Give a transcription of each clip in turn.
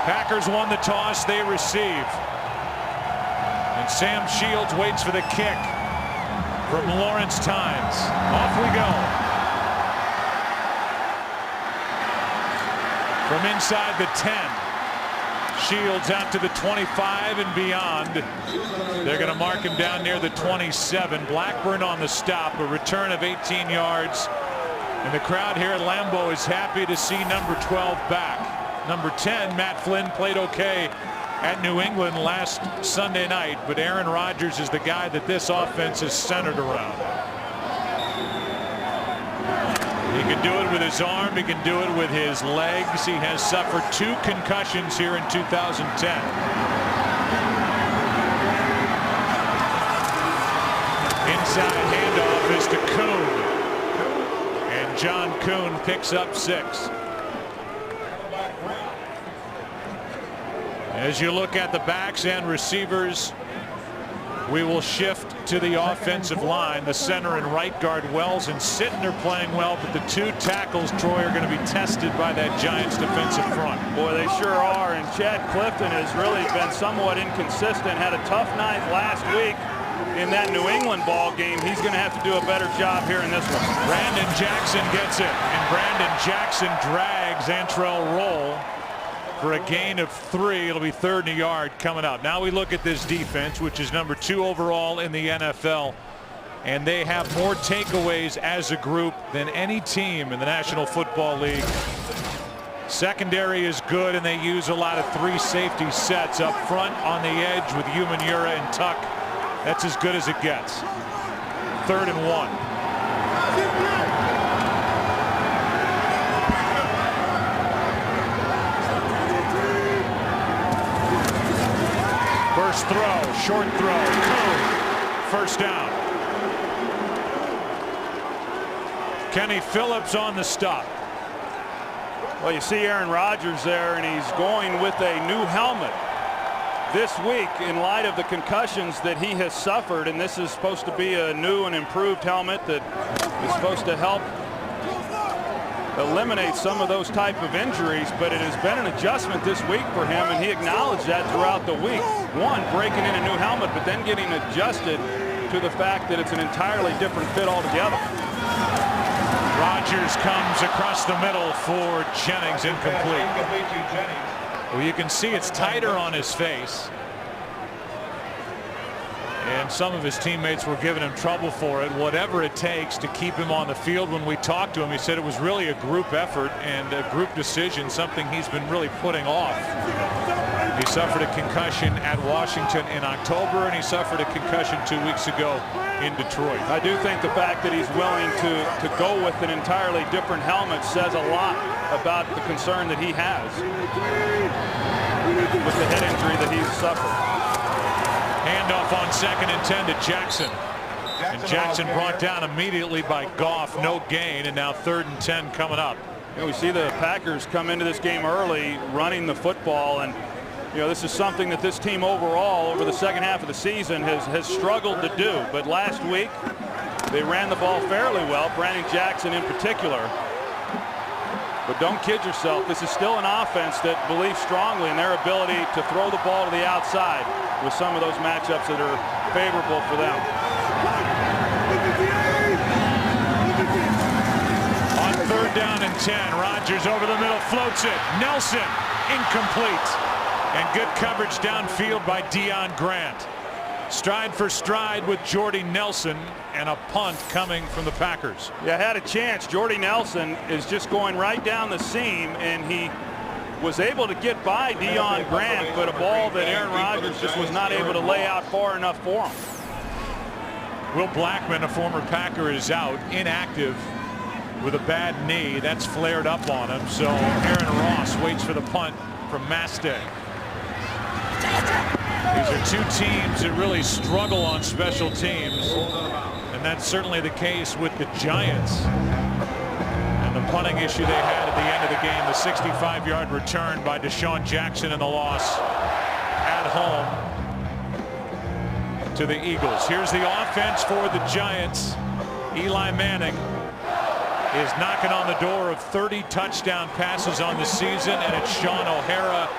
Packers won the toss, they receive. And Sam Shields waits for the kick from Lawrence Tynes. Off we go. From inside the 10. Shields out to the 25 and beyond. They're going to mark him down near the 27. Blackburn on the stop, a return of 18 yards. And the crowd here at Lambeau is happy to see number 12 back. Number 10, Matt Flynn, played okay at New England last Sunday night, but Aaron Rodgers is the guy that this offense is centered around. He can do it with his arm. He can do it with his legs. He has suffered 2 concussions here in 2010. Inside handoff is to Kuhn. And John Kuhn picks up 6. As you look at the backs and receivers, we will shift to the offensive line. The center and right guard, Wells and Sitton, are playing well, but the 2 tackles, Troy, are going to be tested by that Giants defensive front. Boy, they sure are. And Chad Clifton has really been somewhat inconsistent. Had a tough night last week in that New England ball game. He's going to have to do a better job here in this one. Brandon Jackson gets it, and Brandon Jackson drags Antrell Roll for a gain of 3. It'll be 3rd and a yard coming up. Now we look at this defense, which is number 2 overall in the NFL, and they have more takeaways as a group than any team in the National Football League. Secondary is good, and they use a lot of 3 safety sets up front on the edge with Umenyiora and Tuck. That's as good as it gets. 3rd and 1. First throw, short throw, Kuhn, first down. Kenny Phillips on the stop. Well, you see Aaron Rodgers there, and he's going with a new helmet this week in light of the concussions that he has suffered, and this is supposed to be a new and improved helmet that is supposed to help eliminate some of those type of injuries, but it has been an adjustment this week for him, and he acknowledged that throughout the week. One, breaking in a new helmet, but then getting adjusted to the fact that it's an entirely different fit altogether. Rodgers comes across the middle for Jennings, incomplete. Well, you can see it's tighter on his face, and some of his teammates were giving him trouble for it. Whatever it takes to keep him on the field. When we talked to him, he said it was really a group effort and a group decision, something he's been really putting off. He suffered a concussion at Washington in October, and he suffered a concussion 2 weeks ago in Detroit. I do think the fact that he's willing to go with an entirely different helmet says a lot about the concern that he has with the head injury that he's suffered. Handoff on 2nd and 10 to Jackson. And Jackson brought down immediately by Goff. No gain, and now 3rd and 10 coming up. You know, we see the Packers come into this game early running the football, and you know, this is something that this team overall over the second half of the season has struggled to do. But last week they ran the ball fairly well, Brandon Jackson in particular. But don't kid yourself, this is still an offense that believes strongly in their ability to throw the ball to the outside with some of those matchups that are favorable for them. On 3rd down and 10, Rodgers over the middle, floats it. Nelson, incomplete. And good coverage downfield by Deion Grant. Stride for stride with Jordy Nelson, and a punt coming from the Packers. Yeah, had a chance. Jordy Nelson is just going right down the seam, and he was able to get by Deion Grant, but a ball that Aaron Rodgers just was not able to lay out far enough for him. Will Blackman, a former Packer, is out, inactive with a bad knee. That's flared up on him, so Aaron Ross waits for the punt from Mastay. These are 2 teams that really struggle on special teams, and that's certainly the case with the Giants. And the punting issue they had at the end of the game, the 65-yard return by Deshaun Jackson, and the loss at home to the Eagles. Here's the offense for the Giants. Eli Manning is knocking on the door of 30 touchdown passes on the season, and it's Sean O'Hara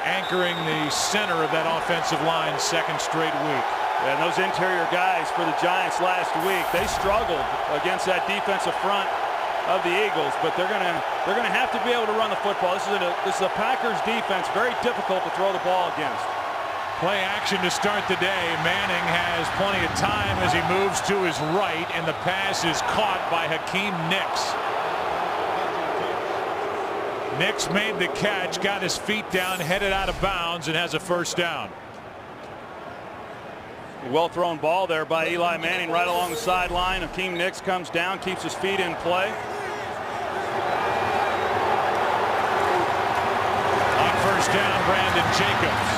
anchoring the center of that offensive line second straight week. And those interior guys for the Giants last week, they struggled against that defensive front of the Eagles, but they're gonna have to be able to run the football. This is a Packers defense, very difficult to throw the ball against. Play action to start the day. Manning has plenty of time as he moves to his right, and the pass is caught by Hakeem Nicks. Nicks made the catch, got his feet down, headed out of bounds, and has a first down. Well thrown ball there by Eli Manning right along the sideline. Hakeem Nicks comes down, keeps his feet in play. On first down, Brandon Jacobs.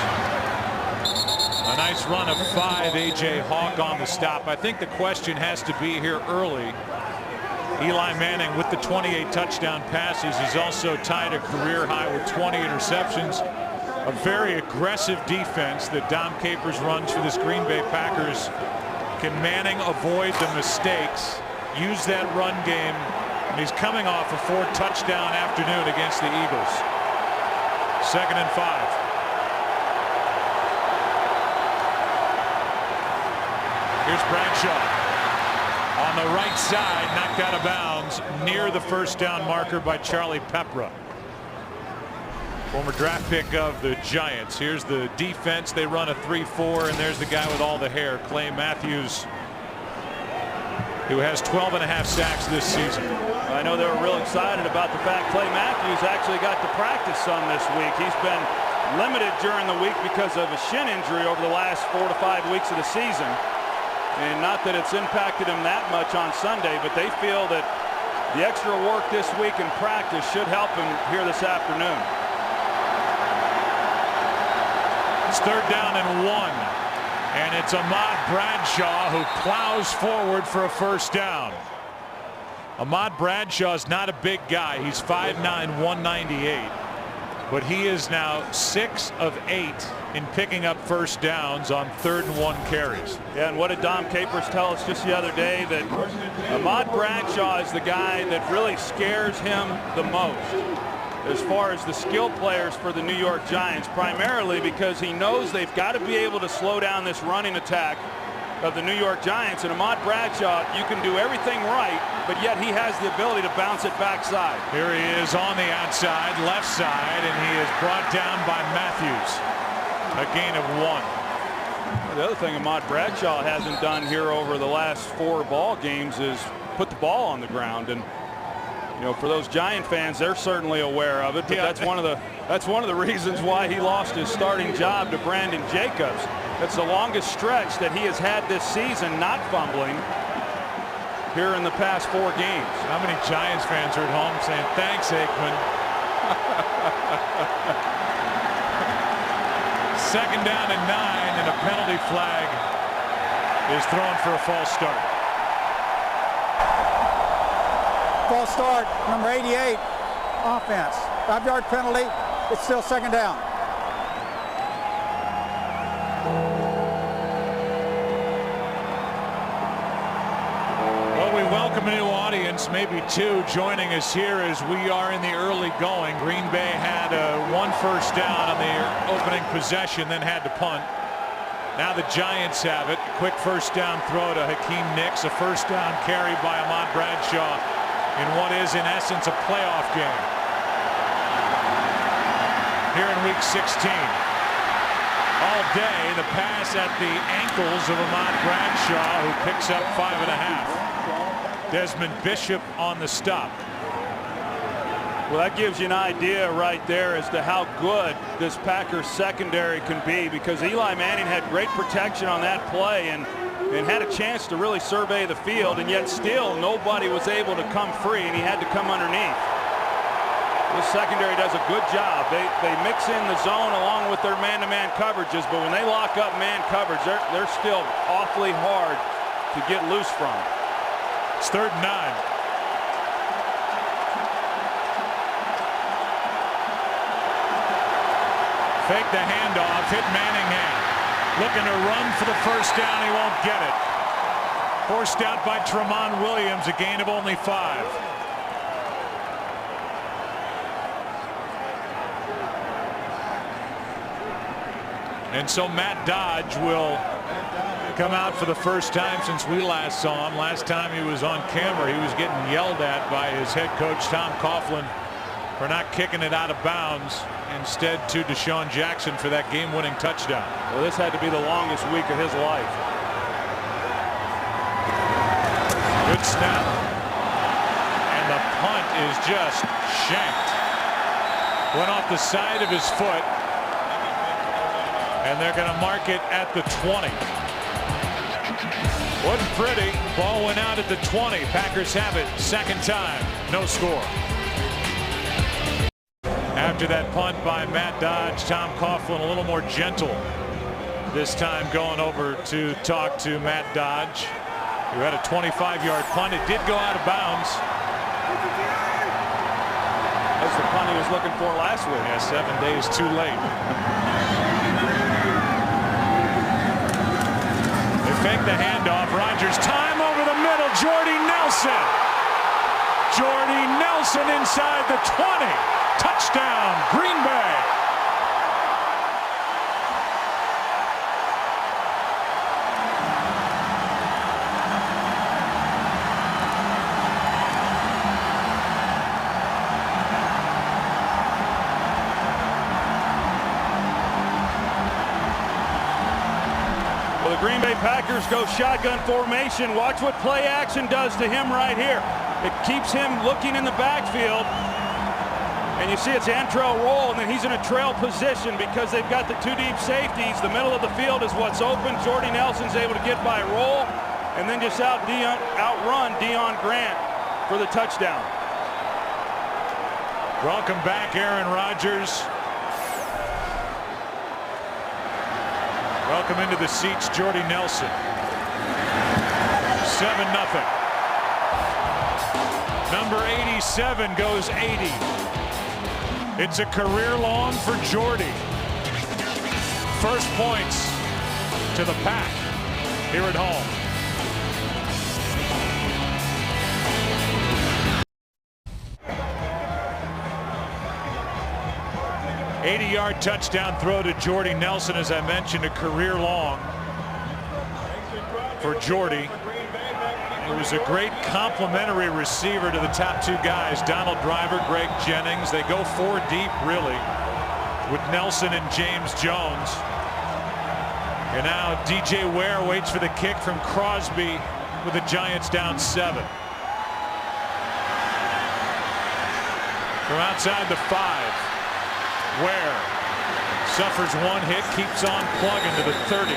A nice run of 5. A.J. Hawk on the stop. I think the question has to be here early. Eli Manning with the 28 touchdown passes. He's also tied a career high with 20 interceptions. A very aggressive defense that Dom Capers runs for this Green Bay Packers. Can Manning avoid the mistakes, use that run game, and he's coming off a 4-touchdown afternoon against the Eagles. 2nd and 5. Here's Bradshaw on the right side, knocked out of bounds near the first down marker by Charlie Peprah, former draft pick of the Giants. Here's the defense. They run a 3-4, and there's the guy with all the hair, Clay Matthews, who has 12.5 sacks this season. I know they were real excited about the fact Clay Matthews actually got to practice some this week. He's been limited during the week because of a shin injury over the last 4 to 5 weeks of the season. And not that it's impacted him that much on Sunday, but they feel that the extra work this week in practice should help him here this afternoon. It's 3rd down and 1, and it's Ahmad Bradshaw who plows forward for a first down. Ahmad Bradshaw is not a big guy. He's 5'9", 198, but he is now 6 of 8 in picking up first downs on 3rd and 1 carries. Yeah, and what did Dom Capers tell us just the other day? That Ahmad Bradshaw is the guy that really scares him the most as far as the skill players for the New York Giants, primarily because he knows they've got to be able to slow down this running attack of the New York Giants. And Ahmad Bradshaw, you can do everything right, but yet he has the ability to bounce it backside. Here he is on the outside, left side, and he is brought down by Matthews. A gain of 1. The other thing Ahmad Bradshaw hasn't done here over the last 4 ball games is put the ball on the ground. And you know, for those Giant fans, they're certainly aware of it, but that's one of the reasons why he lost his starting job to Brandon Jacobs. That's the longest stretch that he has had this season, not fumbling here in the past 4 games. How many Giants fans are at home saying, thanks, Aikman? 2nd down and 9, and a penalty flag is thrown for a false start. False start, number 88, offense. 5-yard penalty. It's still 2nd down. Well, we welcome a new audience, maybe 2, joining us here as we are in the early going. Green Bay had 1 first down on the opening possession, then had to punt. Now the Giants have it. Quick first down throw to Hakeem Nicks. A first down carry by Ahmad Bradshaw in what is in essence a playoff game here in week 16. All day the pass at the ankles of Ahmad Bradshaw, who picks up 5.5. Desmond Bishop on the stop. Well, that gives you an idea right there as to how good this Packers secondary can be, because Eli Manning had great protection on that play and had a chance to really survey the field, and yet still nobody was able to come free, and he had to come underneath. This secondary does a good job. They mix in the zone along with their man-to-man coverages, but when they lock up man coverage, they're still awfully hard to get loose from. It's 3rd and 9. Fake the handoff, hit Manningham. Looking to run for the first down, he won't get it. Forced out by Tramon Williams, a gain of only 5. And so Matt Dodge will come out for the first time since we last saw him. Last time he was on camera, he was getting yelled at by his head coach Tom Coughlin for not kicking it out of bounds, instead to Deshaun Jackson for that game-winning touchdown. Well, this had to be the longest week of his life. Good snap, and the punt is just shanked. Went off the side of his foot, and they're going to mark it at the 20. Wasn't pretty. Ball went out at the 20. Packers have it. Second time. No score. After that punt by Matt Dodge, Tom Coughlin a little more gentle this time, going over to talk to Matt Dodge, who had a 25-yard punt. It did go out of bounds. That's the punt he was looking for last week. Yeah, 7 days too late. They fake the handoff. Rodgers, time over the middle. Jordy Nelson. Jordy Nelson inside the 20. Touchdown, Green Bay. Well, the Green Bay Packers go shotgun formation. Watch what play action does to him right here. It keeps him looking in the backfield. And you see it's Antrel Roll, and then he's in a trail position because they've got the two deep safeties. The middle of the field is what's open. Jordy Nelson's able to get by Roll, and then just outrun Deion Grant for the touchdown. Welcome back, Aaron Rodgers. Welcome into the seats, Jordy Nelson. 7-0. Number 87 goes 80. It's a career long for Jordy. First points to the Pack here at home. $80-yard touchdown throw to Jordy Nelson, as I mentioned, a career long for Jordy. It was a great complementary receiver to the top two guys, Donald Driver, Greg Jennings. They go four deep, really, with Nelson and James Jones. And now DJ Ware waits for the kick from Crosby with the Giants down 7. From outside the 5, Ware suffers one hit, keeps on plugging to the 30.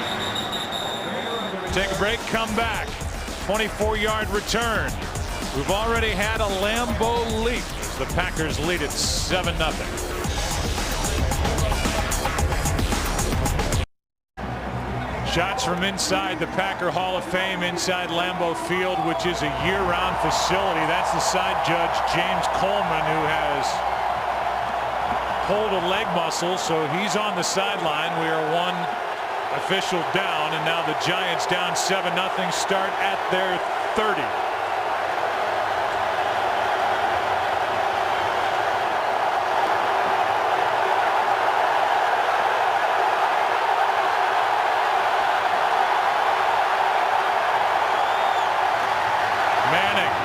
Take a break, come back. 24-yard return. We've already had a Lambeau leap as the Packers lead it 7-0. Shots from inside the Packer Hall of Fame, inside Lambeau Field, which is a year-round facility. That's the side judge, James Coleman, who has pulled a leg muscle, so he's on the sideline. We are one official down, and now the Giants down 7-0, start at their 30. Manning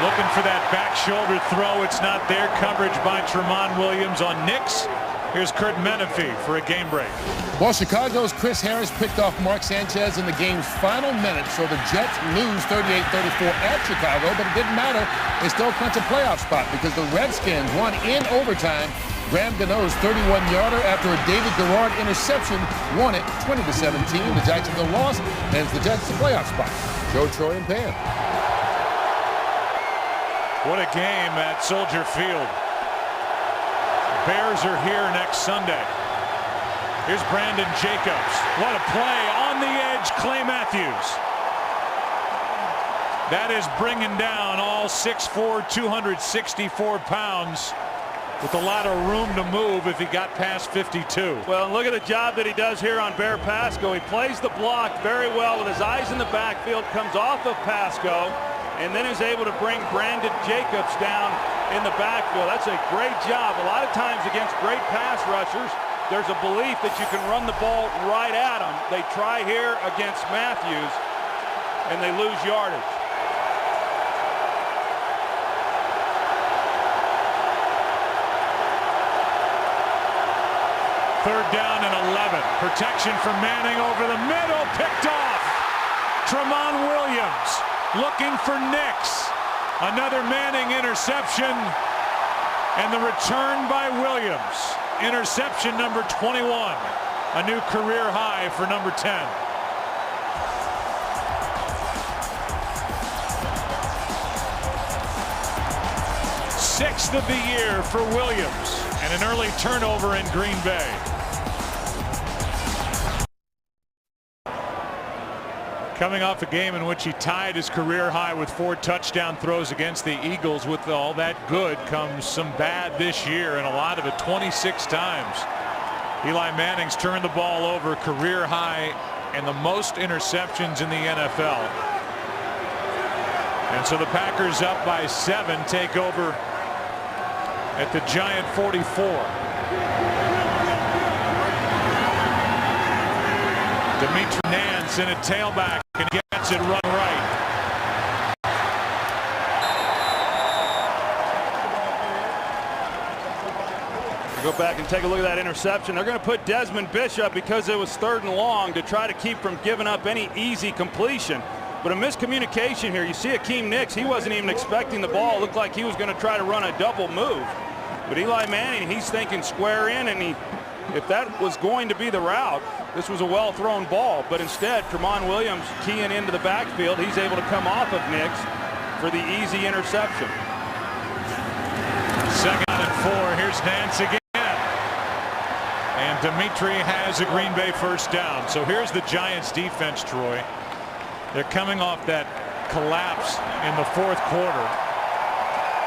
looking for that back shoulder throw. It's not there. Coverage by Tramon Williams on Nix. Here's Kurt Menefee for a game break. Well, Chicago's Chris Harris picked off Mark Sanchez in the game's final minute, so the Jets lose 38-34 at Chicago, but it didn't matter. They still clinch a playoff spot because the Redskins won in overtime. Graham Gano's 31-yarder after a David Garrard interception won it 20-17. The Jacksonville loss ends the Jets to playoff spot. Joe, Troy, and Pam. What a game at Soldier Field. Bears are here next Sunday. Here's Brandon Jacobs. What a play on the edge, Clay Matthews. That is bringing down all 6'4", 264 pounds with a lot of room to move if he got past 52. Well, look at the job that he does here on Bear Pasco. He plays the block very well with his eyes in the backfield, comes off of Pasco, and then is able to bring Brandon Jacobs down in the backfield. That's a great job. A lot of times against great pass rushers, there's a belief that you can run the ball right at them. They try here against Matthews, and they lose yardage. Third down and 11. Protection from Manning over the middle. Picked off. Tramon Williams looking for Nix. Another Manning interception. And the return by Williams. Interception number 21. A new career high for number 10. Sixth of the year for Williams. And an early turnover in Green Bay. Coming off a game in which he tied his career high with 4 touchdown throws against the Eagles. With all that good comes some bad this year, and a lot of it 26 times. Eli Manning's turned the ball over, career high, and the most interceptions in the NFL. And so the Packers up by 7 take over at the Giant 44. Dimitri Nance in a tailback and gets it run right. Go back and take a look at that interception. They're going to put Desmond Bishop, because it was 3rd and long, to try to keep from giving up any easy completion. But a miscommunication here. You see Akeem Nicks, he wasn't even expecting the ball. It looked like he was going to try to run a double move. But Eli Manning, he's thinking square in, and if that was going to be the route, this was a well-thrown ball. But instead, Tramon Williams keying into the backfield. He's able to come off of Nix for the easy interception. 2nd and 4. Here's Nance again. And Dimitri has a Green Bay first down. So here's the Giants defense, Troy. They're coming off that collapse in the 4th quarter.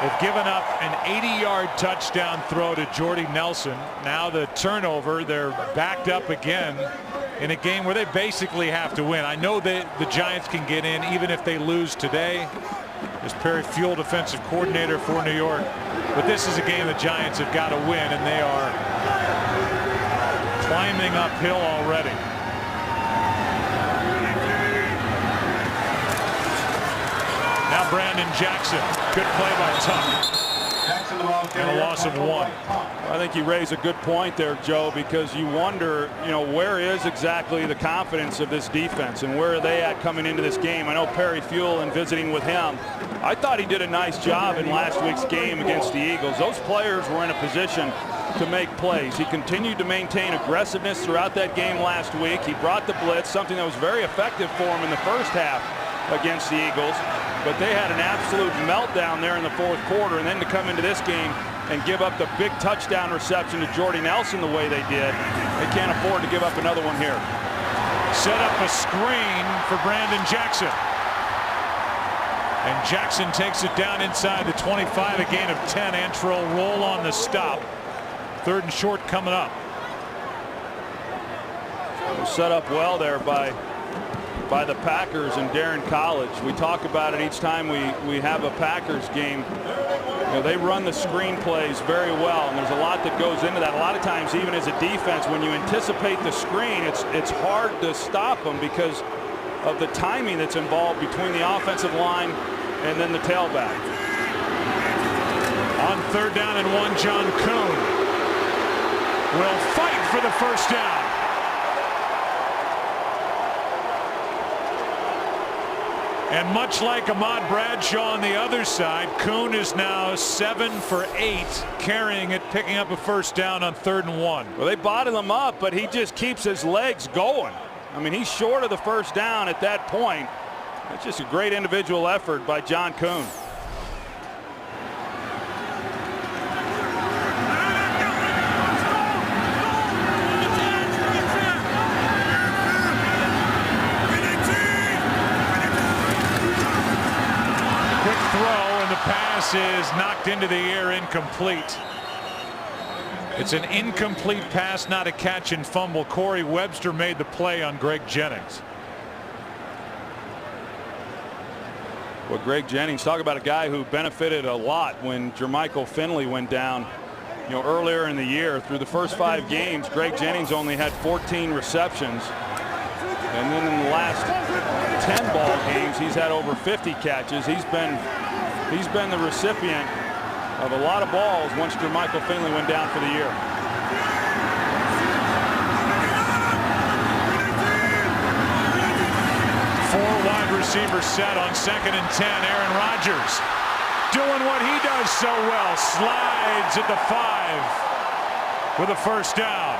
They've given up an 80-yard touchdown throw to Jordy Nelson. Now the turnover. They're backed up again in a game where they basically have to win. I know that the Giants can get in even if they lose today. As Perry Fuel, defensive coordinator for New York. But this is a game the Giants have got to win, and they are climbing uphill already. Now Brandon Jackson. Good play by Tuck. And a loss of 1. I think you raise a good point there, Joe, because you wonder, where is exactly the confidence of this defense and where are they at coming into this game? I know Perry Fuel, and visiting with him, I thought he did a nice job in last week's game against the Eagles. Those players were in a position to make plays. He continued to maintain aggressiveness throughout that game last week. He brought the blitz, something that was very effective for him in the first half against the Eagles. But they had an absolute meltdown there in the 4th quarter, and then to come into this game and give up the big touchdown reception to Jordy Nelson the way they did, they can't afford to give up another one here. Set up a screen for Brandon Jackson. And Jackson takes it down inside the 25, a gain of 10. Antrel Roll on the stop. 3rd and short coming up. Set up well there by the Packers and Darren College. We talk about it each time we have a Packers game. They run the screen plays very well, and there's a lot that goes into that. A lot of times, even as a defense, when you anticipate the screen, it's hard to stop them because of the timing that's involved between the offensive line and then the tailback. On 3rd down and 1, John Kuhn will fight for the first down. And much like Ahmad Bradshaw on the other side, Kuhn is now 7 for 8, carrying it, picking up a first down on 3rd and 1. Well, they bottled him up, but he just keeps his legs going. I mean, he's short of the first down at that point. It's just a great individual effort by John Kuhn. Pass is knocked into the air, incomplete. It's an incomplete pass, not a catch and fumble. Corey Webster made the play on Greg Jennings. Well, Greg Jennings, talk about a guy who benefited a lot when Jermichael Finley went down earlier in the year, through the first 5 games, Greg Jennings only had 14 receptions. And then in the last 10 ball games, he's had over 50 catches. He's been the recipient of a lot of balls once Jermichael Finley went down for the year. Four wide receiver set on 2nd and 10. Aaron Rodgers doing what he does so well. Slides at the 5 with a first down.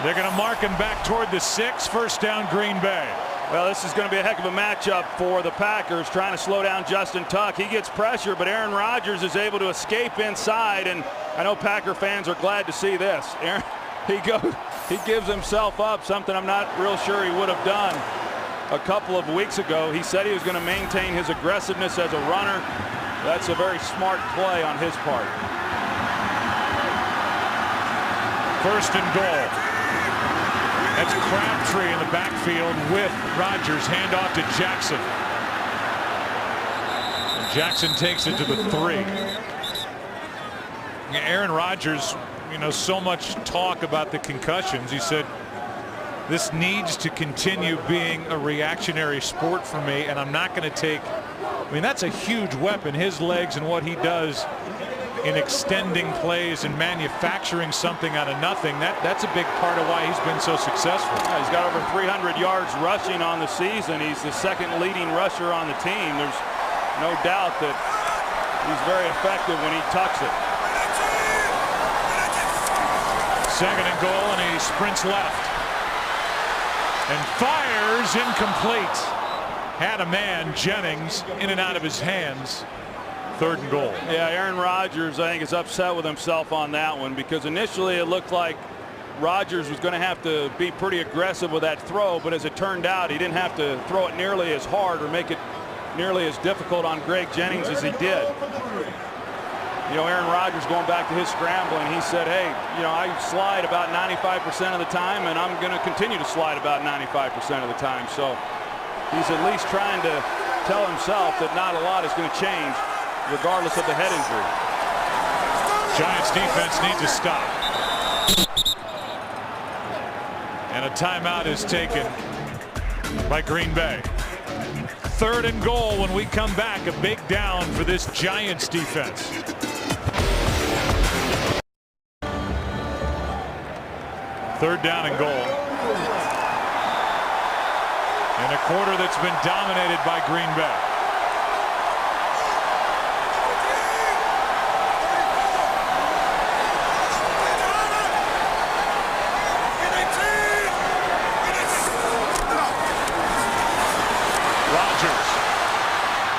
They're going to mark him back toward the 6. First down, Green Bay. Well, this is going to be a heck of a matchup for the Packers, trying to slow down Justin Tuck. He gets pressure, but Aaron Rodgers is able to escape inside, and I know Packer fans are glad to see this. He gives himself up, something I'm not real sure he would have done a couple of weeks ago. He said he was going to maintain his aggressiveness as a runner. That's a very smart play on his part. First and goal. That's Crabtree in the backfield with Rodgers. Handoff to Jackson. And Jackson takes it to the 3. Aaron Rodgers, so much talk about the concussions. He said, this needs to continue being a reactionary sport for me, and I'm not going to take. That's a huge weapon, his legs and what he does in extending plays and manufacturing something out of nothing. That's a big part of why he's been so successful. Yeah, he's got over 300 yards rushing on the season. He's the 2nd leading rusher on the team. There's no doubt that he's very effective when he tucks it. 2nd and goal, and he sprints left and fires incomplete. Had a man, Jennings, in and out of his hands. 3rd and goal. Yeah, Aaron Rodgers, I think, is upset with himself on that one, because initially it looked like Rodgers was going to have to be pretty aggressive with that throw, but as it turned out, he didn't have to throw it nearly as hard or make it nearly as difficult on Greg Jennings as he did. Aaron Rodgers, going back to his scrambling, he said, hey, I slide about 95% of the time, and I'm going to continue to slide about 95% of the time. So he's at least trying to tell himself that not a lot is going to change regardless of the head injury. Giants defense needs to stop. And a timeout is taken by Green Bay. 3rd and goal when we come back. A big down for this Giants defense. Third down and goal. In a quarter that's been dominated by Green Bay.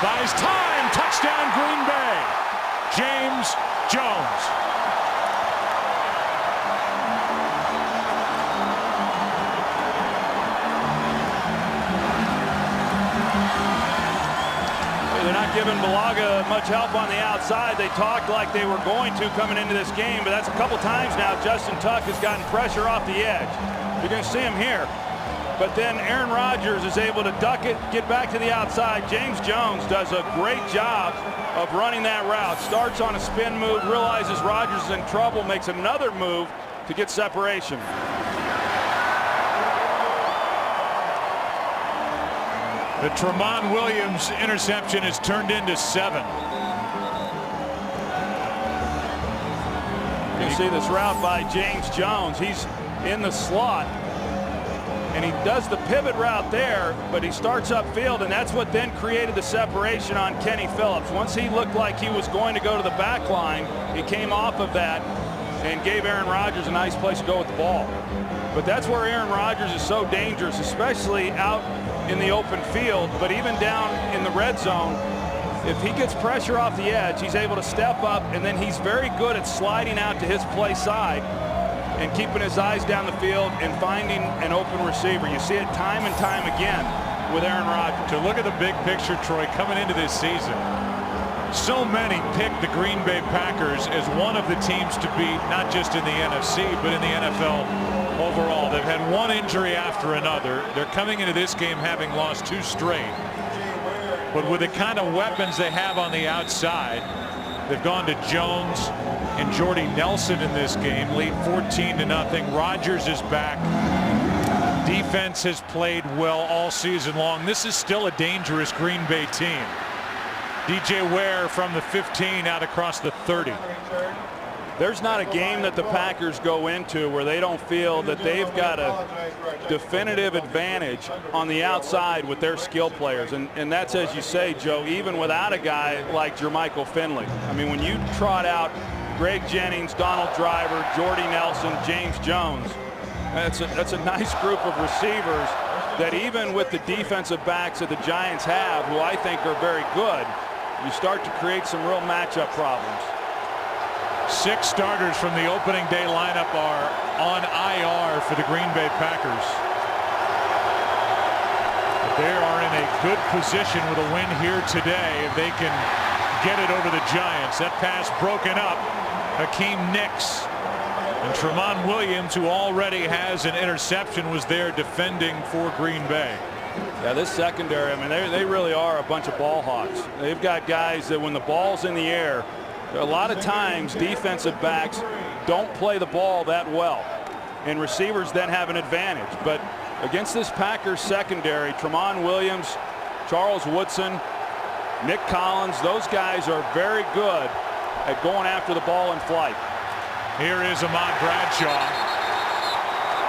Buys time. Touchdown, Green Bay. James Jones. They're not giving Bulaga much help on the outside. They talked like they were going to coming into this game, but that's a couple times now Justin Tuck has gotten pressure off the edge. You're going to see him here. But then Aaron Rodgers is able to duck it, get back to the outside. James Jones does a great job of running that route. Starts on a spin move, realizes Rodgers is in trouble, makes another move to get separation. The Tramon Williams interception is turned into 7. You can see this route by James Jones. He's in the slot. And he does the pivot route there, but he starts upfield, and that's what then created the separation on Kenny Phillips. Once he looked like he was going to go to the back line, he came off of that and gave Aaron Rodgers a nice place to go with the ball. But that's where Aaron Rodgers is so dangerous, especially out in the open field, but even down in the red zone. If he gets pressure off the edge, he's able to step up, and then he's very good at sliding out to his play side and keeping his eyes down the field and finding an open receiver. You see it time and time again with Aaron Rodgers. To look at the big picture, Troy, coming into this season, so many picked the Green Bay Packers as one of the teams to beat, not just in the NFC, but in the NFL overall. They've had one injury after another. They're coming into this game having lost 2 straight. But with the kind of weapons they have on the outside, They've gone to Jones and Jordy Nelson in this game, lead 14-0. Rodgers is back. Defense has played well all season long. This is still a dangerous Green Bay team. DJ Ware from the 15 out across the 30. There's not a game that the Packers go into where they don't feel that they've got a definitive advantage on the outside with their skill players. And that's, as you say, Joe, even without a guy like Jermichael Finley. I mean, when you trot out Greg Jennings, Donald Driver, Jordy Nelson, James Jones, that's a nice group of receivers that even with the defensive backs that the Giants have, who I think are very good, you start to create some real matchup problems. 6 starters from the opening day lineup are on IR for the Green Bay Packers. They are in a good position with a win here today if they can get it over the Giants. That pass broken up. Hakeem Nicks and Tramon Williams, who already has an interception, was there defending for Green Bay. Yeah, this secondary, I mean, they really are a bunch of ball hawks. They've got guys that when the ball's in the air, a lot of times defensive backs don't play the ball that well, and receivers then have an advantage. But against this Packers secondary, Tramon Williams, Charles Woodson, Nick Collins, those guys are very good at going after the ball in flight. Here is Ahmad Bradshaw.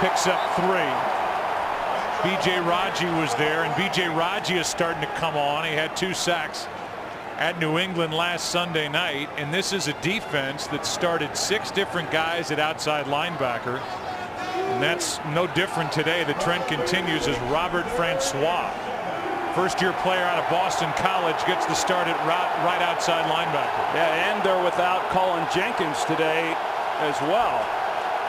Picks up 3. B.J. Raji was there, and B.J. Raji is starting to come on. He had 2 sacks at New England last Sunday night, and this is a defense that started 6 different guys at outside linebacker, and that's no different today. The trend continues as Robert Francois, first-year player out of Boston College, gets the start at right outside linebacker. Yeah, and they're without Colin Jenkins today as well.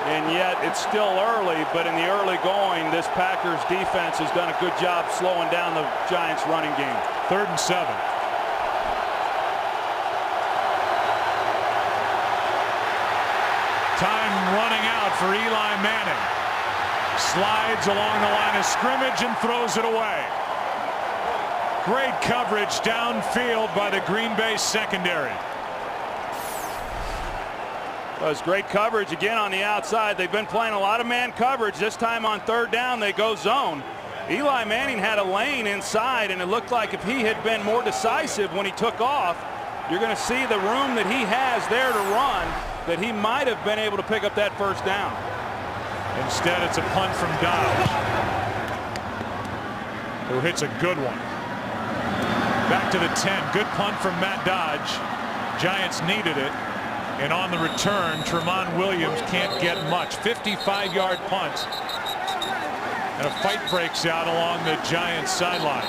And yet it's still early, but in the early going, this Packers defense has done a good job slowing down the Giants running game. 3rd and 7. Time running out for Eli Manning. Slides along the line of scrimmage and throws it away. Great coverage downfield by the Green Bay secondary. Well, it's great coverage again on the outside. They've been playing a lot of man coverage. This time on 3rd down, they go zone. Eli Manning had a lane inside, and it looked like if he had been more decisive when he took off, you're going to see the room that he has there to run, that he might have been able to pick up that 1st down. Instead, it's a punt from Dodge, who hits a good one. Back to the 10. Good punt from Matt Dodge. Giants needed it. And on the return, Tramon Williams can't get much. 55-yard punt. And a fight breaks out along the Giants sideline.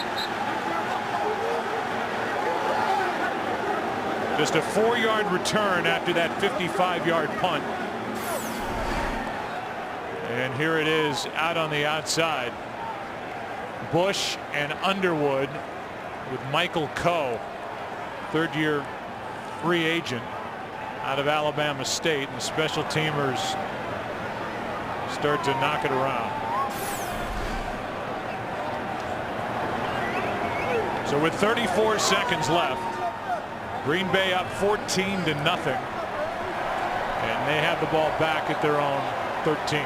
Just a 4-yard return after that 55-yard punt. And here it is out on the outside. Bush and Underwood with Michael Coe, 3rd-year free agent out of Alabama State, and the special teamers start to knock it around. So with 34 seconds left, Green Bay up 14-0, and they have the ball back at their own 13.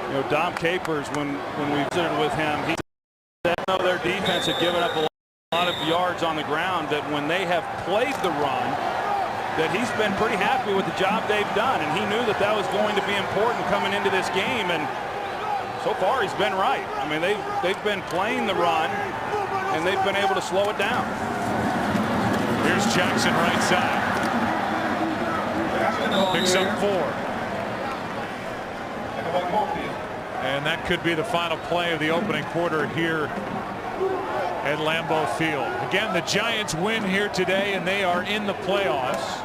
You know, Dom Capers, when we visited with him, he said no, their defense had given up a lot of yards on the ground, that when they have played the run, that he's been pretty happy with the job they've done, and he knew that that was going to be important coming into this game, and so far he's been right. I mean, they've been playing the run, and they've been able to slow it down. Here's Jackson right side. Picks up 4. And that could be the final play of the opening quarter here at Lambeau Field. Again, the Giants win here today, and they are in the playoffs.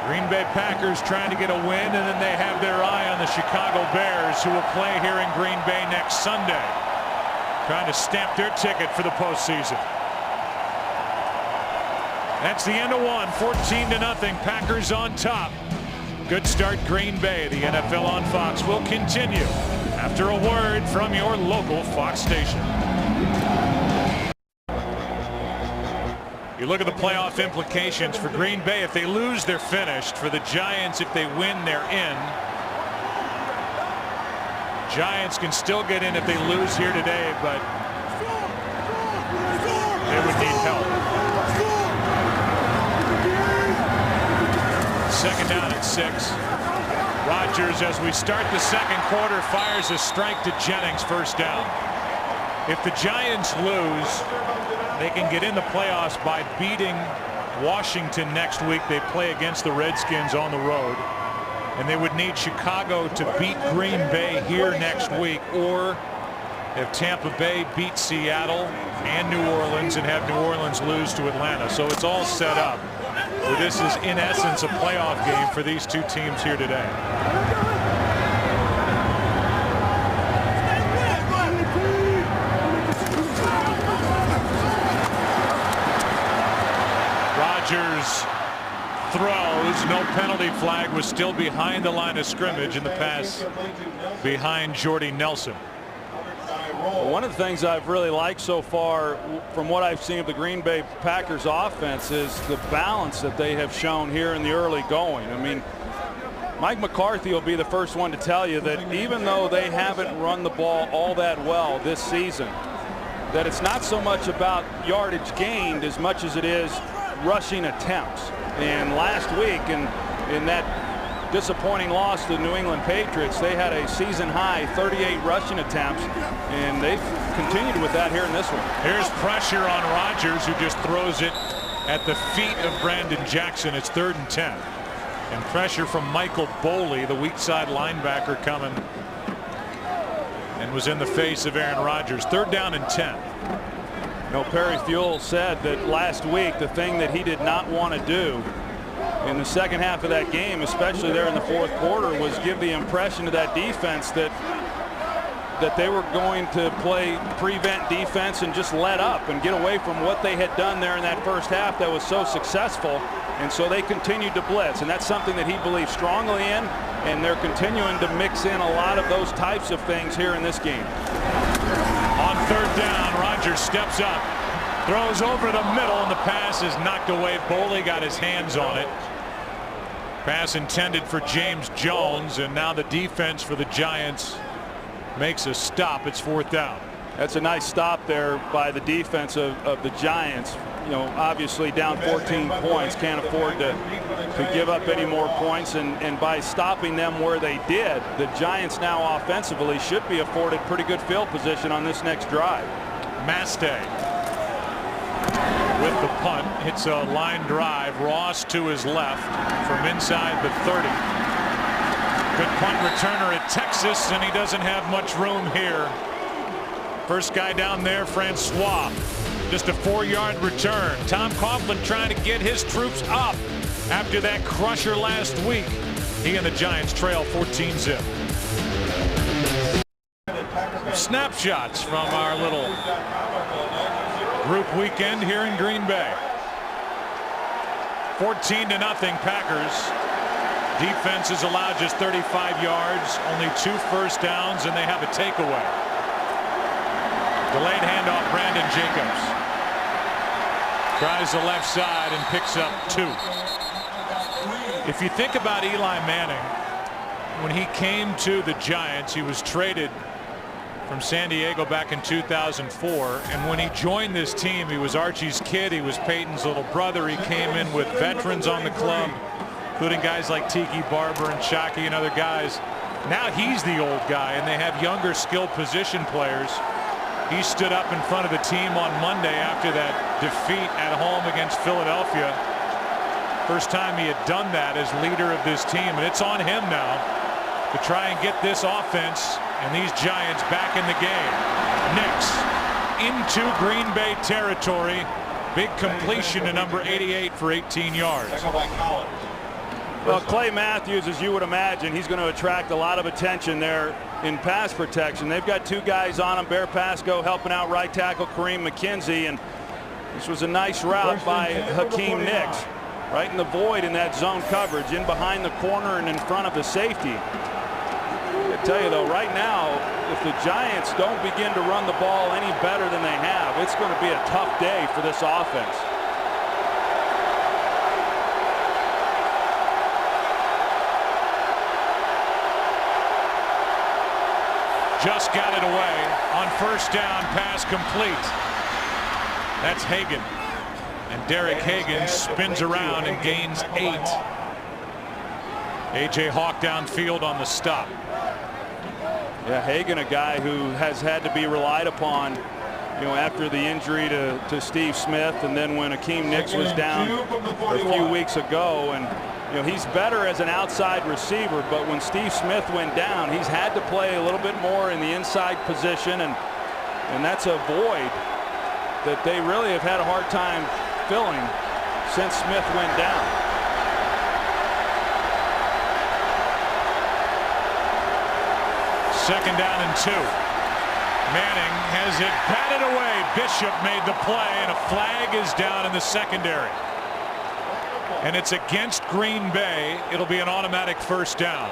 Green Bay Packers trying to get a win, and then they have their eye on the Chicago Bears, who will play here in Green Bay next Sunday, trying to stamp their ticket for the postseason. That's the end of one. 14-0. Packers on top. Good start, Green Bay. The NFL on Fox will continue after a word from your local Fox station. You look at the playoff implications for Green Bay. If they lose, they're finished. For the Giants, if they win, they're in. Giants can still get in if they lose here today, but they would need help. Second down at 6. Rodgers, as we start the second quarter, fires a strike to Jennings, first down. If the Giants lose, they can get in the playoffs by beating Washington next week. They play against the Redskins on the road, and they would need Chicago to beat Green Bay here next week, or if Tampa Bay beats Seattle and New Orleans and have New Orleans lose to Atlanta. So it's all set up. Well, this is in essence a playoff game for these two teams here today. Rodgers throws. No penalty flag. Was still behind the line of scrimmage in the pass behind Jordy Nelson. One of the things I've really liked so far from what I've seen of the Green Bay Packers offense is the balance that they have shown here in the early going. I mean, Mike McCarthy will be the first one to tell you that even though they haven't run the ball all that well this season, that it's not so much about yardage gained as much as it is rushing attempts. And last week in that disappointing loss to the New England Patriots, they had a season high 38 rushing attempts, and they've continued with that here in this one. Here's pressure on Rodgers, who just throws it at the feet of Brandon Jackson. It's 3rd and 10, and pressure from Michael Boley, the weak side linebacker, coming, and was in the face of Aaron Rodgers. 3rd down and 10. You know, Perry Fewell said that last week the thing that he did not want to do in the second half of that game, especially there in the fourth quarter, was give the impression to that defense that they were going to play prevent defense and just let up and get away from what they had done there in that first half that was so successful. And so they continued to blitz, and that's something that he believes strongly in, and they're continuing to mix in a lot of those types of things here in this game. On 3rd down, Rodgers steps up, throws over the middle, and the pass is knocked away. Boley got his hands on it. Pass intended for James Jones, and now the defense for the Giants makes a stop. It's 4th down. That's a nice stop there by the defense of the Giants. You know, obviously down 14 points, can't afford to give up any more points, and by stopping them where they did, the Giants now offensively should be afforded pretty good field position on this next drive. Mastay with the punt, hits a line drive. Ross to his left from inside the 30. Good punt returner at Texas, and he doesn't have much room here. First guy down there, Francois. Just a 4-yard return. Tom Coughlin trying to get his troops up after that crusher last week. He and the Giants trail 14-zip. Snapshots from our little group weekend here in Green Bay. 14-0 Packers. Defense has allowed just 35 yards, only 2 first downs, and they have a takeaway. Delayed handoff, Brandon Jacobs. Tries the left side and picks up 2. If you think about Eli Manning, when he came to the Giants, he was traded from San Diego back in 2004, and when he joined this team, he was Archie's kid. He was Peyton's little brother. He came in with veterans on the club, including guys like Tiki Barber and Shockey and other guys. Now he's the old guy, and they have younger, skilled position players. He stood up in front of the team on Monday after that defeat at home against Philadelphia. First time he had done that as leader of this team, and it's on him now to try and get this offense and these Giants back in the game. Nix into Green Bay territory. Big completion to number 88 for 18 yards. Well, Clay Matthews, as you would imagine, he's going to attract a lot of attention there in pass protection. They've got 2 guys on him. Bear Pasco helping out right tackle Kareem McKenzie, and this was a nice route by Hakeem Nicks. Right in the void in that zone coverage, in behind the corner and in front of the safety. I tell you though, right now, if the Giants don't begin to run the ball any better than they have, it's going to be a tough day for this offense. just got it away on first down, pass complete. That's Hagan. And Derek Hagan spins around and gains 8. A.J. Hawk downfield on the stop. Yeah, Hagan, a guy who has had to be relied upon, you know, after the injury to Steve Smith, and then when Akeem Nicks was down a few weeks ago. And you know, he's better as an outside receiver, but when Steve Smith went down, he's had to play a little bit more in the inside position, and that's a void that they really have had a hard time filling since Smith went down. Second down and 2. Manning has it batted away. Bishop made the play, and a flag is down in the secondary. And it's against Green Bay. It'll be an automatic first down.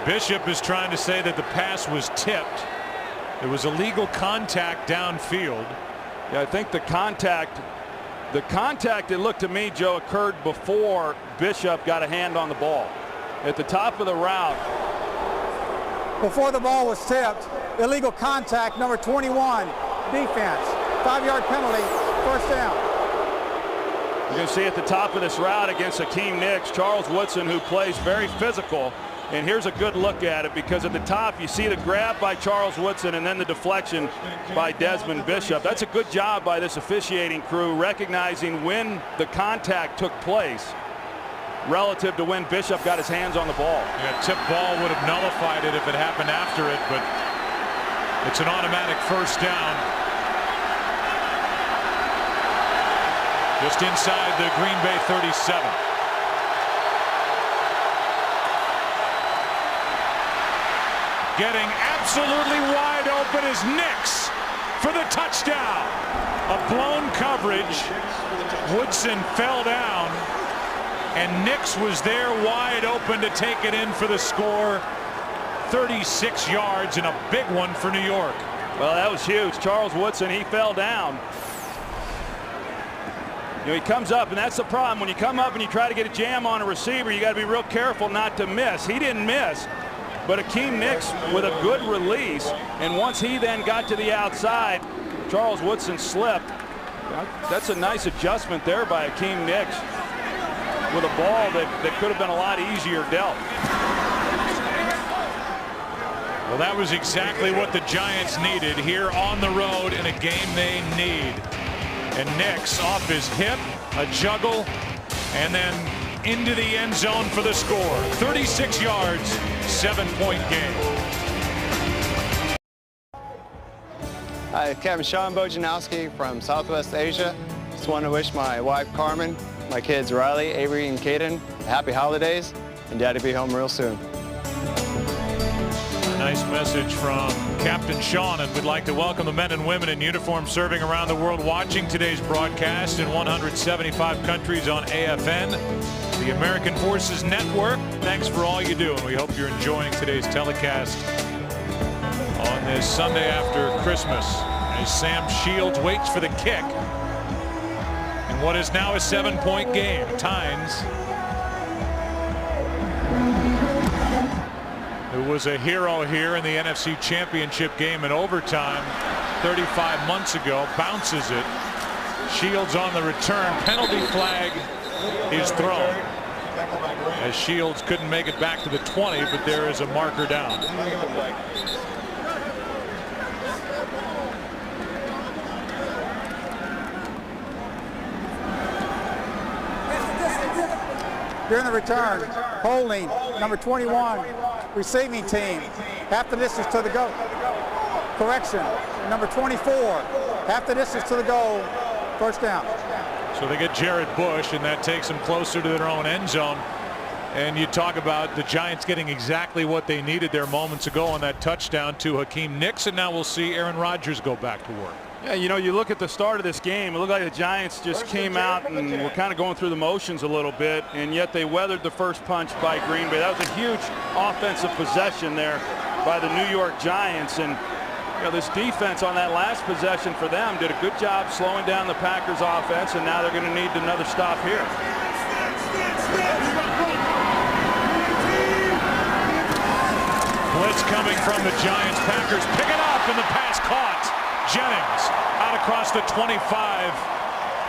Bishop is trying to say that the pass was tipped. It was illegal contact downfield. Yeah, I think the contact, it looked to me, Joe, occurred before Bishop got a hand on the ball. At the top of the route. Before the ball was tipped, illegal contact, number 21, defense. 5-yard penalty, first down. You can see at the top of this route against Akeem Nicks, Charles Woodson, who plays very physical. And here's a good look at it, because at the top you see the grab by Charles Woodson and then the deflection by Desmond Bishop. That's a good job by this officiating crew, recognizing when the contact took place relative to when Bishop got his hands on the ball. Yeah, tip ball would have nullified it if it happened after it, but it's an automatic first down. Just inside the Green Bay 37. Getting absolutely wide open is Nicks for the touchdown. A blown coverage. Woodson fell down, and Nicks was there wide open to take it in for the score. 36 yards and a big one for New York. Well, that was huge. Charles Woodson, he fell down. You know, he comes up, and that's the problem. When you come up and you try to get a jam on a receiver, you got to be real careful not to miss. He didn't miss. But Akeem Nicks with a good release, and once he then got to the outside, Charles Woodson slipped. That's a nice adjustment there by Akeem Nicks with a ball that could have been a lot easier dealt. Well, that was exactly what the Giants needed here on the road in a game they need. And Nicks off his hip, a juggle, and then into the end zone for the score. 36 yards, 7-point game. Hi, Captain Sean Bojanowski from Southwest Asia. Just want to wish my wife Carmen, my kids Riley, Avery, and Caden happy holidays, and Daddy be home real soon. A nice message from Captain Sean, and we'd like to welcome the men and women in uniform serving around the world watching today's broadcast in 175 countries on AFN, the American Forces Network. Thanks for all you do, and we hope you're enjoying today's telecast on this Sunday after Christmas as Sam Shields waits for the kick in what is now a 7-point game. Tynes, who was a hero here in the NFC Championship game in overtime 35 months ago, bounces it. Shields on the return. Penalty flag is thrown, as Shields couldn't make it back to the 20, but there is a marker down. During the return, holding, number 21, receiving team, half the distance to the goal. Correction, number 24, half the distance to the goal, first down. So they get Jared Bush, and that takes them closer to their own end zone. And you talk about the Giants getting exactly what they needed there moments ago on that touchdown to Hakeem Nicks, and now we'll see Aaron Rodgers go back to work. Yeah, you know, you look at the start of this game, it looked like the Giants just came out and were kind of going through the motions a little bit, and yet they weathered the first punch by Green Bay. That was a huge offensive possession there by the New York Giants, and you know, this defense on that last possession for them did a good job slowing down the Packers offense, and now they're going to need another stop here. blitz coming from the Giants. Packers pick it up, and the pass caught. Jennings out across the 25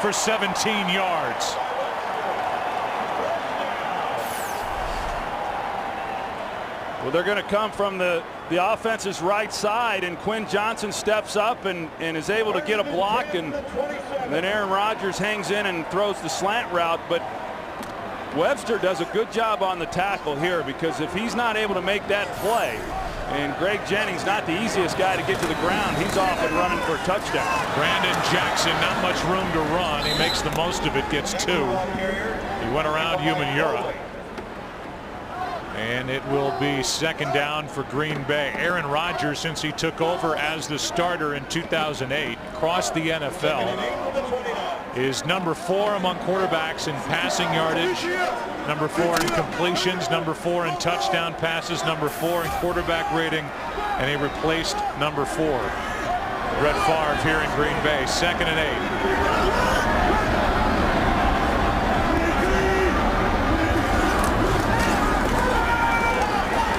for 17 yards. Well, they're going to come from the offense's right side, and Quinn Johnson steps up and is able to get a block, and then Aaron Rodgers hangs in and throws the slant route. But Webster does a good job on the tackle here, because if he's not able to make that play, and Greg Jennings not the easiest guy to get to the ground, he's off and running for a touchdown. Brandon Jackson, not much room to run. He makes the most of it, gets 2. He went around Umanura. And it will be second down for Green Bay. Aaron Rodgers, since he took over as the starter in 2008, across the NFL, is number 4 among quarterbacks in passing yardage, number 4 in completions, number 4 in touchdown passes, number 4 in quarterback rating, and he replaced number 4, Brett Favre, here in Green Bay. 2nd and 8.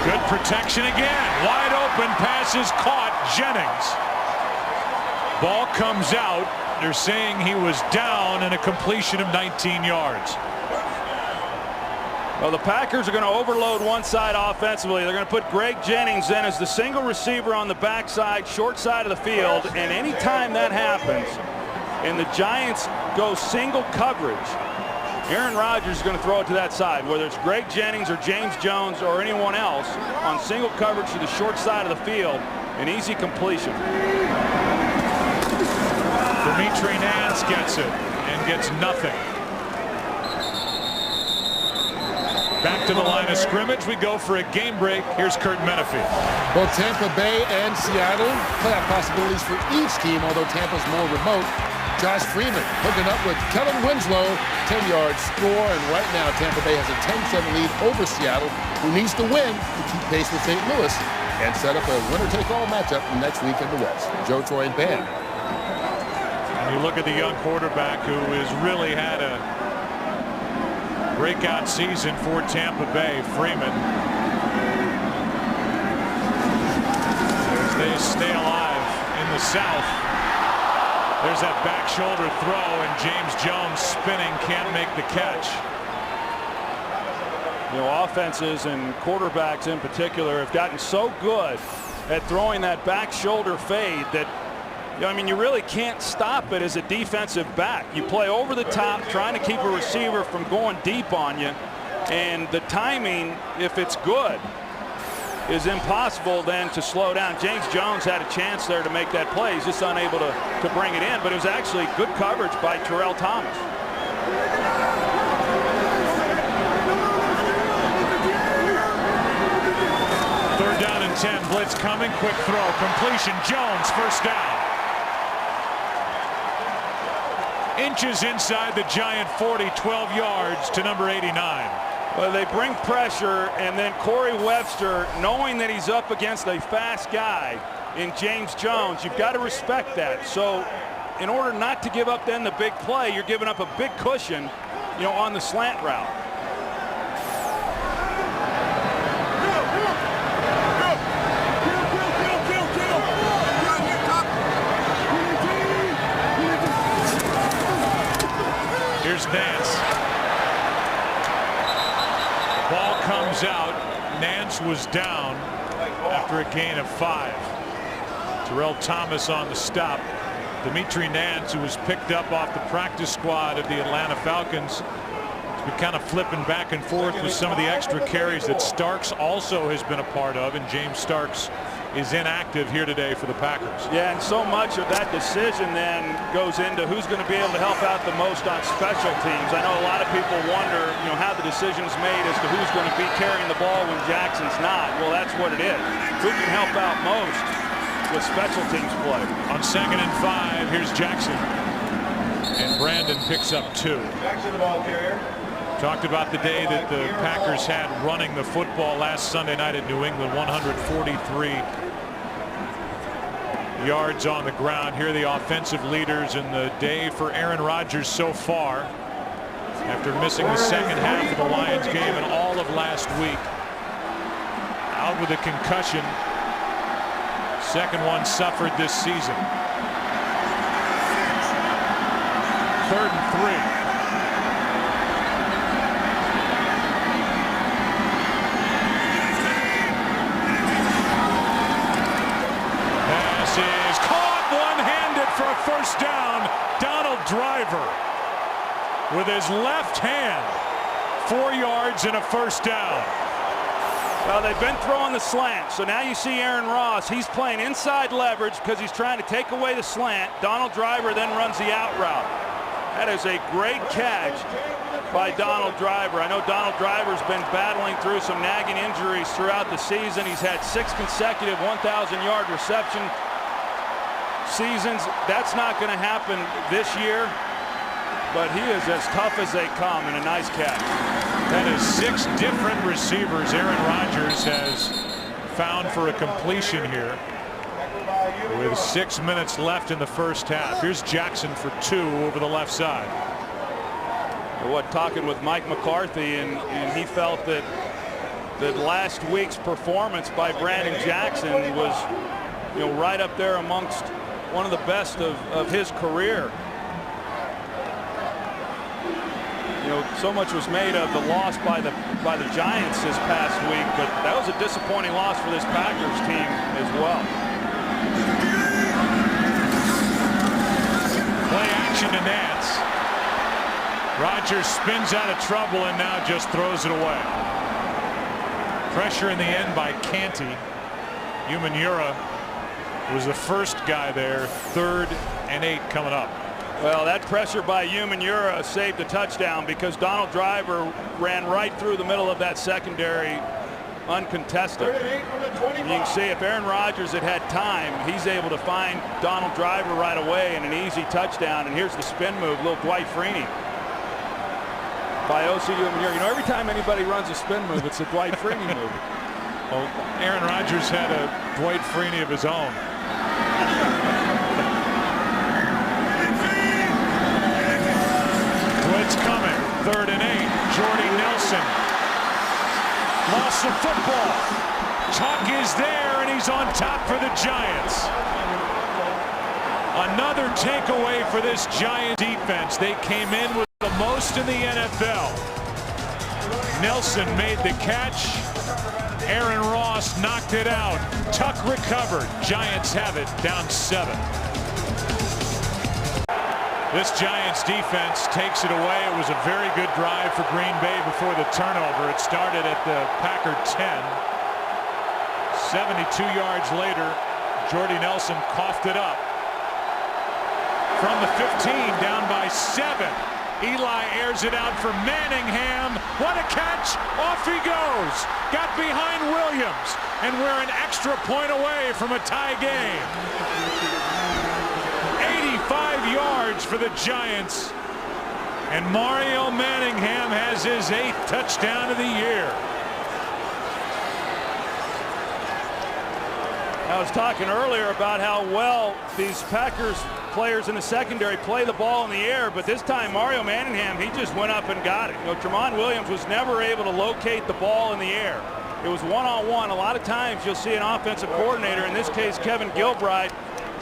Good protection again. Wide open, pass is caught. Jennings. Ball comes out. They're saying he was down, and a completion of 19 yards. Well, the Packers are going to overload one side offensively. They're going to put Greg Jennings in as the single receiver on the backside, short side of the field. And anytime that happens and the Giants go single coverage, Aaron Rodgers is going to throw it to that side, whether it's Greg Jennings or James Jones or anyone else on single coverage to the short side of the field. An easy completion. Dimitri Nance gets it and gets nothing. Back to the line of scrimmage. We go for a game break. Here's Curt Menefee. Both Tampa Bay and Seattle, playoff possibilities for each team, although Tampa's more remote. Josh Freeman hooking up with Kellen Winslow, 10-yard score, and right now Tampa Bay has a 10-7 lead over Seattle, who needs to win to keep pace with St. Louis and set up a winner-take-all matchup next week in the West. Joe Troy and Bam. And you look at the young quarterback who has really had a breakout season for Tampa Bay, Freeman. As they stay alive in the South. There's that back shoulder throw, and James Jones spinning, can't make the catch. You know, offenses and quarterbacks in particular have gotten so good at throwing that back shoulder fade that, you know, I mean, you really can't stop it as a defensive back. You play over the top, trying to keep a receiver from going deep on you, and the timing, if it's good, is impossible then to slow down. James Jones had a chance there to make that play. He's just unable to bring it in, but it was actually good coverage by Terrell Thomas. Third down and 10, blitz coming, quick throw, completion, Jones, first down. Inches inside the Giant 40, 12 yards to number 89. Well, they bring pressure, and then Corey Webster, knowing that he's up against a fast guy in James Jones, you've got to respect that. So in order not to give up then the big play, you're giving up a big cushion, you know, on the slant route. Here's Nance. Ball comes out. Nance was down after a gain of 5. Terrell Thomas on the stop. Dimitri Nance, who was picked up off the practice squad of the Atlanta Falcons, has been kind of flipping back and forth with some of the extra carries that Starks also has been a part of, and James Starks is inactive here today for the Packers. Yeah, and so much of that decision then goes into who's going to be able to help out the most on special teams. I know a lot of people wonder, you know, how the decision is made as to who's going to be carrying the ball when Jackson's not. Well, that's what it is. Who can help out most with special teams play? On 2nd and 5, here's Jackson. And Brandon picks up 2. Jackson, the ball carrier. Talked about the day that the Packers had running the football last Sunday night at New England, 143 yards on the ground. Here are the offensive leaders in the day for Aaron Rodgers so far, after missing the second half of the Lions game and all of last week. out with a concussion. Second one suffered this season. 3rd and 3. Is caught one-handed for a first down. Donald Driver with his left hand. 4 yards and a first down. Well, they've been throwing the slant, so now you see Aaron Ross. He's playing inside leverage because he's trying to take away the slant. Donald Driver then runs the out route. That is a great catch by Donald Driver. I know Donald Driver's been battling through some nagging injuries throughout the season. He's had 6 consecutive 1,000-yard reception seasons. That's not going to happen this year, but he is as tough as they come, and a nice catch. That is 6 different receivers Aaron Rodgers has found for a completion here with 6 minutes left in the first half. Here's Jackson for 2 over the left side. Talking with Mike McCarthy, and he felt that last week's performance by Brandon Jackson was, right up there amongst one of the best of his career. So much was made of the loss by the Giants this past week, but that was a disappointing loss for this Packers team as well. Play action to Nance. Rodgers spins out of trouble and now just throws it away. Pressure in the end by Canty. Umenyiora was the first guy there. 3rd and 8 coming up. Well, that pressure by Umenyiora saved a touchdown because Donald Driver ran right through the middle of that secondary uncontested. And you can see if Aaron Rodgers had time, he's able to find Donald Driver right away and an easy touchdown. And here's the spin move, little Dwight Freeney by Osi Umenyiora. Every time anybody runs a spin move, it's a Dwight Freeney move. Well, Aaron Rodgers had a Dwight Freeney of his own. Blitz coming. 3rd and 8. Jordy Nelson lost the football. Tuck is there, and he's on top for the Giants. Another takeaway for this Giant defense. They came in with the most in the NFL. Nelson made the catch. Aaron Ross knocked it out. Tuck recovered. Giants have it, down 7. This Giants defense takes it away. It was a very good drive for Green Bay before the turnover. It started at the Packer 10. 72 yards later, Jordy Nelson coughed it up. From the 15, down by 7. Eli airs it out for Manningham. What a catch! Off he goes. Got behind Williams, and we're an extra point away from a tie game. 85 yards for the Giants, and Mario Manningham has his 8th touchdown of the year. I was talking earlier about how well these Packers players in the secondary play the ball in the air, but this time Mario Manningham, he just went up and got it. Tramon Williams was never able to locate the ball in the air. It was one-on-one. A lot of times you'll see an offensive coordinator, in this case Kevin Gilbride,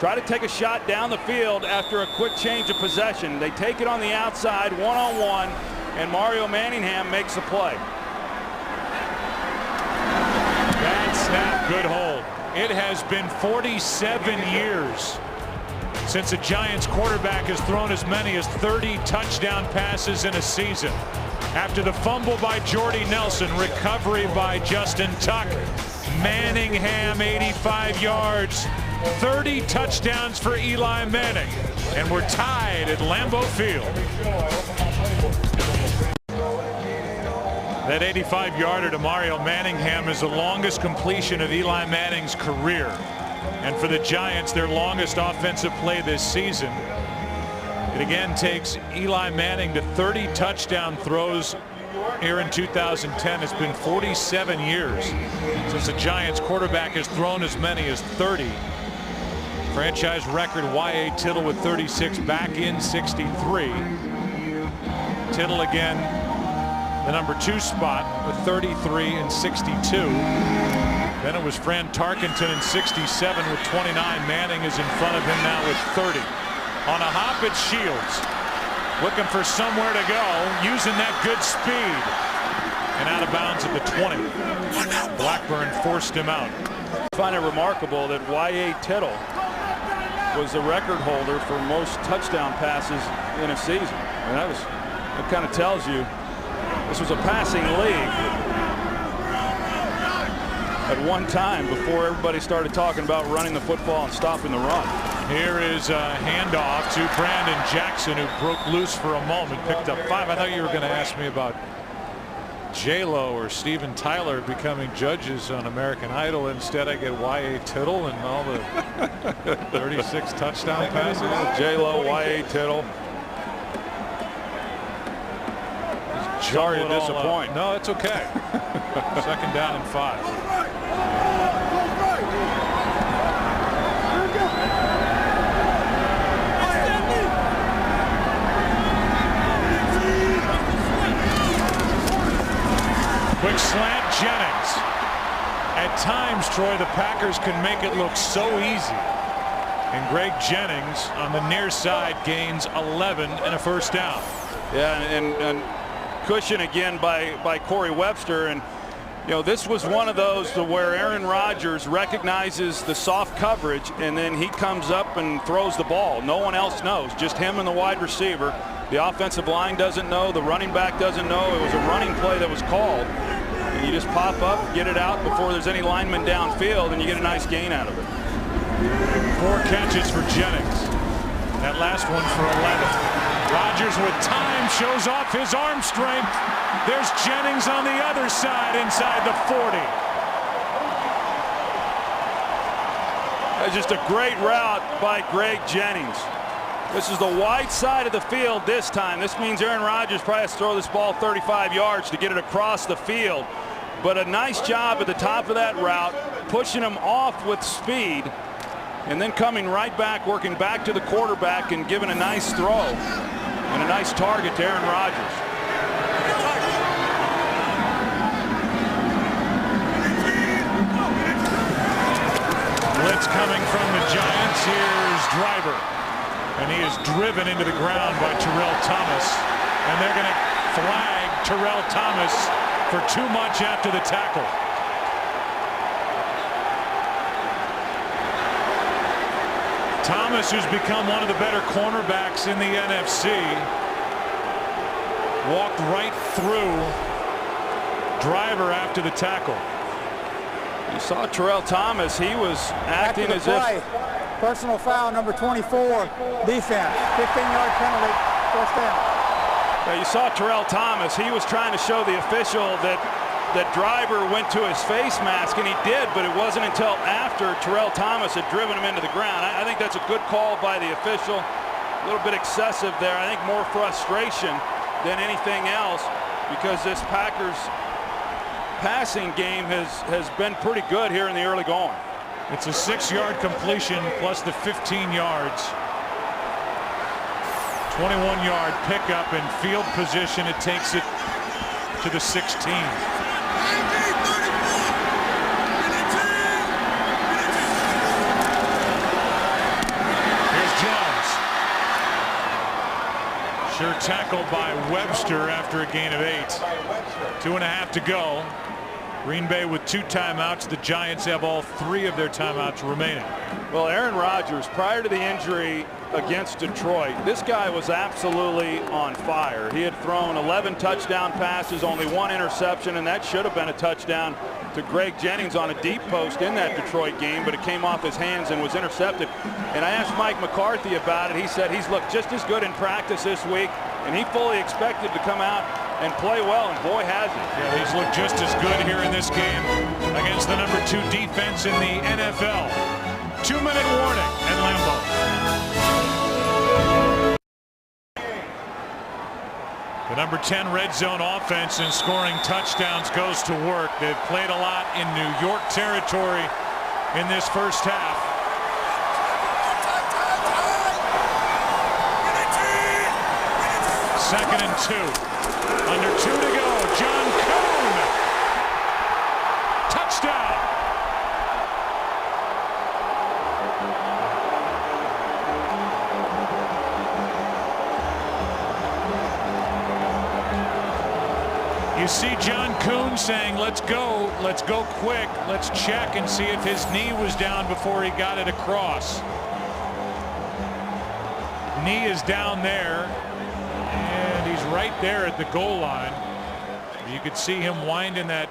try to take a shot down the field after a quick change of possession. They take it on the outside, one-on-one, and Mario Manningham makes the play. Bad snap, good hold. It has been 47 years since a Giants quarterback has thrown as many as 30 touchdown passes in a season. After the fumble by Jordy Nelson, recovery by Justin Tuck, Manningham 85 yards, 30 touchdowns for Eli Manning, and we're tied at Lambeau Field. That 85-yarder to Mario Manningham is the longest completion of Eli Manning's career. And for the Giants, their longest offensive play this season. It again takes Eli Manning to 30 touchdown throws here in 2010. It's been 47 years since the Giants quarterback has thrown as many as 30. Franchise record Y.A. Tittle with 36 back in 63. Tittle again the number 2 spot with 33 and 62. Then it was Fran Tarkenton in 67 with 29. Manning is in front of him now with 30. On a hop, it's Shields. Looking for somewhere to go, using that good speed. And out of bounds at the 20. Blackburn forced him out. I find it remarkable that Y.A. Tittle was the record holder for most touchdown passes in a season. And that kind of tells you this was a passing league at one time before everybody started talking about running the football and stopping the run. Here is a handoff to Brandon Jackson, who broke loose for a moment, picked up 5. I thought you were going to ask me about J-Lo or Steven Tyler becoming judges on American Idol. Instead, I get Y.A. Tittle and all the 36 touchdown passes. J-Lo, Y.A. Tittle. Sorry to disappoint. No, it's okay. Second down and 5. Quick slant, Jennings. At times, Troy, the Packers can make it look so easy. And Greg Jennings on the near side gains 11 and a first down. Yeah, and cushion again by Corey Webster. And you know, this was one of those to where Aaron Rodgers recognizes the soft coverage, and then he comes up and throws the ball. No one else knows, just him and the wide receiver. The offensive line doesn't know, the running back doesn't know. It was a running play that was called. And you just pop up, get it out before there's any linemen downfield, and you get a nice gain out of it. 4 catches for Jennings. That last one for 11. Rodgers with time shows off his arm strength. There's Jennings on the other side inside the 40. That's just a great route by Greg Jennings. This is the wide side of the field this time. This means Aaron Rodgers probably has to throw this ball 35 yards to get it across the field. But a nice job at the top of that route, pushing him off with speed, and then coming right back, working back to the quarterback and giving a nice throw and a nice target to Aaron Rodgers. Blitz coming from the Giants. Here's Driver. And he is driven into the ground by Terrell Thomas. And they're going to flag Terrell Thomas for too much after the tackle. Thomas, who's become one of the better cornerbacks in the NFC, walked right through Driver after the tackle. You saw Terrell Thomas. He was acting as if... Personal foul, number 24, defense. 15-yard penalty, first down. You saw Terrell Thomas. He was trying to show the official that Driver went to his face mask, and he did, but it wasn't until after Terrell Thomas had driven him into the ground. I think that's a good call by the official. A little bit excessive there. I think more frustration than anything else, because this Packers passing game has been pretty good here in the early going. It's a 6-yard completion plus the 15 yards. 21-yard pickup and field position. It takes it to the 16. Here's Jones. Sure tackle by Webster after a gain of 8. 2.5 to go. Green Bay with 2 timeouts. The Giants have all 3 of their timeouts remaining. Well, Aaron Rodgers, prior to the injury against Detroit, this guy was absolutely on fire. He had thrown 11 touchdown passes, only 1 interception, and that should have been a touchdown to Greg Jennings on a deep post in that Detroit game, but it came off his hands and was intercepted. And I asked Mike McCarthy about it. He said he's looked just as good in practice this week, and he fully expected to come out and play well, and boy has he. Yeah, he's looked just as good here in this game against the number 2 defense in the NFL. 2-minute warning at Lambeau. The number 10 red zone offense in scoring touchdowns goes to work. They've played a lot in New York territory in this first half. Second and 2. Under 2 to go. John Kuhn. Touchdown. You see John Kuhn saying, let's go quick, let's check and see if his knee was down before he got it across. Knee is down there, and he's right there at the goal line. You could see him winding that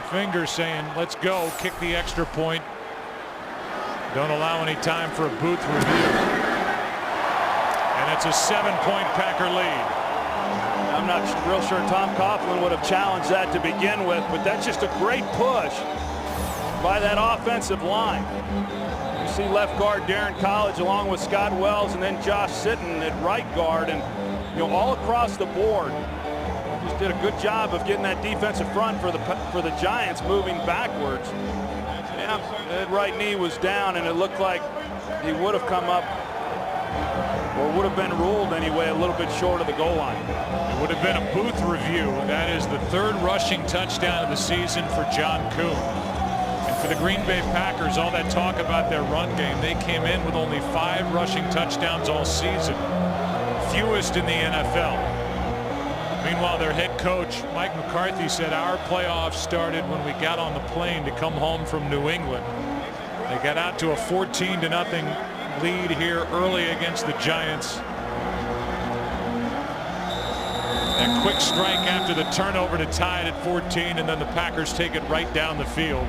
finger saying, let's go, kick the extra point. Don't allow any time for a booth review. And it's a 7-point Packer lead. I'm not real sure Tom Coughlin would have challenged that to begin with, but that's just a great push by that offensive line. You see left guard Darren College along with Scott Wells, and then Josh Sitton at right guard, and all across the board. Just did a good job of getting that defensive front for the Giants moving backwards. Yeah, that right knee was down, and it looked like he would have come up, or would have been ruled anyway, a little bit short of the goal line. It would have been a booth review. That is the 3rd rushing touchdown of the season for John Kuhn. And for the Green Bay Packers, all that talk about their run game, they came in with only 5 rushing touchdowns all season, fewest in the NFL. Meanwhile, their head coach, Mike McCarthy, said our playoffs started when we got on the plane to come home from New England. They got out to a 14-0 lead here early against the Giants. A quick strike after the turnover to tie it at 14, and then the Packers take it right down the field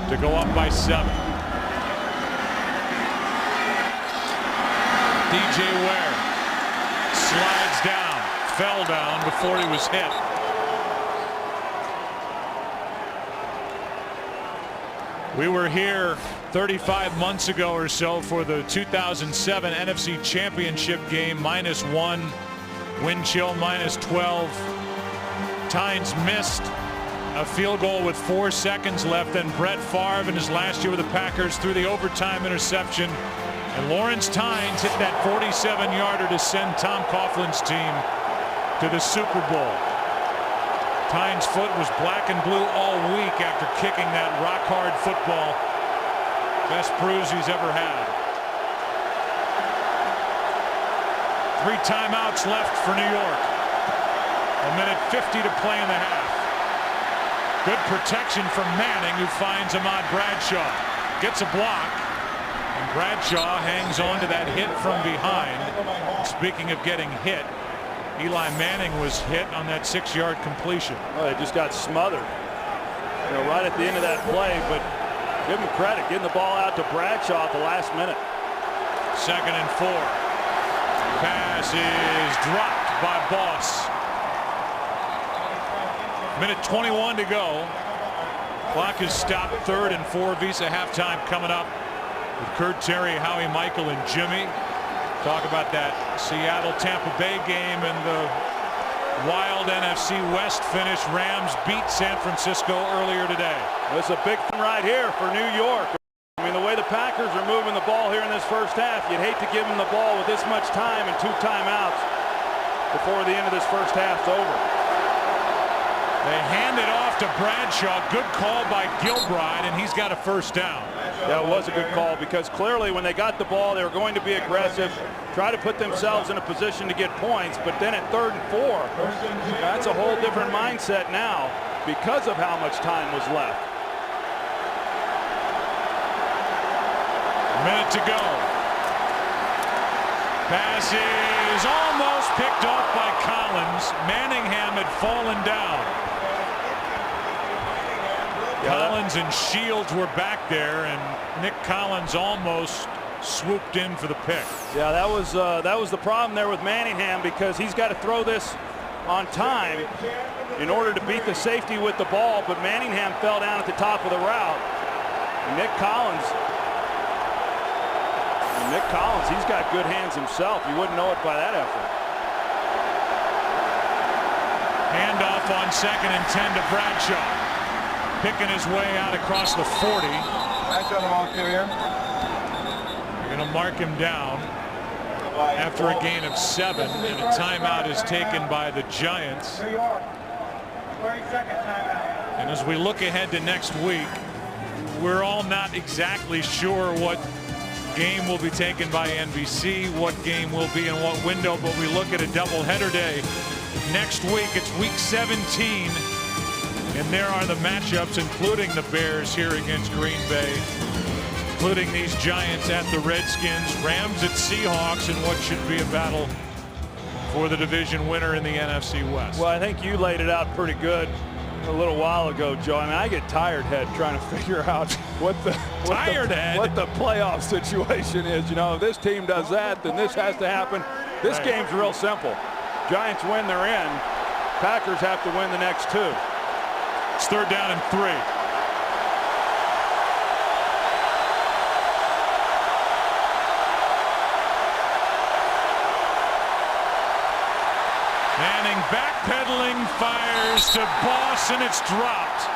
to go up by 7. DJ Ware slides down, fell down before he was hit. We were here 35 months ago or so for the 2007 NFC Championship game. -1, wind chill -12. Tynes missed a field goal with 4 seconds left. Then Brett Favre in his last year with the Packers threw the overtime interception. And Lawrence Tynes hit that 47-yarder to send Tom Coughlin's team to the Super Bowl. Tynes' foot was black and blue all week after kicking that rock-hard football. Best bruise he's ever had. 3 timeouts left for New York. 1:50 to play in the half. Good protection from Manning, who finds Ahmad Bradshaw. Gets a block. And Bradshaw hangs on to that hit from behind. Speaking of getting hit, Eli Manning was hit on that 6-yard completion. Oh, they just got smothered, right at the end of that play. But give him credit, getting the ball out to Bradshaw at the last minute. 2nd and 4. Pass is dropped by Boss. 1:21 to go. Clock is stopped. 3rd and 4. Visa halftime coming up with Kurt Terry, Howie Michael, and Jimmy. Talk about that Seattle-Tampa Bay game and the wild NFC West finish. Rams beat San Francisco earlier today. It's a big thing right here for New York. I mean, the way the Packers are moving the ball here in this first half, you'd hate to give them the ball with this much time and 2 timeouts before the end of this first half's over. They hand it off to Bradshaw. Good call by Gilbride, and he's got a first down. That was a good call, because clearly when they got the ball, they were going to be aggressive, try to put themselves in a position to get points. But then at 3rd and 4, that's a whole different mindset now because of how much time was left. A minute to go. Pass is almost picked off by Collins. Manningham had fallen down. Collins and Shields were back there, and Nick Collins almost swooped in for the pick. Yeah, that was the problem there with Manningham, because he's got to throw this on time in order to beat the safety with the ball, but Manningham fell down at the top of the route. And Nick Collins, he's got good hands himself. You wouldn't know it by that effort. Handoff on 2nd and 10 to Bradshaw. Picking his way out across the 40. They're going to mark him down after a gain of 7, and a timeout is taken by the Giants. And as we look ahead to next week, we're all not exactly sure what game will be taken by NBC, what game will be in what window, but we look at a doubleheader day next week. It's week 17. And there are the matchups, including the Bears here against Green Bay, including these Giants at the Redskins, Rams at Seahawks, and what should be a battle for the division winner in the NFC West. Well, I think you laid it out pretty good a little while ago, Joe. I mean, I get tired head trying to figure out what the playoff situation is. You know, if this team does that, then this has to happen. This game's real simple. Giants win, they're in. Packers have to win the next two. It's 3rd down and 3. Manning backpedaling, fires to Boss, and it's dropped.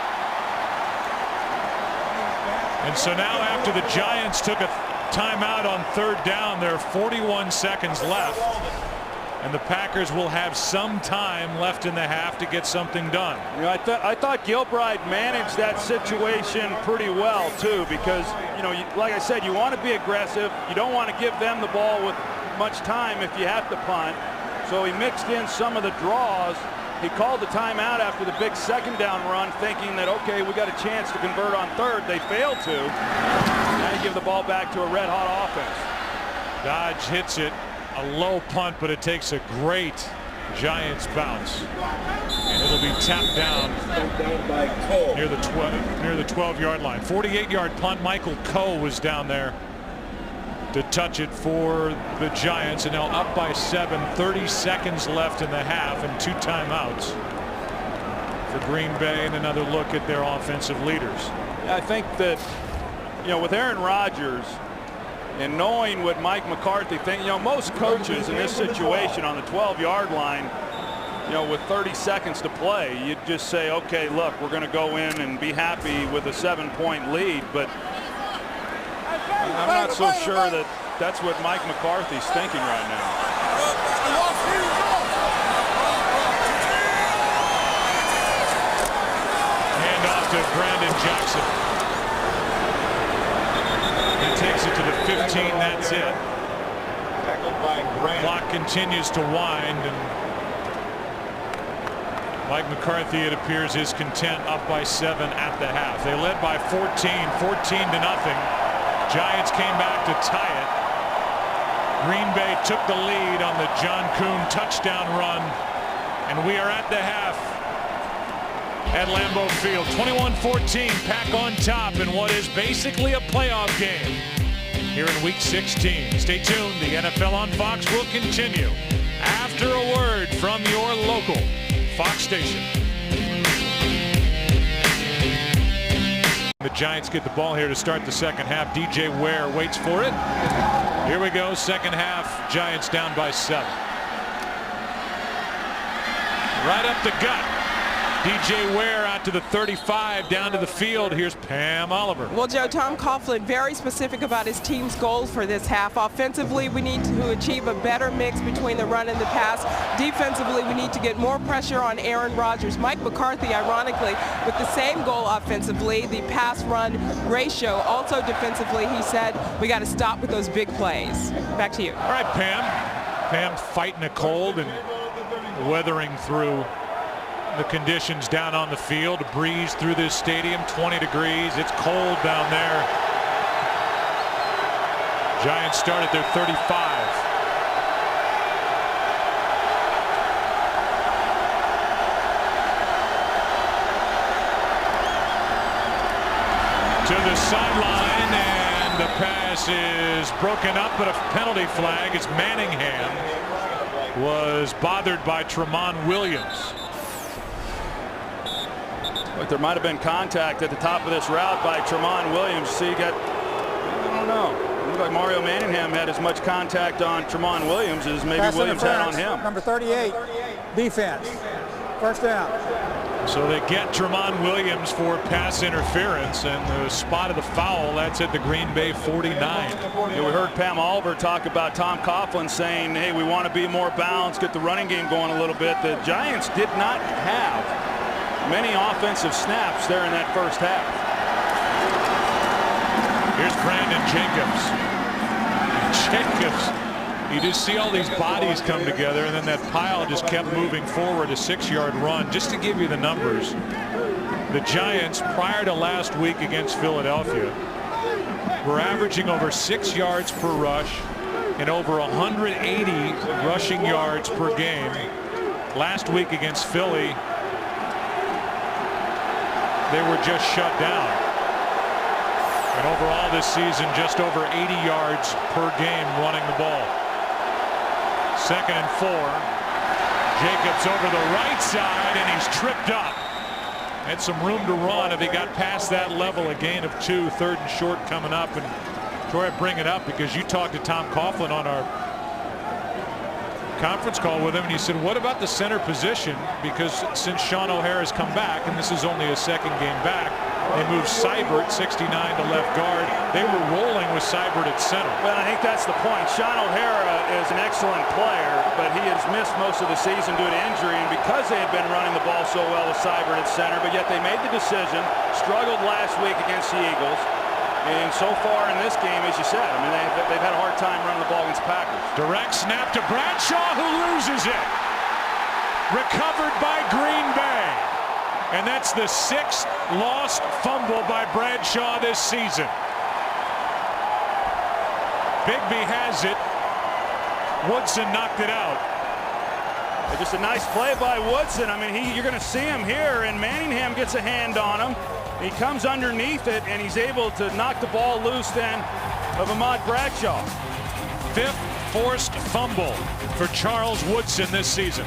And so now after the Giants took a timeout on 3rd down, there are 41 seconds left. And the Packers will have some time left in the half to get something done. You know, I thought Gilbride managed that situation pretty well, too, because, you know, like I said, you want to be aggressive. You don't want to give them the ball with much time if you have to punt. So he mixed in some of the draws. He called the timeout after the big 2nd down run, thinking that, okay, we got a chance to convert on 3rd. They failed to. Now you give the ball back to a red-hot offense. Dodge hits it. A low punt, but it takes a great Giants bounce. And it'll be tapped down near the 12-yard line. 48-yard punt. Michael Coe was down there to touch it for the Giants, and now up by 7. 30 seconds left in the half, and 2 timeouts for Green Bay, and another look at their offensive leaders. I think that, you know, with Aaron Rodgers and knowing what Mike McCarthy thinks, you know, most coaches in this situation on the 12-yard line, you know, with 30 seconds to play, you'd just say, okay, look, we're going to go in and be happy with a 7-point lead. But I'm not so sure that that's what Mike McCarthy's thinking right now. Hand off to Brandon Jackson. He takes it to the 15. That's it. Clock continues to wind, and Mike McCarthy, it appears, is content, up by 7 at the half. They led by 14 to nothing. Giants came back to tie it. Green Bay took the lead on the John Kuhn touchdown run, and we are at the half at Lambeau Field. 21-14, Pack on top in what is basically a playoff game here in Week 16. Stay tuned. The NFL on Fox will continue after a word from your local Fox station. The Giants get the ball here to start the second half. DJ Ware waits for it. Here we go, second half. Giants down by 7. Right up the gut. DJ Ware out to the 35, down to the field. Here's Pam Oliver. Well, Joe, Tom Coughlin very specific about his team's goals for this half. Offensively, we need to achieve a better mix between the run and the pass. Defensively, we need to get more pressure on Aaron Rodgers. Mike McCarthy, ironically, with the same goal offensively, the pass-run ratio. Also defensively, he said, we got to stop with those big plays. Back to you. All right, Pam. Pam fighting a cold and weathering through the conditions down on the field. A breeze through this stadium, 20 degrees. It's cold down there. Giants start at their 35. To the sideline, and the pass is broken up, but a penalty flag as Manningham was bothered by Tramon Williams. But there might have been contact at the top of this route by Tramon Williams. See, I don't know. It looked like Mario Manningham had as much contact on Tramon Williams as maybe Pass Williams had on him. Number 38, defense. First down. So they get Tramon Williams for pass interference, and the spot of the foul, that's at the Green Bay 49. Yeah, we heard Pam Oliver talk about Tom Coughlin saying, hey, we want to be more balanced, get the running game going a little bit. The Giants did not have many offensive snaps there in that first half. Here's Brandon Jacobs. Jacobs You just see all these bodies come together, and then that pile just kept moving forward, a 6-yard run. Just to give you the numbers, the Giants, prior to last week against Philadelphia, were averaging over 6 yards per rush and over 180 rushing yards per game. Last week against Philly, they were just shut down. And overall this season, just over 80 yards per game running the ball. 2nd and 4. Jacobs over the right side, and he's tripped up. Had some room to run if he got past that level. A gain of 2, 3rd and short coming up. And Troy, I bring it up because you talked to Tom Coughlin on our conference call with him, and he said, what about the center position? Because since Shaun O'Hara has come back, and this is only a 2nd game back, they moved Seibert 69 to left guard. They were rolling with Seibert at center. Well, I think that's the point. Shaun O'Hara is an excellent player, but he has missed most of the season due to injury, and because they had been running the ball so well with Seibert at center, but yet they made the decision, struggled last week against the Eagles, and so far in this game, as you said, I mean, they've had a hard time running the ball against Packers. Direct snap to Bradshaw, who loses it. Recovered by Green Bay. And that's the 6th lost fumble by Bradshaw this season. Bigby has it. Woodson knocked it out. Just a nice play by Woodson. I mean, you're going to see him here, and Manningham gets a hand on him. He comes underneath it, and he's able to knock the ball loose then of Ahmad Bradshaw. 5th forced fumble for Charles Woodson this season.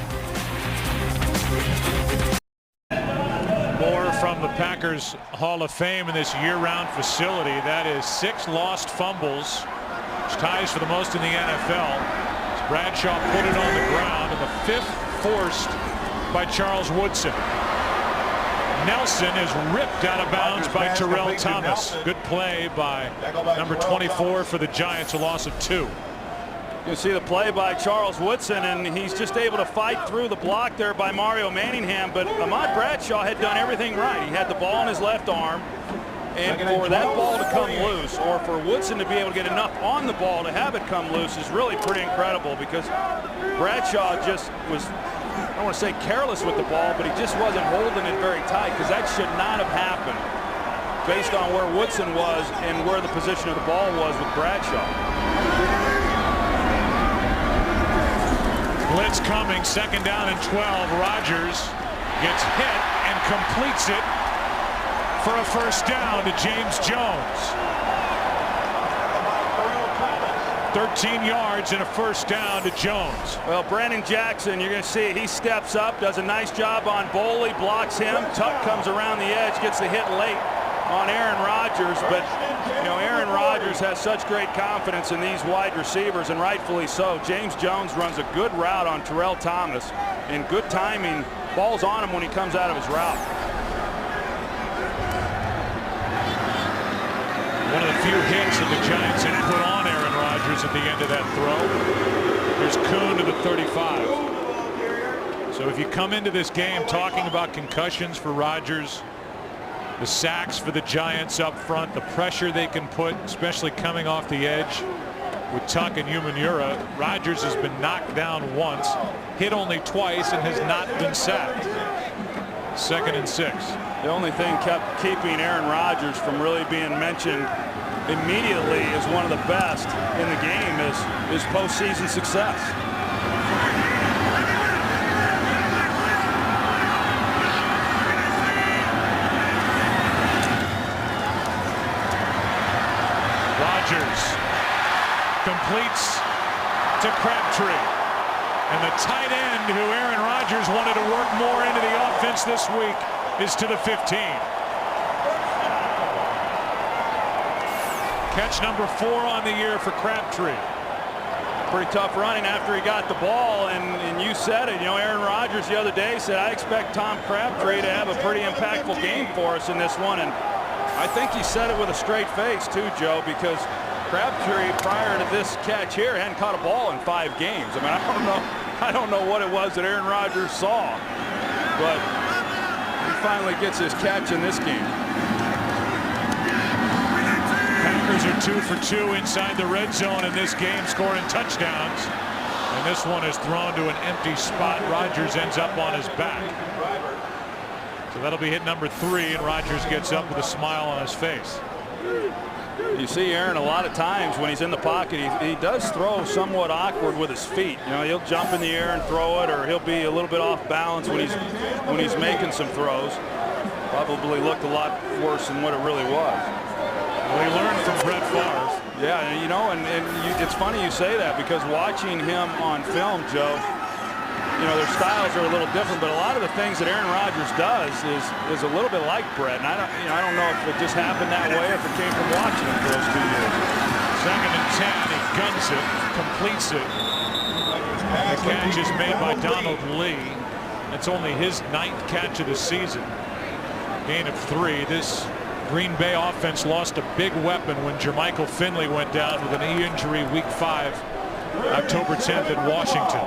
More from the Packers Hall of Fame in this year-round facility. That is 6 lost fumbles, which ties for the most in the NFL. As Bradshaw put it on the ground, and the 5th forced by Charles Woodson. Nelson is ripped out of bounds by Terrell Thomas. Good play by number 24 for the Giants, a loss of 2. You see the play by Charles Woodson, and he's just able to fight through the block there by Mario Manningham, but Ahmad Bradshaw had done everything right. He had the ball in his left arm, and for that ball to come loose, or for Woodson to be able to get enough on the ball to have it come loose, is really pretty incredible, because Bradshaw just was, I don't want to say careless with the ball, but he just wasn't holding it very tight, because that should not have happened based on where Woodson was and where the position of the ball was with Bradshaw. Blitz coming, 2nd down and 12. Rodgers gets hit and completes it for a 1st down to James Jones. 13 yards and a 1st down to Jones. Well, Brandon Jackson, you're going to see he steps up, does a nice job on Boley, blocks him. Tuck comes around the edge, gets the hit late on Aaron Rodgers, but you know, Aaron Rodgers has such great confidence in these wide receivers, and rightfully so. James Jones runs a good route on Terrell Thomas, and good timing. Ball's on him when he comes out of his route. One of the few hits that the Giants had put on Aaron Rodgers at the end of that throw. Here's Kuhn to the 35. So if you come into this game talking about concussions for Rodgers, the sacks for the Giants up front, the pressure they can put, especially coming off the edge with Tuck and Umanura, Rodgers has been knocked down once, hit only twice, and has not been sacked. 2nd and 6. The only thing kept keeping Aaron Rodgers from really being mentioned immediately as one of the best in the game is postseason success. Rodgers completes to Crabtree, and the tight end who Aaron Rodgers wanted to work more into the offense this week is to the 15. Catch number 4 on the year for Crabtree. Pretty tough running after he got the ball, and you said it, you know, Aaron Rodgers the other day said, I expect Tom Crabtree to have a pretty impactful game for us in this one, and I think he said it with a straight face too, Joe, because Crabtree prior to this catch here hadn't caught a ball in 5 games. I mean, I don't know what it was that Aaron Rodgers saw, but he finally gets his catch in this game. Packers are 2 for 2 inside the red zone in this game, scoring touchdowns. And this one is thrown to an empty spot. Rodgers ends up on his back. So that'll be hit number 3, and Rodgers gets up with a smile on his face. You see Aaron a lot of times when he's in the pocket, he does throw somewhat awkward with his feet. You know, he'll jump in the air and throw it, or he'll be a little bit off balance when he's making some throws. Probably looked a lot worse than what it really was. Well, he learned from Brett Favre. Yeah, you know, and it's funny you say that, because watching him on film, Joe, you know, their styles are a little different, but a lot of the things that Aaron Rodgers does is a little bit like Brett. And I don't know if it just happened that way, if it came from watching him for those 2 years. 2nd and 10, he guns it, completes it. The catch is made by Donald Lee. It's only his 9th catch of the season. Gain of 3. This Green Bay offense lost a big weapon when Jermichael Finley went down with an knee injury week 5, October 10th in Washington.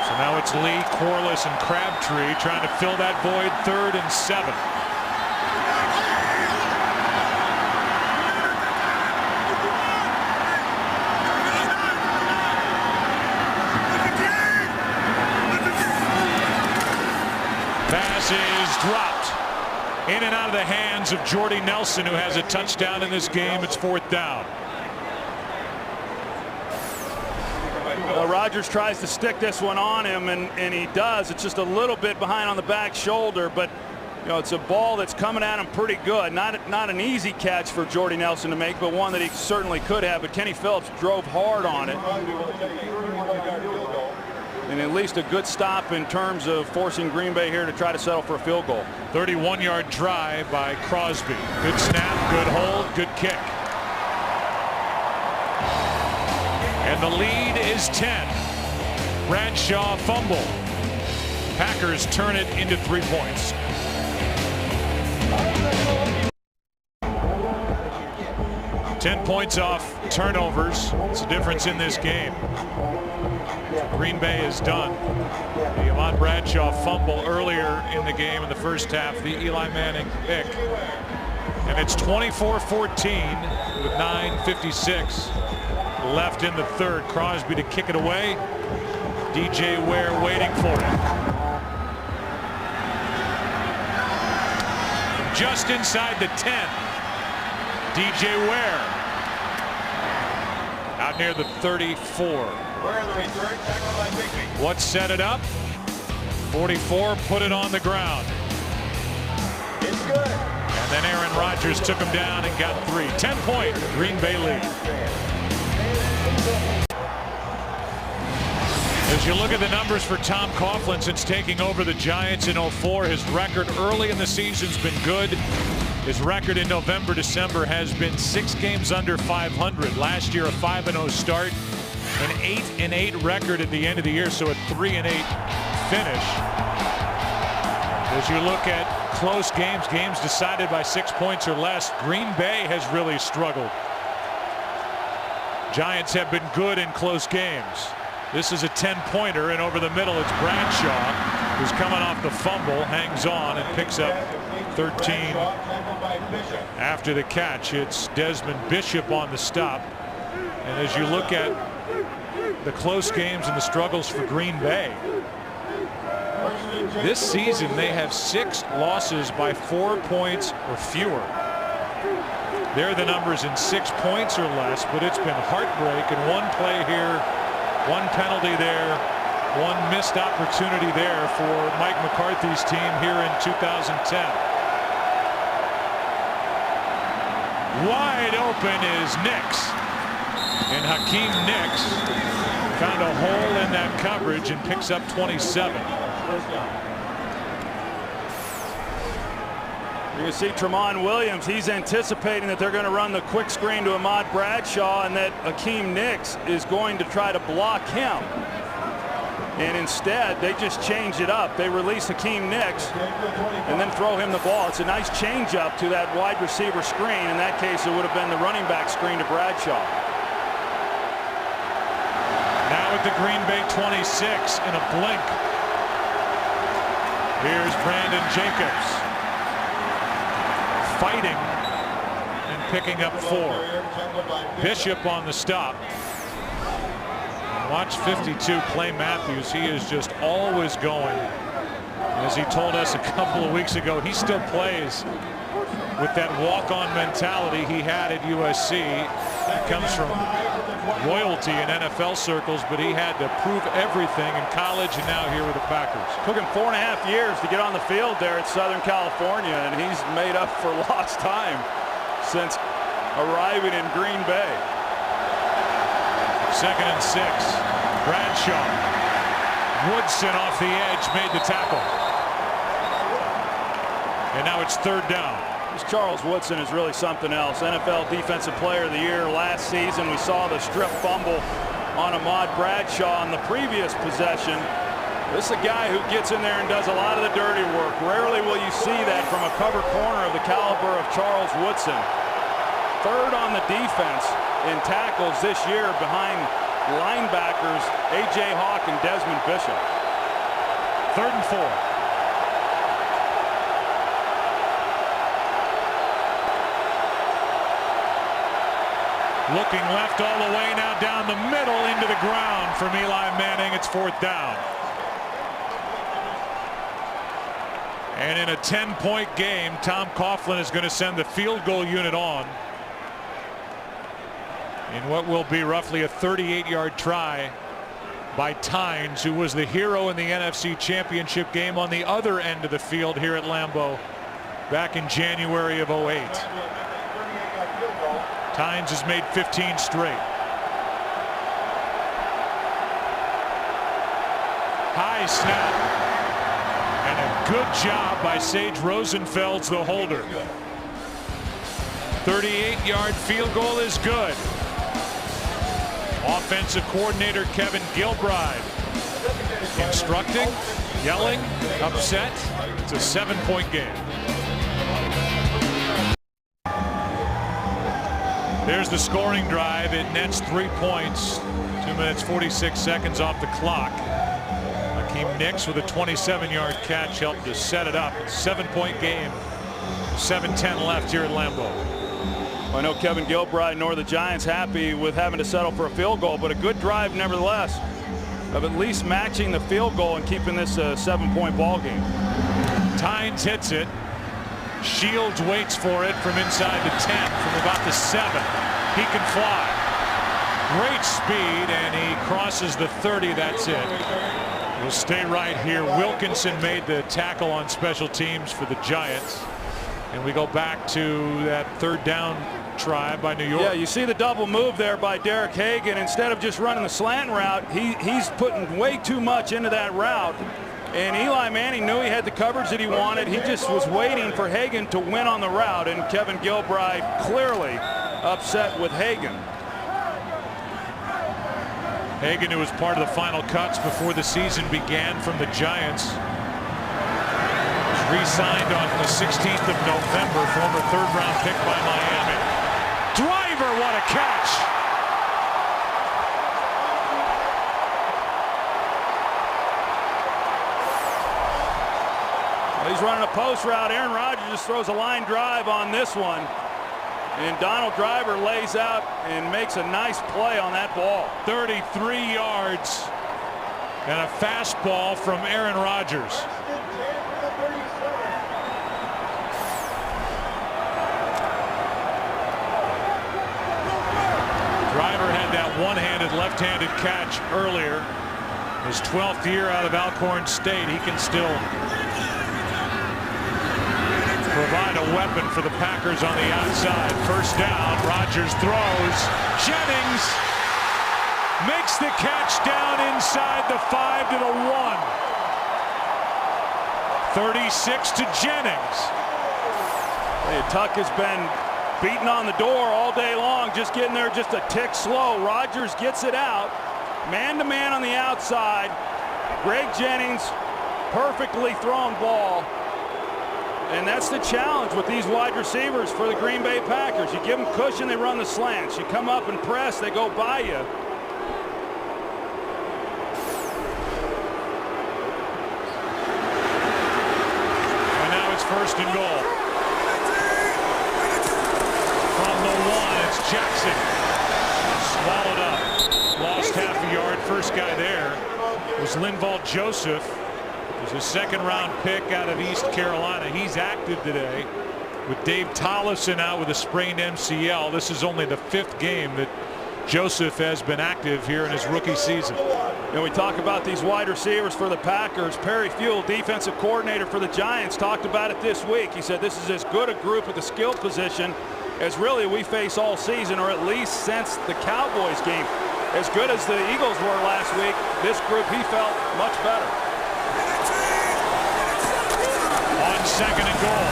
So now it's Lee, Corliss, and Crabtree trying to fill that void. 3rd and 7. Pass is dropped in and out of the hands of Jordy Nelson, who has a touchdown in this game. It's 4th down. Rodgers tries to stick this one on him, and he does. It's just a little bit behind on the back shoulder, but you know, it's a ball that's coming at him pretty good. Not an easy catch for Jordy Nelson to make, but one that he certainly could have. But Kenny Phillips drove hard on it. And at least a good stop in terms of forcing Green Bay here to try to settle for a field goal. 31-yard drive by Crosby. Good snap, good hold, good kick. And the lead is 10. Bradshaw fumble. Packers turn it into 3 points. Ten points off turnovers. It's the difference in this game. Green Bay has done. The Ahmad Bradshaw fumble earlier in the game in the first half, the Eli Manning pick. And it's 24-14 with 9:56 left in the 3rd. Crosby to kick it away. DJ Ware waiting for it. Just inside the 10. DJ Ware. Out near the 34. What set it up? 44 put it on the ground. It's good. And then Aaron Rodgers took him down and got 3. 10-point Green Bay lead. As you look at the numbers for Tom Coughlin since taking over the Giants in 04, his record early in the season's been good. His record in November, December has been 6 games under 500. Last year, a 5-0 start, an 8-8 record at the end of the year, so a 3-8 finish. As you look at close games, games decided by 6 points or less, Green Bay has really struggled. Giants have been good in close games. This is a 10-pointer, and over the middle it's Bradshaw, who's coming off the fumble, hangs on and picks up 13 after the catch. It's Desmond Bishop on the stop. And as you look at the close games and the struggles for Green Bay, this season they have 6 losses by 4 points or fewer. They're the numbers in 6 points or less, but it's been heartbreak, and one play here, one penalty there, one missed opportunity there for Mike McCarthy's team here in 2010. Wide open is Nix, and Hakeem Nicks found a hole in that coverage and picks up 27. You can see Tramon Williams. He's anticipating that they're going to run the quick screen to Ahmad Bradshaw and that Hakeem Nicks is going to try to block him. And instead, they just change it up. They release Hakeem Nicks and then throw him the ball. It's a nice change up to that wide receiver screen. In that case, it would have been the running back screen to Bradshaw. Now at the Green Bay 26 in a blink. Here's Brandon Jacobs. fighting and picking up 4. Bishop on the stop. Watch 52, Clay Matthews. He is just always going. As he told us a couple of weeks ago, he still plays with that walk-on mentality he had at USC. He comes from royalty in NFL circles, but he had to prove everything in college and now here with the Packers. Took him 4.5 years to get on the field there at Southern California, and he's made up for lost time since arriving in Green Bay. 2nd and 6. Bradshaw. Woodson off the edge made the tackle. And now it's 3rd down. This Charles Woodson is really something else. NFL Defensive Player of the Year last season. We saw the strip fumble on Ahmad Bradshaw in the previous possession. This is a guy who gets in there and does a lot of the dirty work. Rarely will you see that from a cover corner of the caliber of Charles Woodson. 3rd on the defense in tackles this year behind linebackers A.J. Hawk and Desmond Bishop. 3rd and 4. Looking left all the way now down the middle into the ground from Eli Manning. It's 4th down. And in a 10-point game, Tom Coughlin is going to send the field goal unit on in what will be roughly a 38-yard try by Tynes, who was the hero in the NFC Championship game on the other end of the field here at Lambeau back in January of '08. Tynes has made 15 straight. High snap. And a good job by Sage Rosenfels, the holder. 38-yard field goal is good. Offensive coordinator Kevin Gilbride instructing, yelling, upset. It's a 7-point game. There's the scoring drive. It nets 3 points. 2 minutes 46 seconds off the clock. Hakeem Nicks with a 27-yard catch helped to set it up. It's a 7-point game. 7:10 left here at Lambeau. I know Kevin Gilbride nor the Giants happy with having to settle for a field goal, but a good drive nevertheless of at least matching the field goal and keeping this a 7-point ball game. Tynes hits it. Shields waits for it from inside the 10, from about the 7. He can fly. Great speed, and he crosses the 30. That's it. We'll stay right here. Wilkinson made the tackle on special teams for the Giants. And we go back to that 3rd down try by New York. Yeah, you see the double move there by Derek Hagan. Instead of just running the slant route, he's putting way too much into that route. And Eli Manning knew he had the coverage that he wanted. He just was waiting for Hagan to win on the route, and Kevin Gilbride clearly upset with Hagan. Hagan, who was part of the final cuts before the season began from the Giants, was re-signed on the 16th of November, former 3rd-round pick by Miami. Driver, what a catch! He's running a post route. Aaron Rodgers just throws a line drive on this one. And Donald Driver lays out and makes a nice play on that ball. 33 yards and a fastball from Aaron Rodgers. Driver had that one-handed left-handed catch earlier. His 12th year out of Alcorn State. He can still provide a weapon for the Packers on the outside. 1st down. Rodgers throws. Jennings makes the catch down inside the 5 to the 1. 36 to Jennings. Hey, Tuck has been beating on the door all day long, just getting there just a tick slow. Rodgers gets it out. Man-to-man on the outside. Greg Jennings, perfectly thrown ball. And that's the challenge with these wide receivers for the Green Bay Packers. You give them cushion, they run the slants. You come up and press, they go by you. And now it's 1st and goal. Here's Jackson. Swallowed up. Lost half a yard. First guy there was Linval Joseph. It was a 2nd round pick out of East Carolina. He's active today with Dave Tollefson out with a sprained MCL. This is only the 5th game that Joseph has been active here in his rookie season. You know, we talk about these wide receivers for the Packers. Perry Fewell, defensive coordinator for the Giants, talked about it this week. He said this is as good a group at the skill position as really we face all season, or at least since the Cowboys game. As good as the Eagles were last week, this group, he felt, much better. On 2nd and goal.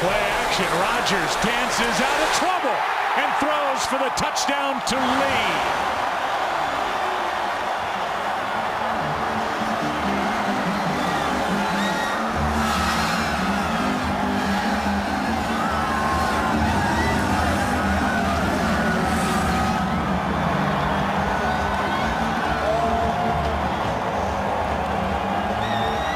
Play action. Rodgers dances out of trouble and throws for the touchdown to Lee.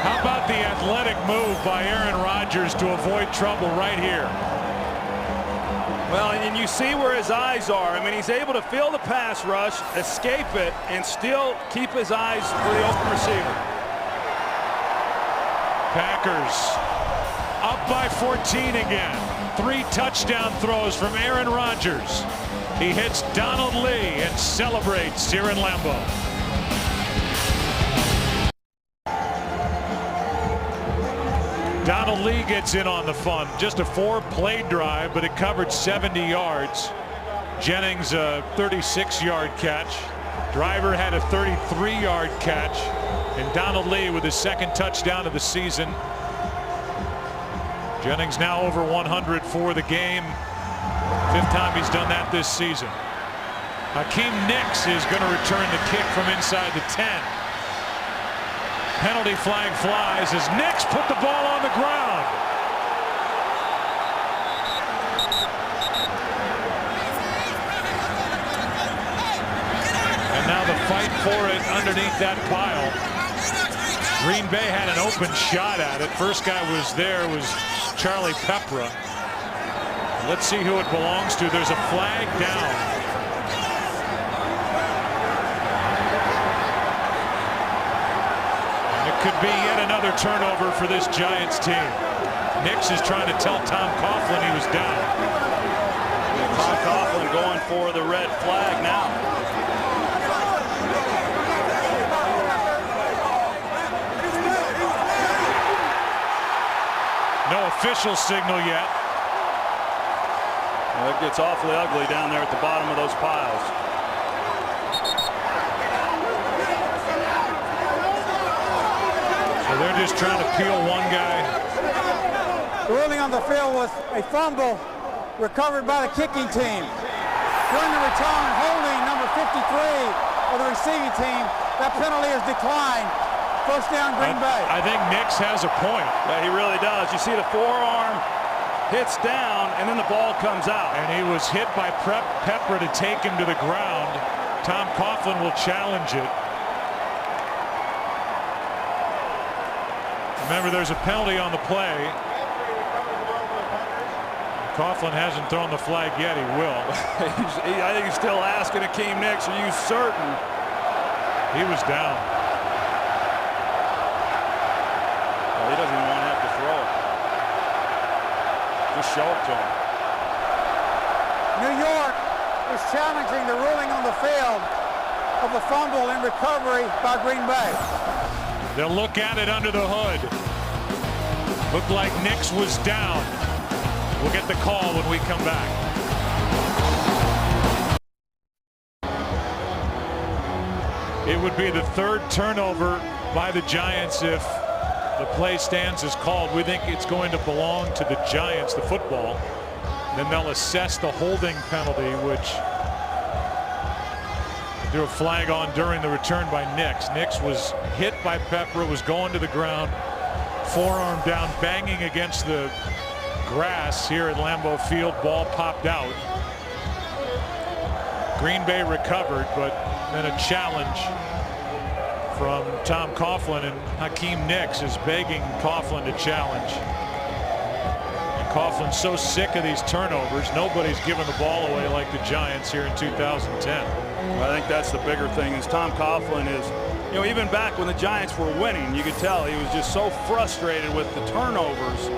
How about the athletic move by Aaron Rodgers to avoid trouble right here? Well, and you see where his eyes are. I mean, he's able to feel the pass rush, escape it, and still keep his eyes for the open receiver. Packers up by 14 again. 3 touchdown throws from Aaron Rodgers. He hits Donald Lee and celebrates here in Lambeau. Donald Lee gets in on the fun. Just a 4-play drive, but it covered 70 yards. Jennings a 36-yard catch. Driver had a 33-yard catch. And Donald Lee with his 2nd touchdown of the season. Jennings now over 100 for the game. 5th time he's done that this season. Hakeem Nicks is going to return the kick from inside the 10. Penalty flag flies as Nicks put the ball on the ground. And now the fight for it underneath that pile. Green Bay had an open shot at it. First guy was there was Charlie Pepra. Let's see who it belongs to. There's a flag down. Could be yet another turnover for this Giants team. Nicks is trying to tell Tom Coughlin he was down. Tom Coughlin going for the red flag now. No official signal yet. Well, it gets awfully ugly down there at the bottom of those piles. They're just trying to peel one guy. The ruling on the field was a fumble recovered by the kicking team. During the return, holding number 53 of the receiving team. That penalty is declined. First down, Green Bay. I think Nicks has a point. Yeah, he really does. You see the forearm hits down, and then the ball comes out. And he was hit by Pepra to take him to the ground. Tom Coughlin will challenge it. Remember, there's a penalty on the play. Coughlin hasn't thrown the flag yet. He will. I think he's still asking Hakeem Nicks, are you certain? He was down. Well, he doesn't even want to have to throw it. Just show it to him. New York is challenging the ruling on the field of the fumble and recovery by Green Bay. They'll look at it under the hood. Looked like Nicks was down. We'll get the call when we come back. It would be the 3rd turnover by the Giants if the play stands as called. We think it's going to belong to the Giants, the football. Then they'll assess the holding penalty, which threw a flag on during the return by Nicks. Nicks was hit by Pepra, was going to the ground, forearm down, banging against the grass here at Lambeau Field. Ball popped out. Green Bay recovered, but then a challenge from Tom Coughlin, and Hakeem Nicks is begging Coughlin to challenge. Coughlin's so sick of these turnovers. Nobody's given the ball away like the Giants here in 2010. I think that's the bigger thing is Tom Coughlin is, you know, even back when the Giants were winning, you could tell he was just so frustrated with the turnovers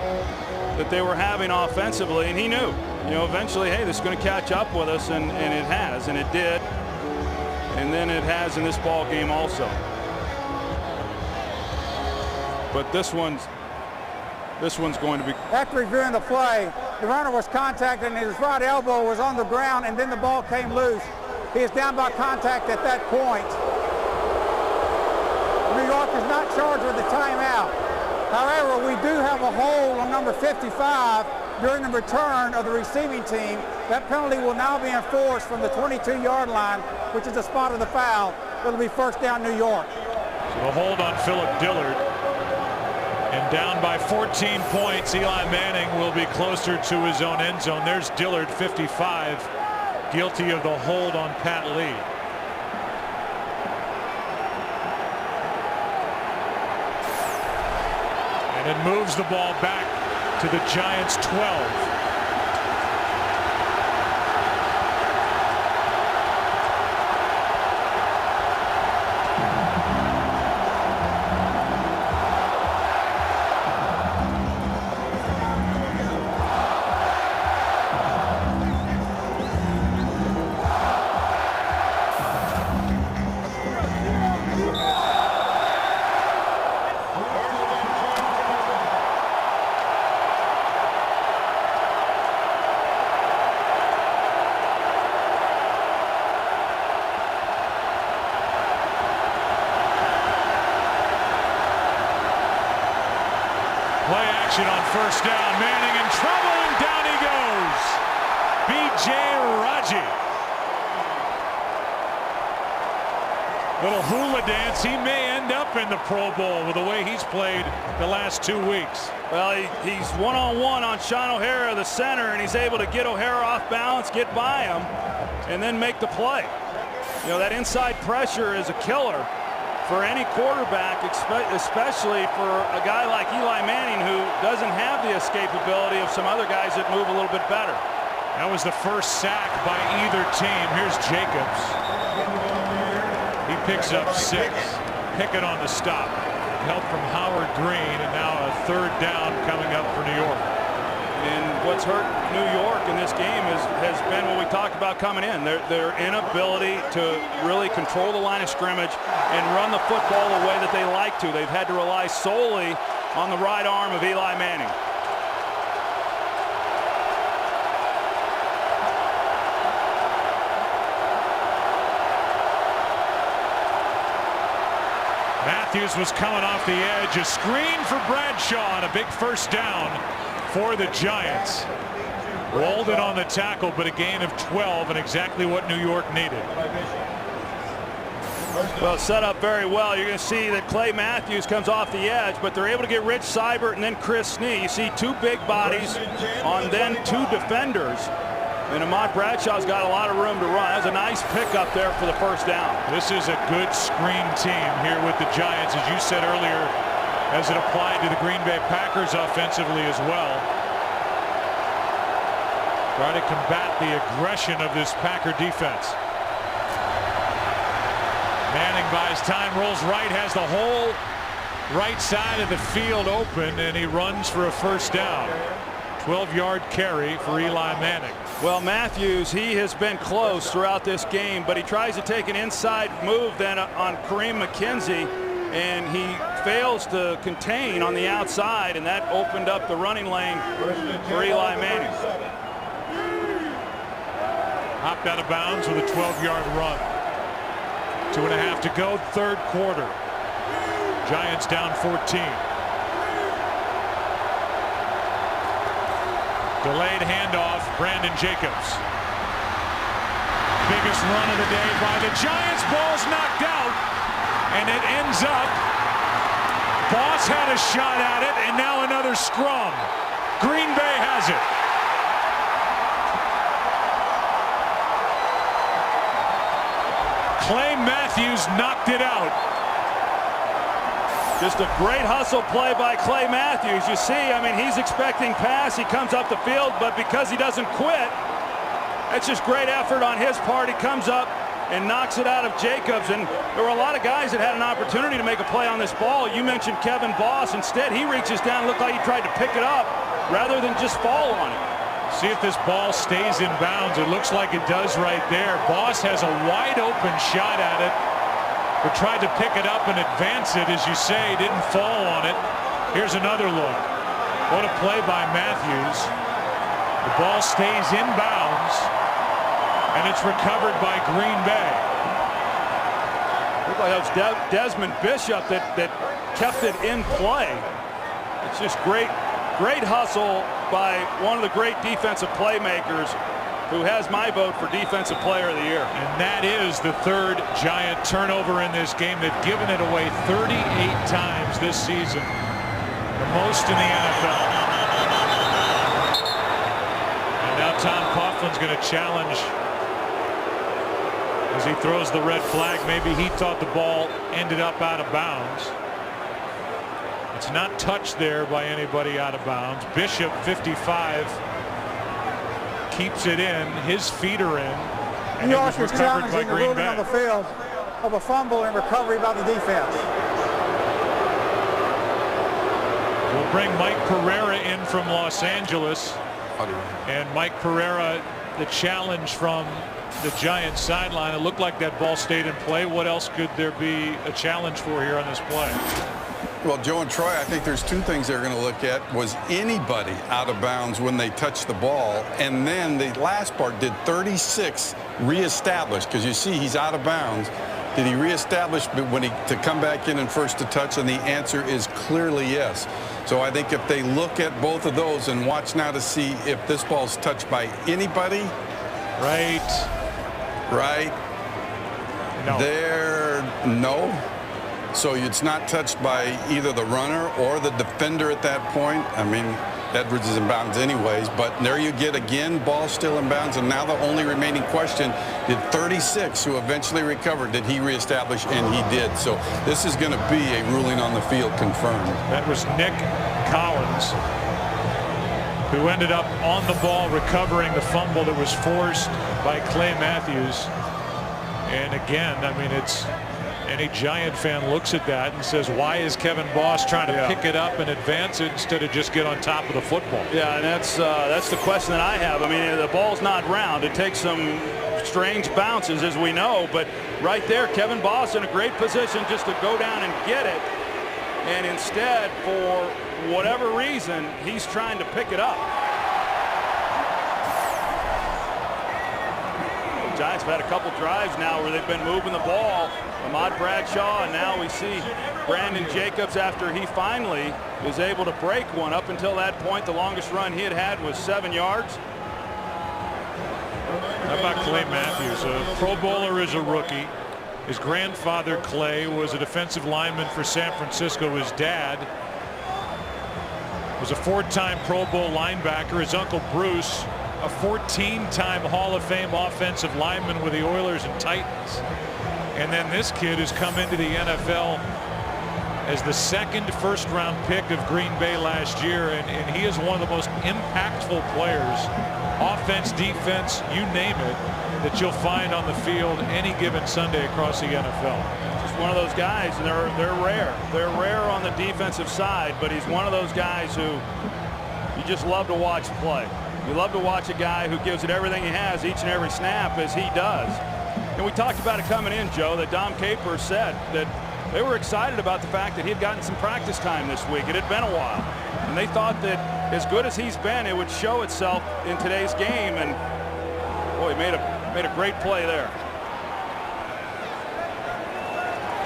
that they were having offensively, and he knew, you know, eventually, hey, this is going to catch up with us, and it has, and it did, and then it has in this ball game also. But this one's going to be. After reviewing the play, the runner was contacted and his right elbow was on the ground, and then the ball came loose. He is down by contact at that point. New York is not charged with a timeout. However, we do have a hold on number 55 during the return of the receiving team. That penalty will now be enforced from the 22-yard line, which is the spot of the foul. It'll be first down New York. So a hold on Philip Dillard. And down by 14 points, Eli Manning will be closer to his own end zone. There's Dillard, 55, guilty of the hold on Pat Lee. And it moves the ball back to the Giants' 12. Play action on first down. Manning in trouble, and down he goes. B.J. Raji. Little hula dance. He may end up in the Pro Bowl with the way he's played the last 2 weeks. Well, he's one-on-one on Sean O'Hara, the center, and he's able to get O'Hara off balance, get by him, and then make the play. You know, that inside pressure is a killer for any quarterback, especially for a guy like Eli Manning, who doesn't have the escapability of some other guys that move a little bit better. That was the first sack by either team. Here's Jacobs. He picks up 6. Pickett on the stop. Help from Howard Green, and now a third down coming up for New York. And what's hurt New York in this game has been what we talked about coming in. Their inability to really control the line of scrimmage and run the football the way that they like to. They've had to rely solely on the right arm of Eli Manning. Matthews was coming off the edge. A screen for Bradshaw, and a big first down for the Giants. Walden on the tackle, but a gain of 12, and exactly what New York needed. Well, set up very well. You're going to see that Clay Matthews comes off the edge, but they're able to get Rich Seibert and then Chris Snee. You see 2 big bodies on then 2 defenders. And Ahmad Bradshaw's got a lot of room to run. That's a nice pickup there for the first down. This is a good screen team here with the Giants, as you said earlier, as it applied to the Green Bay Packers offensively as well. Try to combat the aggression of this Packer defense. Manning buys time, rolls right, has the whole right side of the field open, and he runs for a first down. 12-yard carry for Eli Manning. Well, Matthews, he has been close throughout this game, but he tries to take an inside move then on Kareem McKenzie, and he fails to contain on the outside, and that opened up the running lane for Eli Manning. Hopped out of bounds with a 12-yard run. 2.5 to go, third quarter. Giants down 14. Delayed handoff, Brandon Jacobs. Biggest run of the day by the Giants. Ball's knocked out, and it ends up. Boss had a shot at it, and now another scrum. Green Bay has it. Clay Matthews knocked it out. Just a great hustle play by Clay Matthews. You see, I mean, he's expecting pass. He comes up the field, but because he doesn't quit, it's just great effort on his part. He comes up and knocks it out of Jacobs. And there were a lot of guys that had an opportunity to make a play on this ball. You mentioned Kevin Boss. Instead, he reaches down, looked like he tried to pick it up rather than just fall on it. See if this ball stays in bounds. It looks like it does right there. Boss has a wide open shot at it, but tried to pick it up and advance it, as you say, didn't fall on it. Here's another look. What a play by Matthews. The ball stays in bounds, and it's recovered by Green Bay. Looked like that was Desmond Bishop that kept it in play. It's just great hustle by one of the great defensive playmakers, who has my vote for Defensive Player of the Year. And that is the third Giant turnover in this game. They've given it away 38 times this season, the most in the NFL. And now Tom Coughlin's going to challenge as he throws the red flag. Maybe he thought the ball ended up out of bounds. It's not touched there by anybody out of bounds. Bishop, 55, keeps it in. His feet are in. And New it was York is recovered by challenging the Green ruling on Bay. the field of a fumble and recovery by the defense. We'll bring Mike Pereira in from Los Angeles. And Mike Pereira, the challenge from the Giants sideline. It looked like that ball stayed in play. What else could there be a challenge for here on this play? Well, Joe and Troy, I think there's two things they're going to look at. Was anybody out of bounds when they touched the ball? And then the last part, did 36 reestablish? Because you see he's out of bounds. Did he reestablish when to come back in and first to touch? And the answer is clearly yes. So I think if they look at both of those and watch now to see if this ball's touched by anybody. Right. No. No. So it's not touched by either the runner or the defender at that point. I mean, Edwards is in bounds anyways, but there you get again, ball still in bounds. And now the only remaining question, did 36, who eventually recovered, did he reestablish? And he did. So this is going to be a ruling on the field confirmed. That was Nick Collins, who ended up on the ball recovering the fumble that was forced by Clay Matthews. And again, I mean, it's any Giant fan looks at that and says, why is Kevin Boss trying to pick it up and advance it instead of just get on top of the football? Yeah, and that's the question that I have. I mean, the ball's not round. It takes some strange bounces, as we know, but right there, Kevin Boss in a great position just to go down and get it. And instead, for whatever reason, he's trying to pick it up. The Giants have had a couple drives now where they've been moving the ball. Ahmad Bradshaw, and now we see Brandon Jacobs, after he finally is able to break one. Up until that point, the longest run he had was 7 yards. How about Clay Matthews? A Pro Bowler is a rookie. His grandfather, Clay, was a defensive lineman for San Francisco. His dad was a 4-time Pro Bowl linebacker. His uncle Bruce, a 14-time Hall of Fame offensive lineman with the Oilers and Titans. And then this kid has come into the NFL as the second first-round pick of Green Bay last year, and he is one of the most impactful players, offense, defense, you name it, that you'll find on the field any given Sunday across the NFL. Just one of those guys, and they're rare. They're rare on the defensive side, but he's one of those guys who you just love to watch play. You love to watch a guy who gives it everything he has each and every snap, as he does. And we talked about it coming in, Joe, that Dom Capers said that they were excited about the fact that he had gotten some practice time this week. It had been a while. And they thought that as good as he's been, it would show itself in today's game. And, boy, he made a great play there.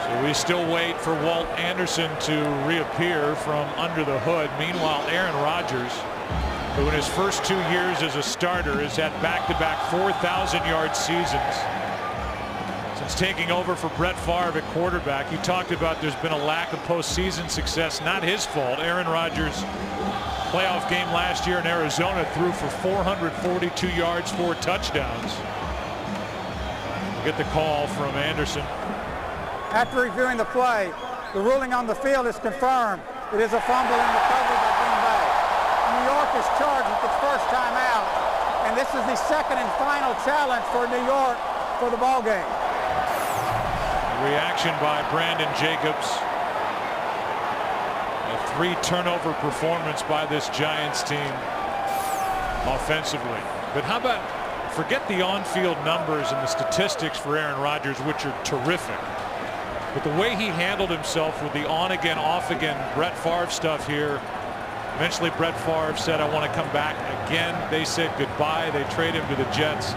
So we still wait for Walt Anderson to reappear from under the hood. Meanwhile, Aaron Rodgers, who in his first 2 years as a starter has had back-to-back 4,000-yard seasons since taking over for Brett Favre at quarterback. You talked about there's been a lack of postseason success. Not his fault. Aaron Rodgers, playoff game last year in Arizona, threw for 442 yards, 4 touchdowns. Get the call from Anderson. After reviewing the play, The ruling on the field is confirmed. It is a fumble and recovery by Green Bay. New York is charged with its first timeout, and this is the second and final challenge for New York for the ball game. Reaction by Brandon Jacobs. A 3-turnover performance by this Giants team offensively. But how about, forget the on-field numbers and the statistics for Aaron Rodgers, which are terrific. But the way he handled himself with the on-again, off-again Brett Favre stuff here. Eventually Brett Favre said, I want to come back again. They said goodbye. They trade him to the Jets.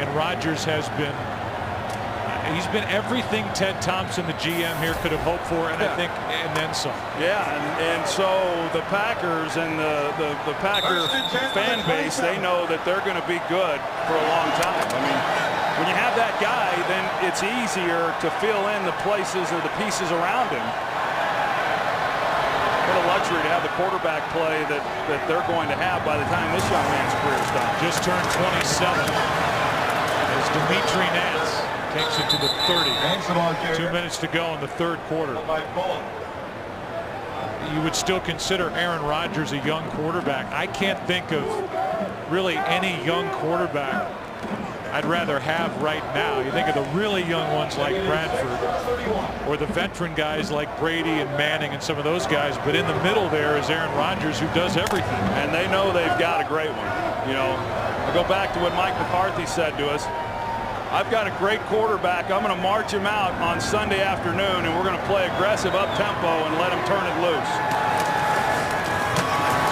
And Rodgers has been, he's been everything Ted Thompson, the GM here, could have hoped for, and I think, and then some. Yeah, and so the Packers and the Packer fan base, they know that they're going to be good for a long time. I mean, when you have that guy, then it's easier to fill in the places or the pieces around him. What a luxury to have the quarterback play that they're going to have by the time this young man's career is done. Just turned 27 as Dimitri Nance takes it to the 30. 2 minutes to go in the third quarter. You would still consider Aaron Rodgers a young quarterback. I can't think of really any young quarterback I'd rather have right now. You think of the really young ones like Bradford, or the veteran guys like Brady and Manning and some of those guys, but in the middle there is Aaron Rodgers, who does everything. And they know they've got a great one. You know, I go back to what Mike McCarthy said to us. I've got a great quarterback. I'm going to march him out on Sunday afternoon, and we're going to play aggressive up-tempo and let him turn it loose.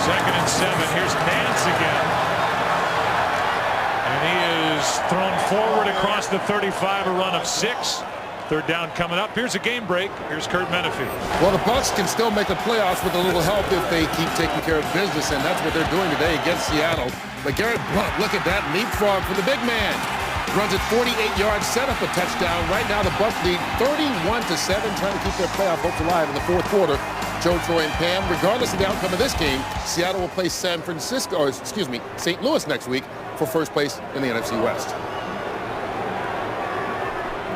2nd and 7. Here's Nance again. And he is thrown forward across the 35, a run of 6. Third down coming up. Here's a game break. Here's Kurt Menefee. Well, the Bucs can still make the playoffs with a little help if they keep taking care of business, and that's what they're doing today against Seattle. But Garrett Blount, look at that leapfrog for the big man. Runs it 48 yards, set up a touchdown. Right now, the Bucs lead 31-7, trying to keep their playoff hopes alive in the fourth quarter. Joe, Troy, and Pam, regardless of the outcome of this game, Seattle will play St. Louis next week for first place in the NFC West.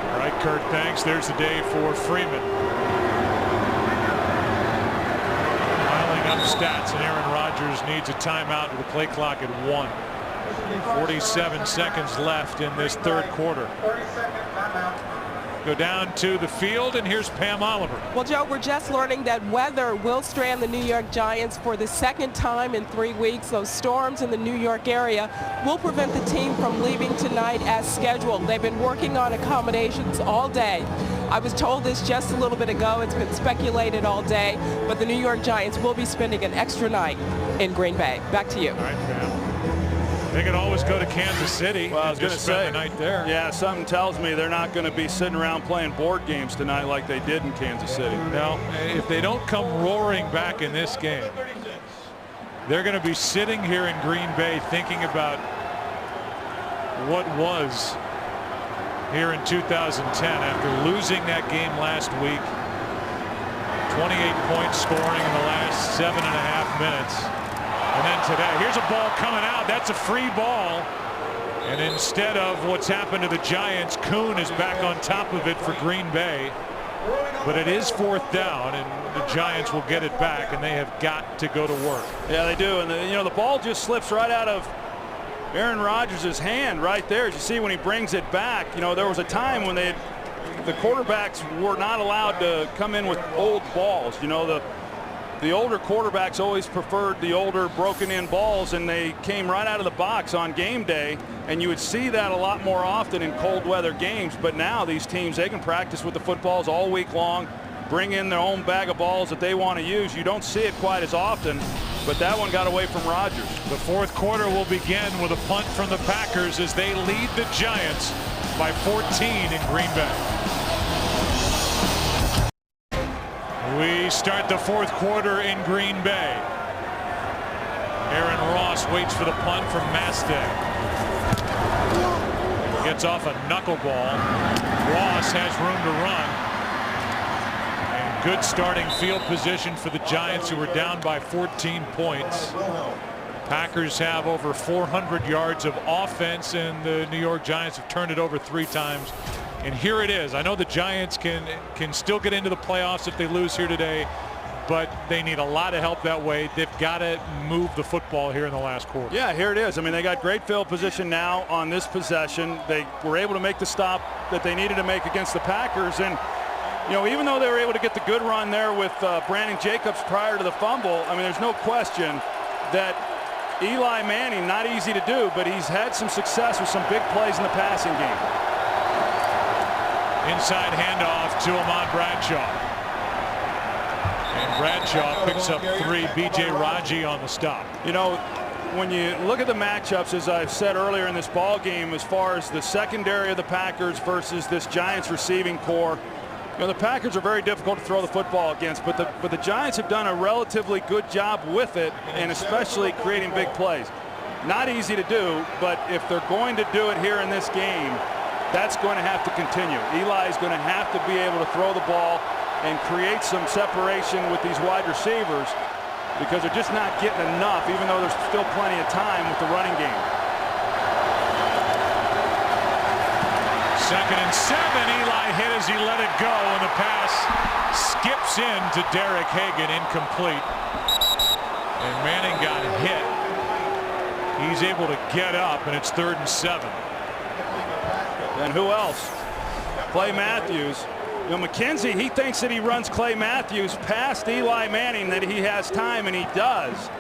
All right, Kurt, thanks. There's the day for Freeman. Piling up stats, and Aaron Rodgers needs a timeout with the play clock at 1. 47 seconds left in this third quarter. Go down to the field, and here's Pam Oliver. Well, Joe, we're just learning that weather will strand the New York Giants for the second time in 3 weeks. Those storms in the New York area will prevent the team from leaving tonight as scheduled. They've been working on accommodations all day. I was told this just a little bit ago. It's been speculated all day, but the New York Giants will be spending an extra night in Green Bay. Back to you. All right, Pam. They could always go to Kansas City. Well, I was going to say, the night there. Yeah, something tells me they're not going to be sitting around playing board games tonight like they did in Kansas City. Now, if they don't come roaring back in this game, they're going to be sitting here in Green Bay thinking about what was here in 2010 after losing that game last week. 28 points scoring in the last 7.5 minutes. And then today, here's a ball coming out. That's a free ball. And instead of what's happened to the Giants, Kuhn is back on top of it for Green Bay. But it is 4th down, and the Giants will get it back, and they have got to go to work. Yeah, they do. And the ball just slips right out of Aaron Rodgers' hand right there. As you see when he brings it back, there was a time when the quarterbacks were not allowed to come in with old balls. The older quarterbacks always preferred the older broken-in balls, and they came right out of the box on game day, and you would see that a lot more often in cold weather games. But now these teams, they can practice with the footballs all week long, bring in their own bag of balls that they want to use. You don't see it quite as often, but that one got away from Rodgers. The fourth quarter will begin with a punt from the Packers as they lead the Giants by 14 in Green Bay. We start the fourth quarter in Green Bay. Aaron Ross waits for the punt from Mastag. Gets off a knuckleball. Ross has room to run. And good starting field position for the Giants, who are down by 14 points. Packers have over 400 yards of offense, and the New York Giants have turned it over 3 times And here it is. I know the Giants can still get into the playoffs if they lose here today, but they need a lot of help that way. They've got to move the football here in the last quarter. Yeah, here it is. I mean, they got great field position now on this possession. They were able to make the stop that they needed to make against the Packers. And, you know, even though they were able to get the good run there with Brandon Jacobs prior to the fumble, I mean, there's no question that Eli Manning, not easy to do, but he's had some success with some big plays in the passing game. Inside handoff to Ahmad Bradshaw. And Bradshaw picks up 3. B.J. Raji on the stop. You know, when you look at the matchups, as I've said earlier in this ball game, as far as the secondary of the Packers versus this Giants receiving core, you know, the Packers are very difficult to throw the football against, but the Giants have done a relatively good job with it, and especially creating big plays. Not easy to do, but if they're going to do it here in this game, that's going to have to continue. Eli is going to have to be able to throw the ball and create some separation with these wide receivers, because they're just not getting enough, even though there's still plenty of time with the running game. 2nd and 7. Eli hit as he let it go, and the pass skips in to Derek Hagan, incomplete. And Manning got hit. He's able to get up, and it's 3rd and 7. And who else? Clay Matthews. You know, McKenzie, he thinks that he runs Clay Matthews past Eli Manning, that he has time, and he does.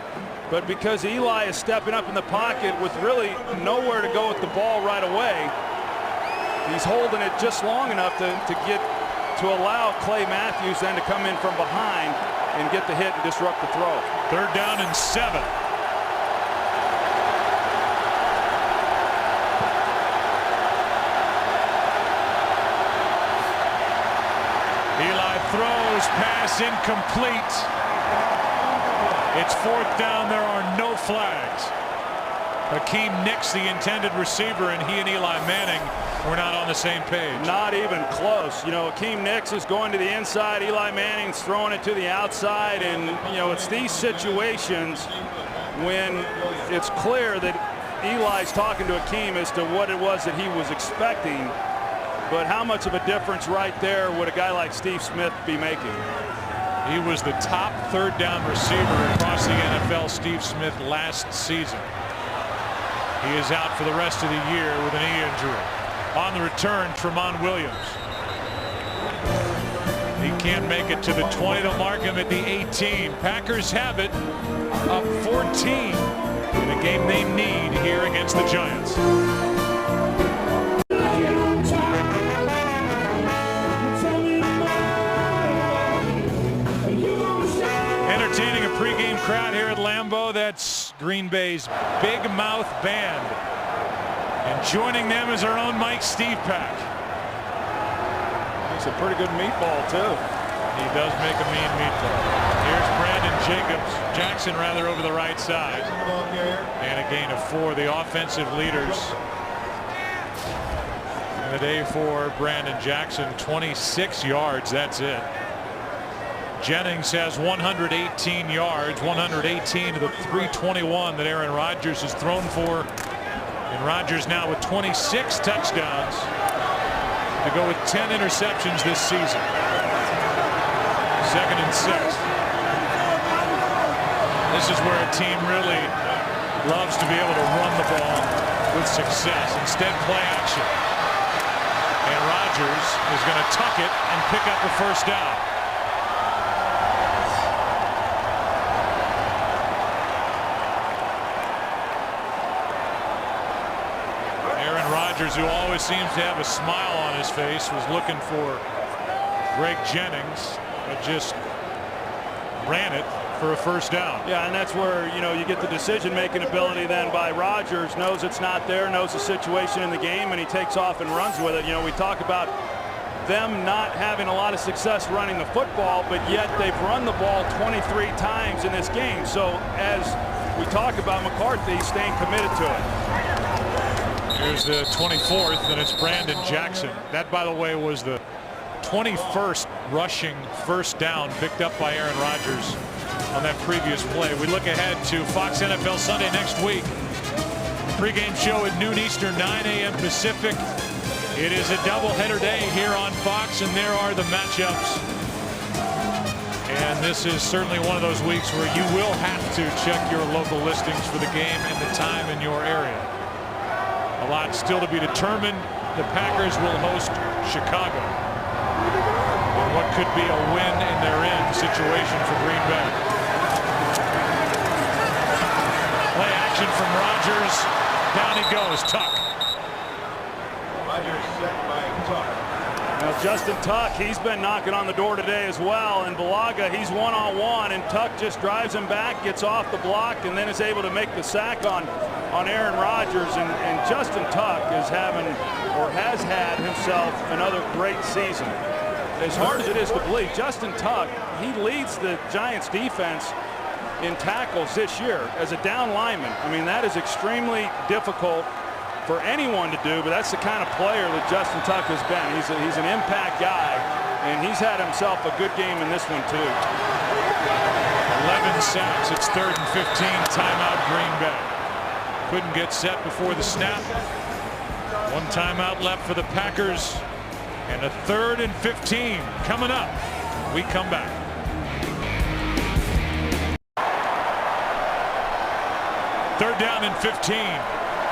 But because Eli is stepping up in the pocket with really nowhere to go with the ball right away, he's holding it just long enough to allow Clay Matthews then to come in from behind and get the hit and disrupt the throw. 3rd down and 7. Eli throws, pass incomplete. It's 4th down. There are no flags. Hakeem Nicks, the intended receiver, and he and Eli Manning were not on the same page. Not even close. You know, Hakeem Nicks is going to the inside. Eli Manning's throwing it to the outside. And, you know, it's these situations when it's clear that Eli's talking to Hakeem as to what it was that he was expecting. But how much of a difference right there would a guy like Steve Smith be making? He was the top 3rd down receiver across the NFL, Steve Smith, last season. He is out for the rest of the year with an knee injury. On the return, Tramon Williams. He can't make it to the 20. They'll mark him at the 18. Packers have it, up 14 in a game they need here against the Giants. Entertaining a pregame crowd here at Lambeau. That's Green Bay's Big Mouth Band. And joining them is our own Mike Stevepak. He's a pretty good meatball, too. He does make a mean meatball. Here's Brandon Jackson over the right side. And a gain of 4. The offensive leaders in the day for Brandon Jackson, 26 yards. That's it. Jennings has 118 yards, 118 to the 321 that Aaron Rodgers has thrown for. And Rodgers now with 26 touchdowns to go with 10 interceptions this season. 2nd and 6. This is where a team really loves to be able to run the ball with success. Instead, play action. And Rodgers is going to tuck it and pick up a 1st down. Rodgers, who always seems to have a smile on his face, was looking for Greg Jennings, but just ran it for a 1st down. Yeah, and that's where, you know, you get the decision-making ability then by Rodgers. Knows it's not there, knows the situation in the game, and he takes off and runs with it. You know, we talk about them not having a lot of success running the football, but yet they've run the ball 23 times in this game. So as we talk about McCarthy staying committed to it. Here's the 24th, and it's Brandon Jackson. That, by the way, was the 21st rushing 1st down picked up by Aaron Rodgers on that previous play. We look ahead to Fox NFL Sunday next week. Pre-game show at noon Eastern, 9 a.m. Pacific. It is a doubleheader day here on Fox, and there are the matchups. And this is certainly one of those weeks where you will have to check your local listings for the game and the time in your area. A lot still to be determined. The Packers will host Chicago in what could be a win in their end situation for Green Bay. Play action from Rodgers. Down he goes. Tuck. Now Justin Tuck, he's been knocking on the door today as well, and Bulaga, he's one-on-one, and Tuck just drives him back, gets off the block, and then is able to make the sack on Aaron Rodgers. And Justin Tuck is having, or has had himself, another great season. As hard as it is to believe, Justin Tuck, he leads the Giants defense in tackles this year as a down lineman. I mean, that is extremely difficult for anyone to do, but that's the kind of player that Justin Tuck has been. He's an impact guy, and he's had himself a good game in this one too. 11 sacks. It's 3rd and 15. Timeout Green Bay. Couldn't get set before the snap. One timeout left for the Packers, and a 3rd and 15 coming up. We come back. Third down and 15.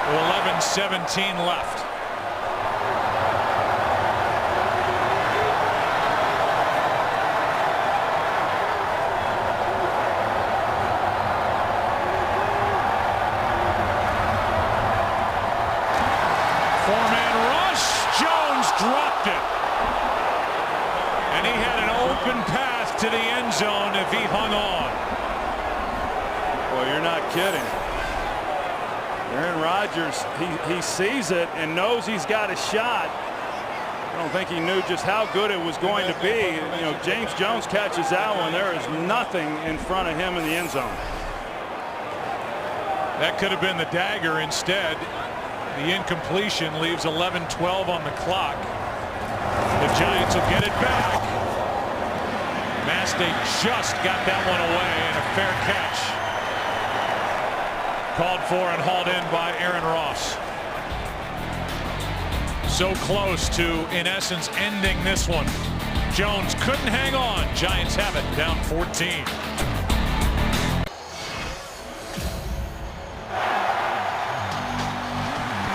With 11:17 left. Four-man rush. Jones dropped it. And he had an open path to the end zone if he hung on. Boy, you're not kidding. Aaron Rodgers, he sees it and knows he's got a shot. I don't think he knew just how good it was going to be. You know, James Jones catches that one. There is nothing in front of him in the end zone. That could have been the dagger. Instead, the incompletion leaves 11:12 on the clock. The Giants will get it back. Mastay just got that one away, and a fair catch. Called for and hauled in by Aaron Ross. So close to, in essence, ending this one. Jones couldn't hang on. Giants have it, down 14.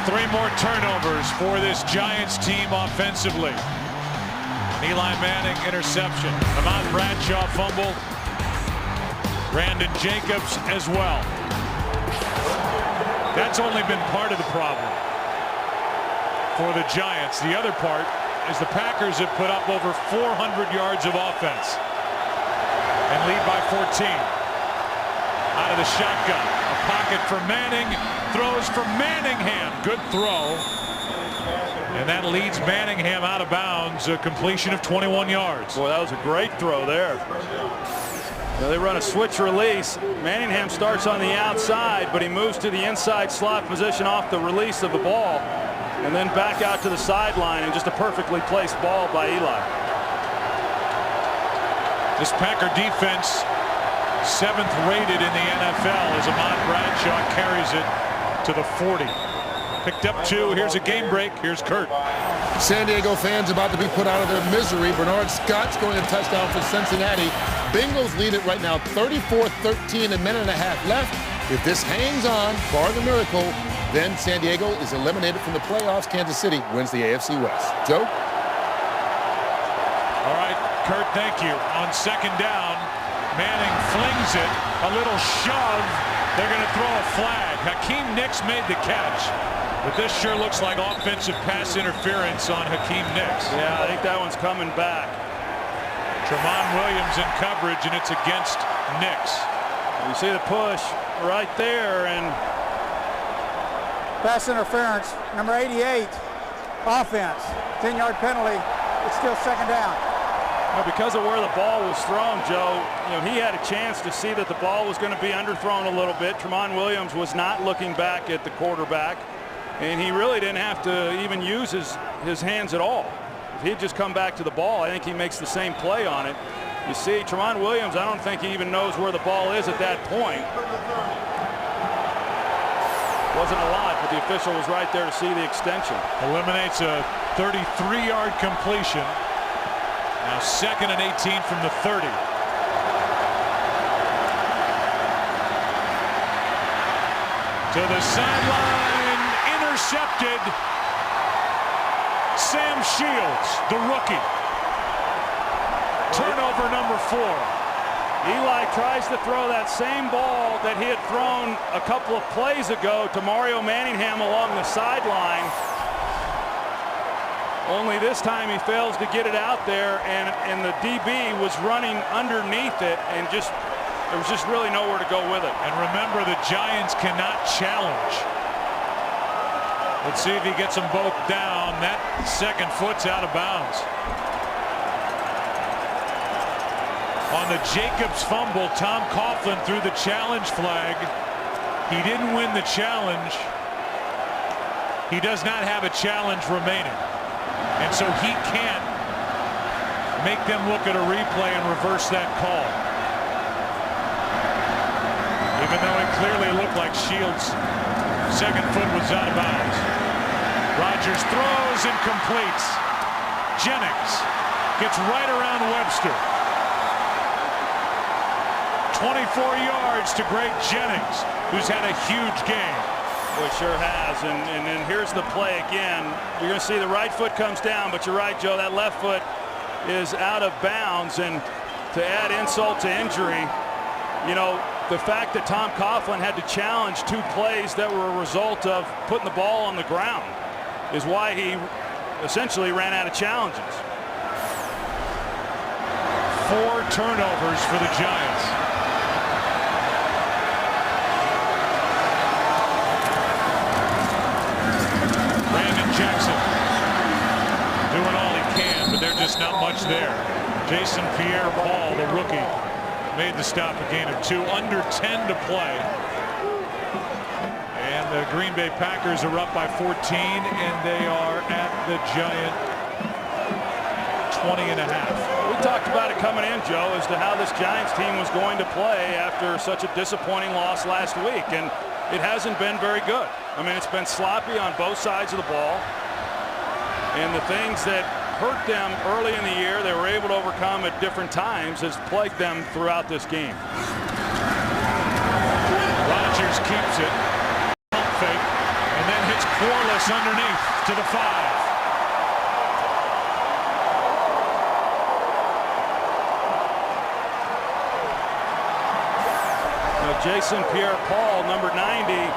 Three more turnovers for this Giants team offensively. An Eli Manning interception. Ahmad Bradshaw fumble. Brandon Jacobs as well. That's only been part of the problem for the Giants. The other part is the Packers have put up over 400 yards of offense and lead by 14. Out of the shotgun, a pocket for Manning, throws for Manningham. Good throw. And that leads Manningham out of bounds, a completion of 21 yards. Boy, that was a great throw there. Now they run a switch release. Manningham starts on the outside, but he moves to the inside slot position off the release of the ball, and then back out to the sideline, and just a perfectly placed ball by Eli. This Packer defense, 7th rated in the NFL, as Ahmad Bradshaw carries it to the 40. Picked up 2. Here's a game break. Here's Kurt. San Diego fans about to be put out of their misery. Bernard Scott's going to touchdown for Cincinnati. Bengals lead it right now, 34-13, a minute and a half left. If this hangs on, bar the miracle, then San Diego is eliminated from the playoffs. Kansas City wins the AFC West. Joe? All right, Kurt, thank you. On second down, Manning flings it, a little shove. They're going to throw a flag. Hakeem Nicks made the catch. But this sure looks like offensive pass interference on Hakeem Nicks. Yeah, I think that one's coming back. Tramon Williams in coverage, and it's against Nicks. You see the push right there, and Pass interference, number 88, offense, 10-yard penalty. It's still second down. Well, because of where the ball was thrown, Joe, you know, he had a chance to see that the ball was going to be underthrown a little bit. Tramon Williams was not looking back at the quarterback, and he really didn't have to even use his hands at all. If he'd just come back to the ball, I think he makes the same play on it. You see, Tramon Williams, I don't think he even knows where the ball is at that point. Wasn't a lot, but the official was right there to see the extension. Eliminates a 33-yard completion. Now 2nd and 18 from the 30. To the sideline, intercepted. Sam Shields, the rookie. Turnover number 4. Eli tries to throw that same ball that he had thrown a couple of plays ago to Mario Manningham along the sideline. Only this time he fails to get it out there, and the DB was running underneath it, and there was just really nowhere to go with it. And remember, the Giants cannot challenge. Let's see if he gets them both down. That second foot's out of bounds. On the Jacobs fumble, Tom Coughlin threw the challenge flag. He didn't win the challenge. He does not have a challenge remaining. And so he can't make them look at a replay and reverse that call. Even though it clearly looked like Shields' second foot was out of bounds. Rodgers throws and completes. Jennings gets right around Webster. 24 yards to Greg Jennings, who's had a huge game. Well, he sure has, and then here's the play again. You're going to see the right foot comes down, but you're right, Joe, that left foot is out of bounds, and to add insult to injury, you know, the fact that Tom Coughlin had to challenge 2 plays that were a result of putting the ball on the ground is why he essentially ran out of challenges. 4 turnovers for the Giants. Brandon Jackson doing all he can, but there's just not much there. Jason Pierre-Paul, the rookie, made the stop, a gain of 2, under 10 to play. And the Green Bay Packers are up by 14, and they are at the Giant 20.5. We talked about it coming in, Joe, as to how this Giants team was going to play after such a disappointing loss last week, and it hasn't been very good. I mean, it's been sloppy on both sides of the ball, and the things that hurt them early in the year they were able to overcome at different times has plagued them throughout this game. Rodgers keeps it, pump fake, and then hits Quarless underneath to the 5. Now Jason Pierre-Paul, number 90,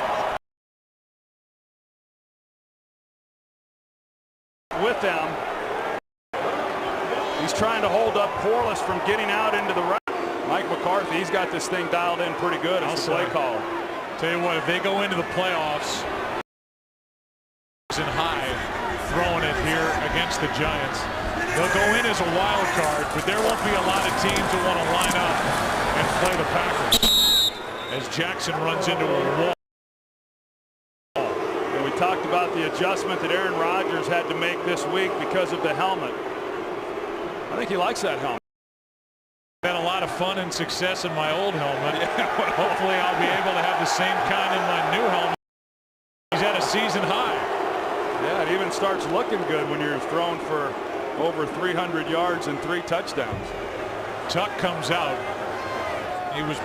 with them. He's trying to hold up Quarless from getting out into the right. Mike McCarthy, he's got this thing dialed in pretty good as the play caller. Tell you what, if they go into the playoffs and high throwing it here against the Giants, they'll go in as a wild card, but there won't be a lot of teams that want to line up and play the Packers as Jackson runs into a wall. And we talked about the adjustment that Aaron Rodgers had to make this week because of the helmet. I think he likes that helmet. Had a lot of fun and success in my old helmet. Hopefully I'll be able to have the same kind in my new helmet. He's at a season high. Yeah, it even starts looking good when you're thrown for over 300 yards and 3 touchdowns. Tuck comes out. He was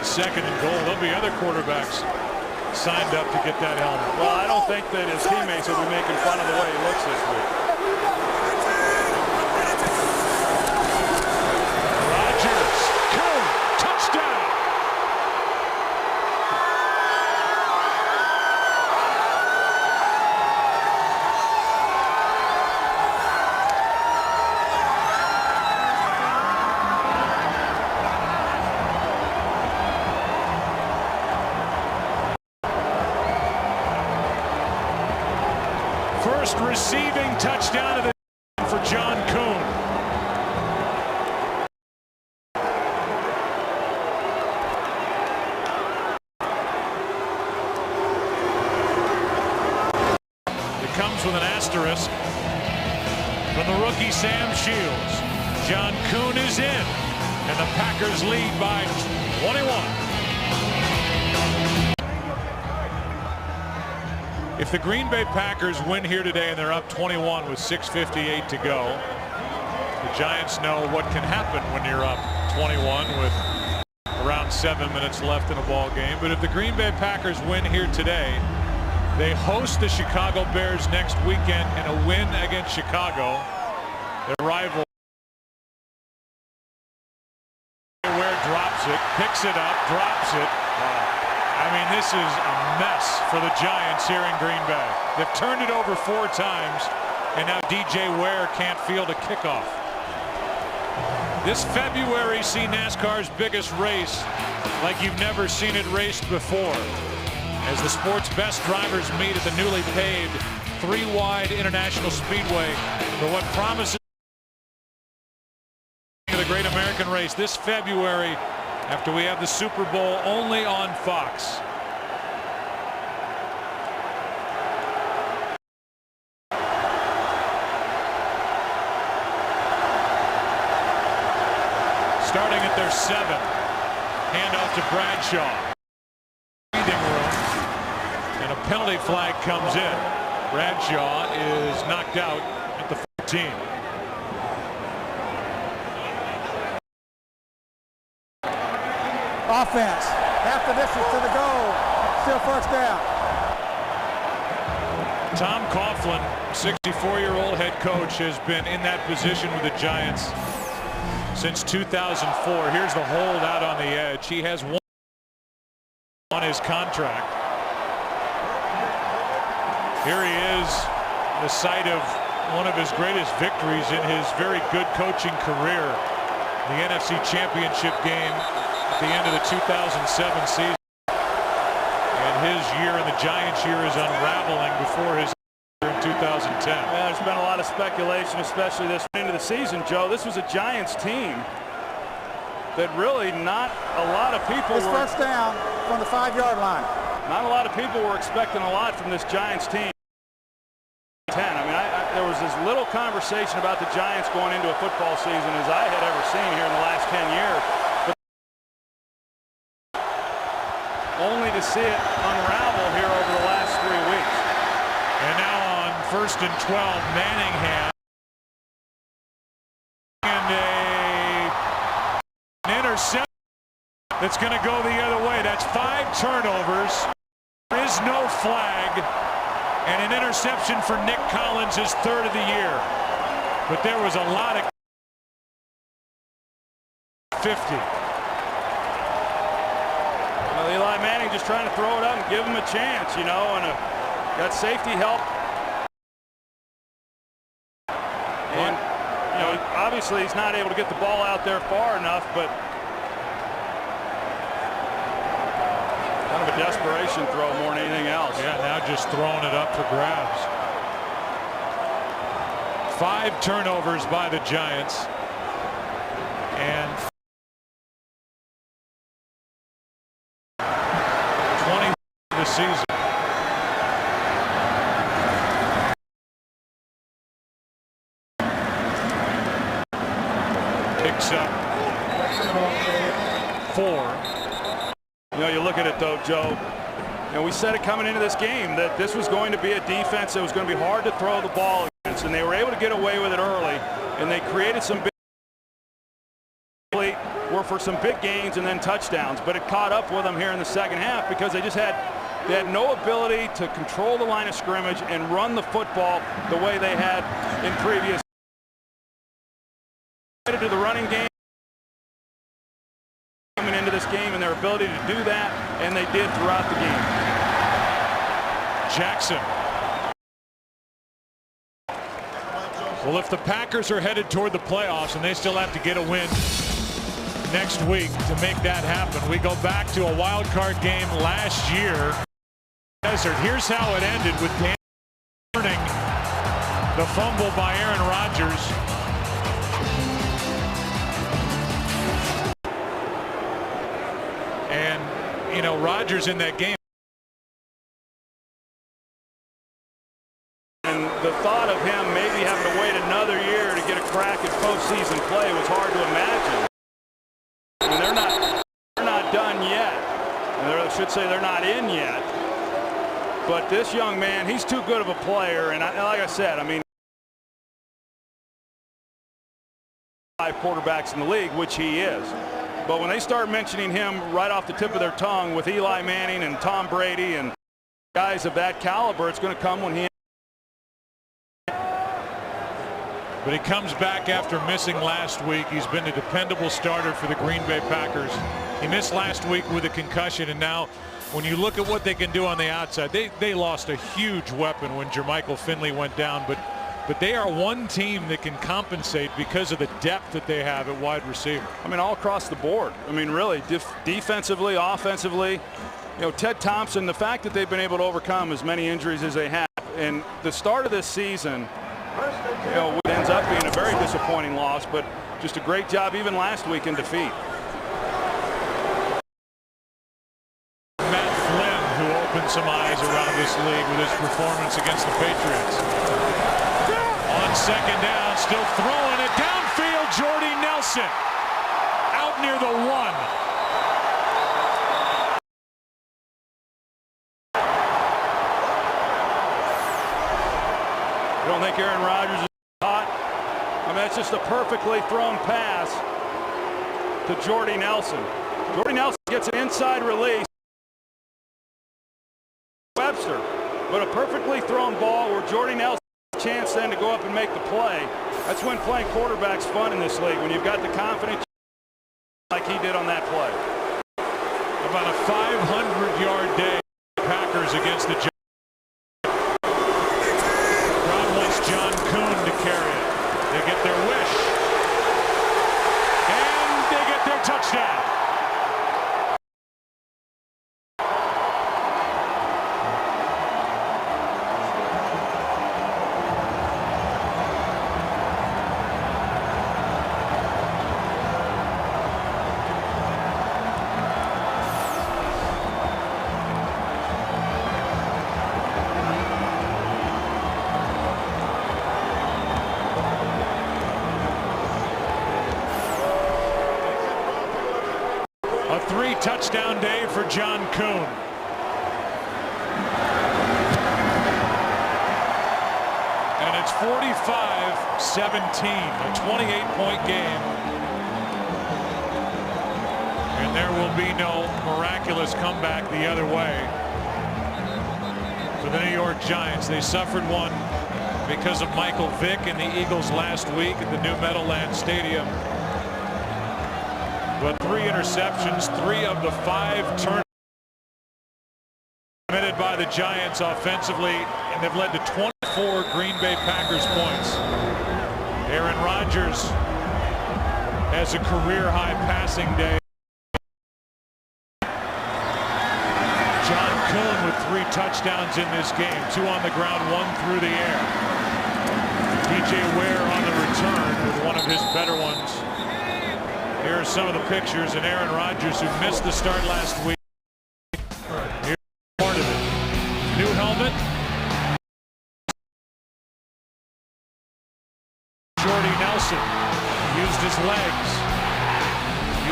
2nd and goal. There'll be other quarterbacks signed up to get that helmet. Well, I don't think that his teammates will be making fun of the way he looks this week. Rodgers, touchdown. First receiving touchdown of the game for John Kuhn. It comes with an asterisk from the rookie Sam Shields. John Kuhn is in, and the Packers lead by 21. If the Green Bay Packers win here today and they're up 21 with 6:58 to go, the Giants know what can happen when you're up 21 with around 7 minutes left in a ball game. But if the Green Bay Packers win here today, they host the Chicago Bears next weekend, and a win against Chicago, their rival, Ware drops it, picks it up, drops it. I mean, this is a mess for the Giants here in Green Bay. They've turned it over 4 times, and now DJ Ware can't field a kickoff. This February, see NASCAR's biggest race like you've never seen it raced before, as the sport's best drivers meet at the newly paved 3-wide International Speedway for what promises the Great American Race this February, after we have the Super Bowl only on Fox. Starting at their 7, handoff to Bradshaw. Breathing room, and a penalty flag comes in. Bradshaw is knocked out at the 14. Offense. Half the distance to the goal. Still first down. Tom Coughlin, 64-year-old head coach, has been in that position with the Giants since 2004. Here's the hold out on the edge. He has one on his contract. Here he is, the site of one of his greatest victories in his very good coaching career, the NFC Championship game at the end of the 2007 season. And his year and the Giants' year is unraveling before his year in 2010. Yeah, there's been a lot of speculation, especially this end of the season, Joe. This was a Giants team that really not a lot of people were. First down from the 5-yard line. Not a lot of people were expecting a lot from this Giants team. I mean, there was as little conversation about the Giants going into a football season as I had ever seen here in the last 10 years. Only to see it unravel here over the last 3 weeks. And now on 1st and 12, Manningham. And an interception that's going to go the other way. That's 5 turnovers. There is no flag. And an interception for Nick Collins, his 3rd of the year. But there was a lot of 50. Well, Eli Manning just trying to throw it up and give him a chance, you know, and got safety help. And, you know, obviously he's not able to get the ball out there far enough, but kind of a desperation throw more than anything else. Yeah, now just throwing it up for grabs. 5 turnovers by the Giants. And 20 this season. Picks up 4. You know, you look at it though, Joe. You know, we said it coming into this game that this was going to be a defense that was going to be hard to throw the ball against, and they were able to get away with it early, and they created some big were for some big gains and then touchdowns, but it caught up with them here in the second half because they had no ability to control the line of scrimmage and run the football the way they had in previous. To the running game coming into this game and their ability to do that, and they did throughout the game. Jackson. Well, if the Packers are headed toward the playoffs and they still have to get a win next week to make that happen, we go back to a wild card game last year. Here's how it ended with Dan turning the fumble by Aaron Rodgers. And, you know, Rodgers in that game. And the thought of him maybe having to wait another year to get a crack at postseason play was hard to imagine. And they're not done yet. I should say they're not in yet. But this young man, he's too good of a player. And like I said, I mean, 5 quarterbacks in the league, which he is. But when they start mentioning him right off the tip of their tongue with Eli Manning and Tom Brady and guys of that caliber, it's going to come when he. But he comes back after missing last week. He's been a dependable starter for the Green Bay Packers. He missed last week with a concussion, and now when you look at what they can do on the outside, they lost a huge weapon when Jermichael Finley went down, but they are one team that can compensate because of the depth that they have at wide receiver. I mean, all across the board. I mean, really, defensively, offensively. You know, Ted Thompson, the fact that they've been able to overcome as many injuries as they have, and the start of this season, you know, it ends up being a very disappointing loss, but just a great job even last week in defeat. Matt Flynn, who opened some eyes around this league with his performance against the Patriots. On second down, still throwing it downfield, Jordy Nelson out near the 1. I don't think Aaron Rodgers is hot. I mean, it's just a perfectly thrown pass to Jordy Nelson. Jordy Nelson gets an inside release. Webster, but a perfectly thrown ball where Jordy Nelson has a chance then to go up and make the play. That's when playing quarterback's fun in this league, when you've got the confidence like he did on that play. About a 500-yard day, Packers against the Giants. John Kuhn to carry it. They get their wish. And they get their touchdown. A 3-touchdown day for John Kuhn. And it's 45-17, a 28-point game. And there will be no miraculous comeback the other way for the New York Giants. They suffered one because of Michael Vick and the Eagles last week at the New Meadowlands Stadium. But 3 interceptions, 3 of the 5 turnovers committed by the Giants offensively, and they've led to 24 Green Bay Packers points. Aaron Rodgers has a career-high passing day. John Kuhn with 3 touchdowns in this game, 2 on the ground, 1 through the air. DJ Ware on the return with one of his better ones. Here are some of the pictures, and Aaron Rodgers, who missed the start last week. Here's part of it. New helmet. Jordy Nelson used his legs,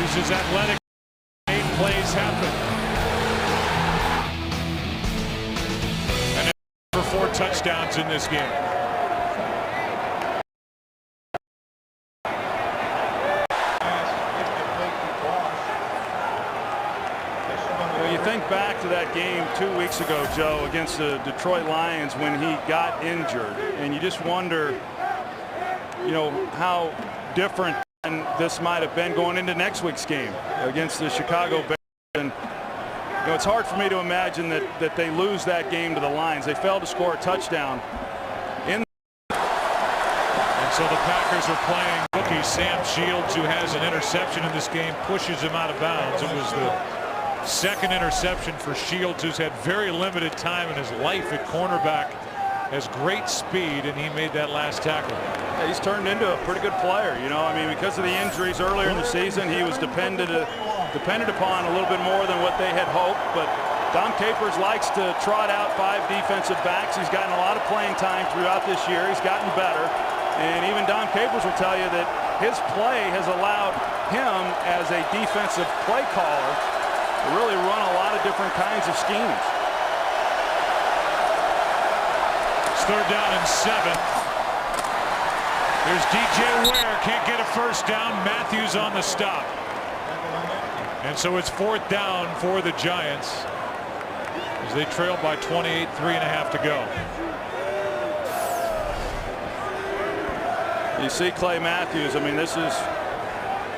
used his athletic, made plays happen. And for 4 touchdowns in this game. Think back to that game 2 weeks ago, Joe, against the Detroit Lions when he got injured, and you just wonder, you know, how different this might have been going into next week's game against the Chicago Bears. And you know, it's hard for me to imagine that they lose that game to the Lions. They failed to score a touchdown. And so the Packers are playing rookie Sam Shields, who has an interception in this game, pushes him out of bounds. It was the 2nd interception for Shields, who's had very limited time in his life at cornerback, has great speed, and he made that last tackle. Yeah, he's turned into a pretty good player. You know, I mean, because of the injuries earlier in the season, he was depended upon a little bit more than what they had hoped. But Dom Capers likes to trot out 5 defensive backs. He's gotten a lot of playing time throughout this year. He's gotten better. And even Dom Capers will tell you that his play has allowed him, as a defensive play caller, really run a lot of different kinds of schemes. It's 3rd down and 7. There's DJ Ware, can't get a first down. Matthews on the stop. And so it's 4th down for the Giants as they trail by 28, 3.5 to go. You see Clay Matthews. I mean, this is,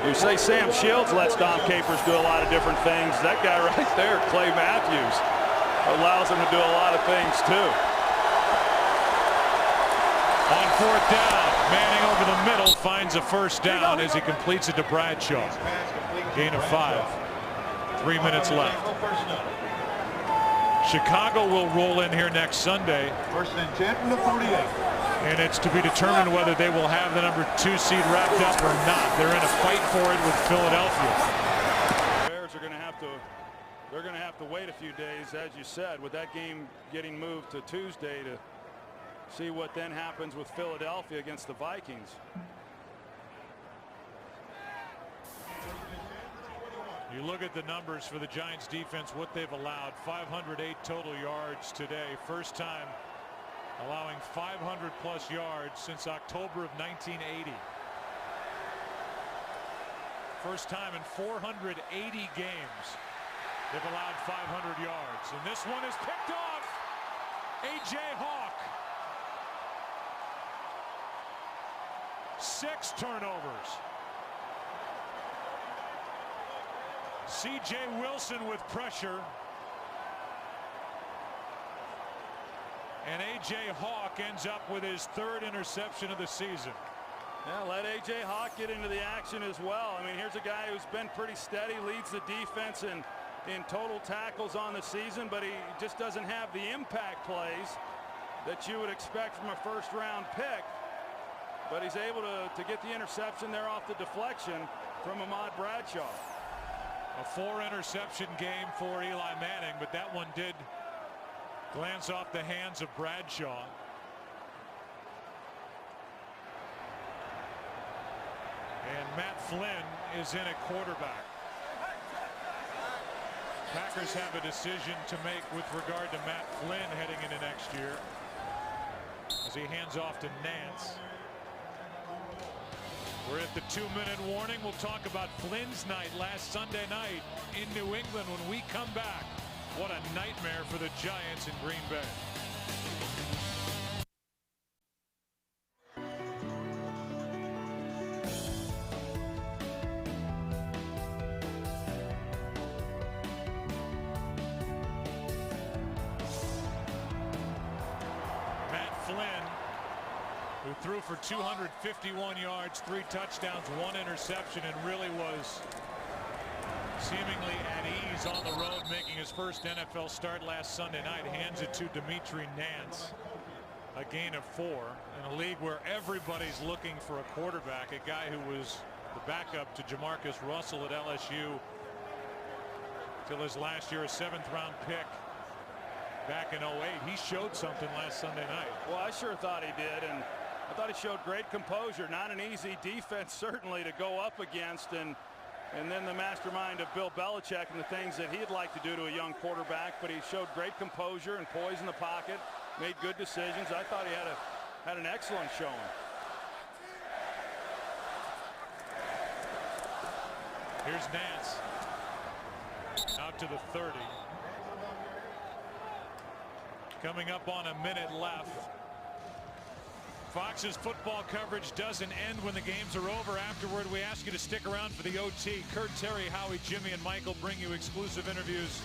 you say Sam Shields lets Dom Capers do a lot of different things. That guy right there, Clay Matthews, allows him to do a lot of things too. On 4th down, Manning over the middle finds a first down as he completes it to Bradshaw. Gain of 5. 3 minutes left. Chicago will roll in here next Sunday. 1st and 10 from the 48. And it's to be determined whether they will have the number 2 seed wrapped up or not. They're in a fight for it with Philadelphia. The Bears are going to have to, they're going to have to wait a few days, as you said, with that game getting moved to Tuesday to see what then happens with Philadelphia against the Vikings. You look at the numbers for the Giants defense, what they've allowed. 508 total yards today. First time allowing 500+ yards since October of 1980. First time in 480 games they've allowed 500 yards. And this one is picked off. A.J. Hawk. 6 turnovers. C.J. Wilson with pressure. And A.J. Hawk ends up with his 3rd interception of the season. Yeah, let A.J. Hawk get into the action as well. I mean, here's a guy who's been pretty steady, leads the defense in total tackles on the season, but he just doesn't have the impact plays that you would expect from a first-round pick. But he's able to get the interception there off the deflection from Ahmad Bradshaw. A 4-interception game for Eli Manning, but that one did glance off the hands of Bradshaw. And Matt Flynn is in at quarterback. Packers have a decision to make with regard to Matt Flynn heading into next year as he hands off to Nance. We're at the 2-minute warning. We'll talk about Flynn's night last Sunday night in New England when we come back. What a nightmare for the Giants in Green Bay. Matt Flynn, who threw for 251 yards, 3 touchdowns, 1 interception, and really was seemingly at ease on the road, making his first NFL start last Sunday night, hands it to Dimitri Nance. A gain of 4 in a league where everybody's looking for a quarterback, a guy who was the backup to Jamarcus Russell at LSU till his last year, a 7th-round pick back in 08. He showed something last Sunday night. Well, I sure thought he did, and I thought he showed great composure. Not an easy defense, certainly, to go up against, and then the mastermind of Bill Belichick and the things that he'd like to do to a young quarterback. But he showed great composure and poise in the pocket, made good decisions. I thought he had an excellent showing. Here's Nance out to the 30. Coming up on a minute left. Fox's football coverage doesn't end when the games are over. Afterward, we ask you to stick around for the OT. Kurt, Terry, Howie, Jimmy, and Michael bring you exclusive interviews,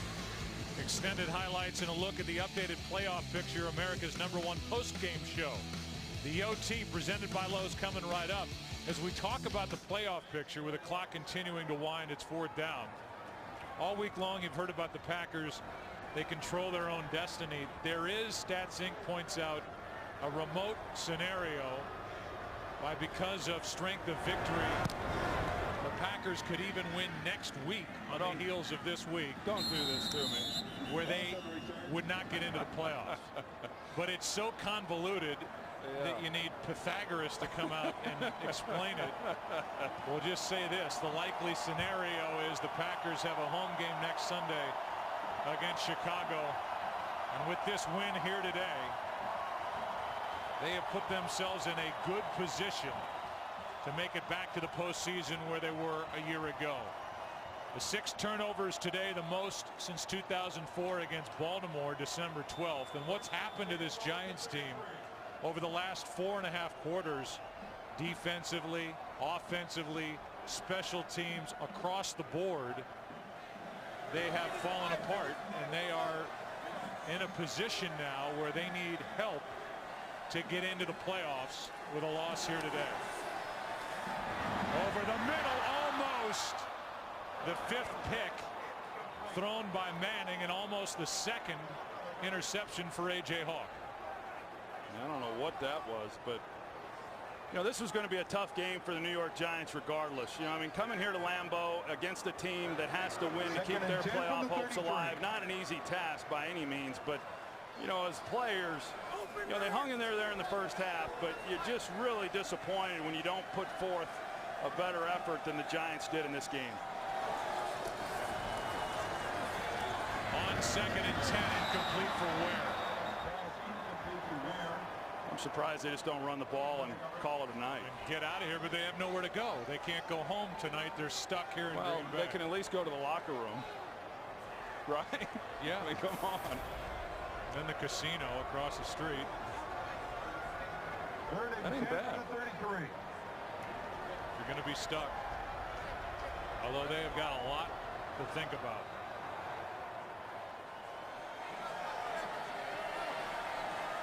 extended highlights, and a look at the updated playoff picture, America's #1 post-game show. The OT, presented by Lowe's, coming right up. As we talk about the playoff picture with the clock continuing to wind, it's 4th down. All week long, you've heard about the Packers. They control their own destiny. There is, StatSync points out, a remote scenario by because of strength of victory. The Packers could even win next week on the heels of this week. Don't do this to me. Where they would not get into the playoffs. But it's so convoluted that you need Pythagoras to come out and explain it. We'll just say this. The likely scenario is the Packers have a home game next Sunday against Chicago. And with this win here today, They have put themselves in a good position to make it back to the postseason where they were a year ago. The 6 turnovers today, the most since 2004 against Baltimore, December 12th. And what's happened to this Giants team over the last 4.5 quarters, defensively, offensively, special teams, across the board, they have fallen apart, and they are in a position now where they need help to get into the playoffs with a loss here today. Over the middle, almost. The 5th pick thrown by Manning, and almost the 2nd interception for A.J. Hawk. I don't know what that was, but you know, this was going to be a tough game for the New York Giants regardless. You know, I mean, coming here to Lambeau against a team that has to win to keep their playoff hopes alive, not an easy task by any means, but you know, as players, you know, they hung in there in the first half, but you're just really disappointed when you don't put forth a better effort than the Giants did in this game. On 2nd and 10, incomplete for Ware. I'm surprised they just don't run the ball and call it a night. And get out of here, but they have nowhere to go. They can't go home tonight. They're stuck here in Green Bay. They can at least go to the locker room, right? Yeah. I mean, come on. Then the casino across the street. That ain't bad. You're going to be stuck. Although they have got a lot to think about.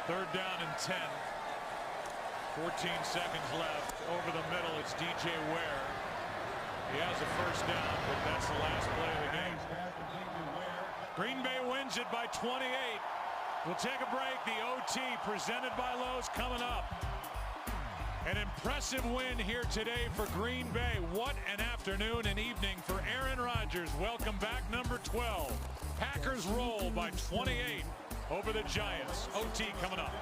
Third down and 10. 14 seconds left. Over the middle, it's DJ Ware. He has a first down, but that's the last play of the game. Green Bay wins it by 28. We'll take a break. The OT presented by Lowe's coming up. An impressive win here today for Green Bay. What an afternoon and evening for Aaron Rodgers. Welcome back, number 12. Packers roll by 28 over the Giants. OT coming up.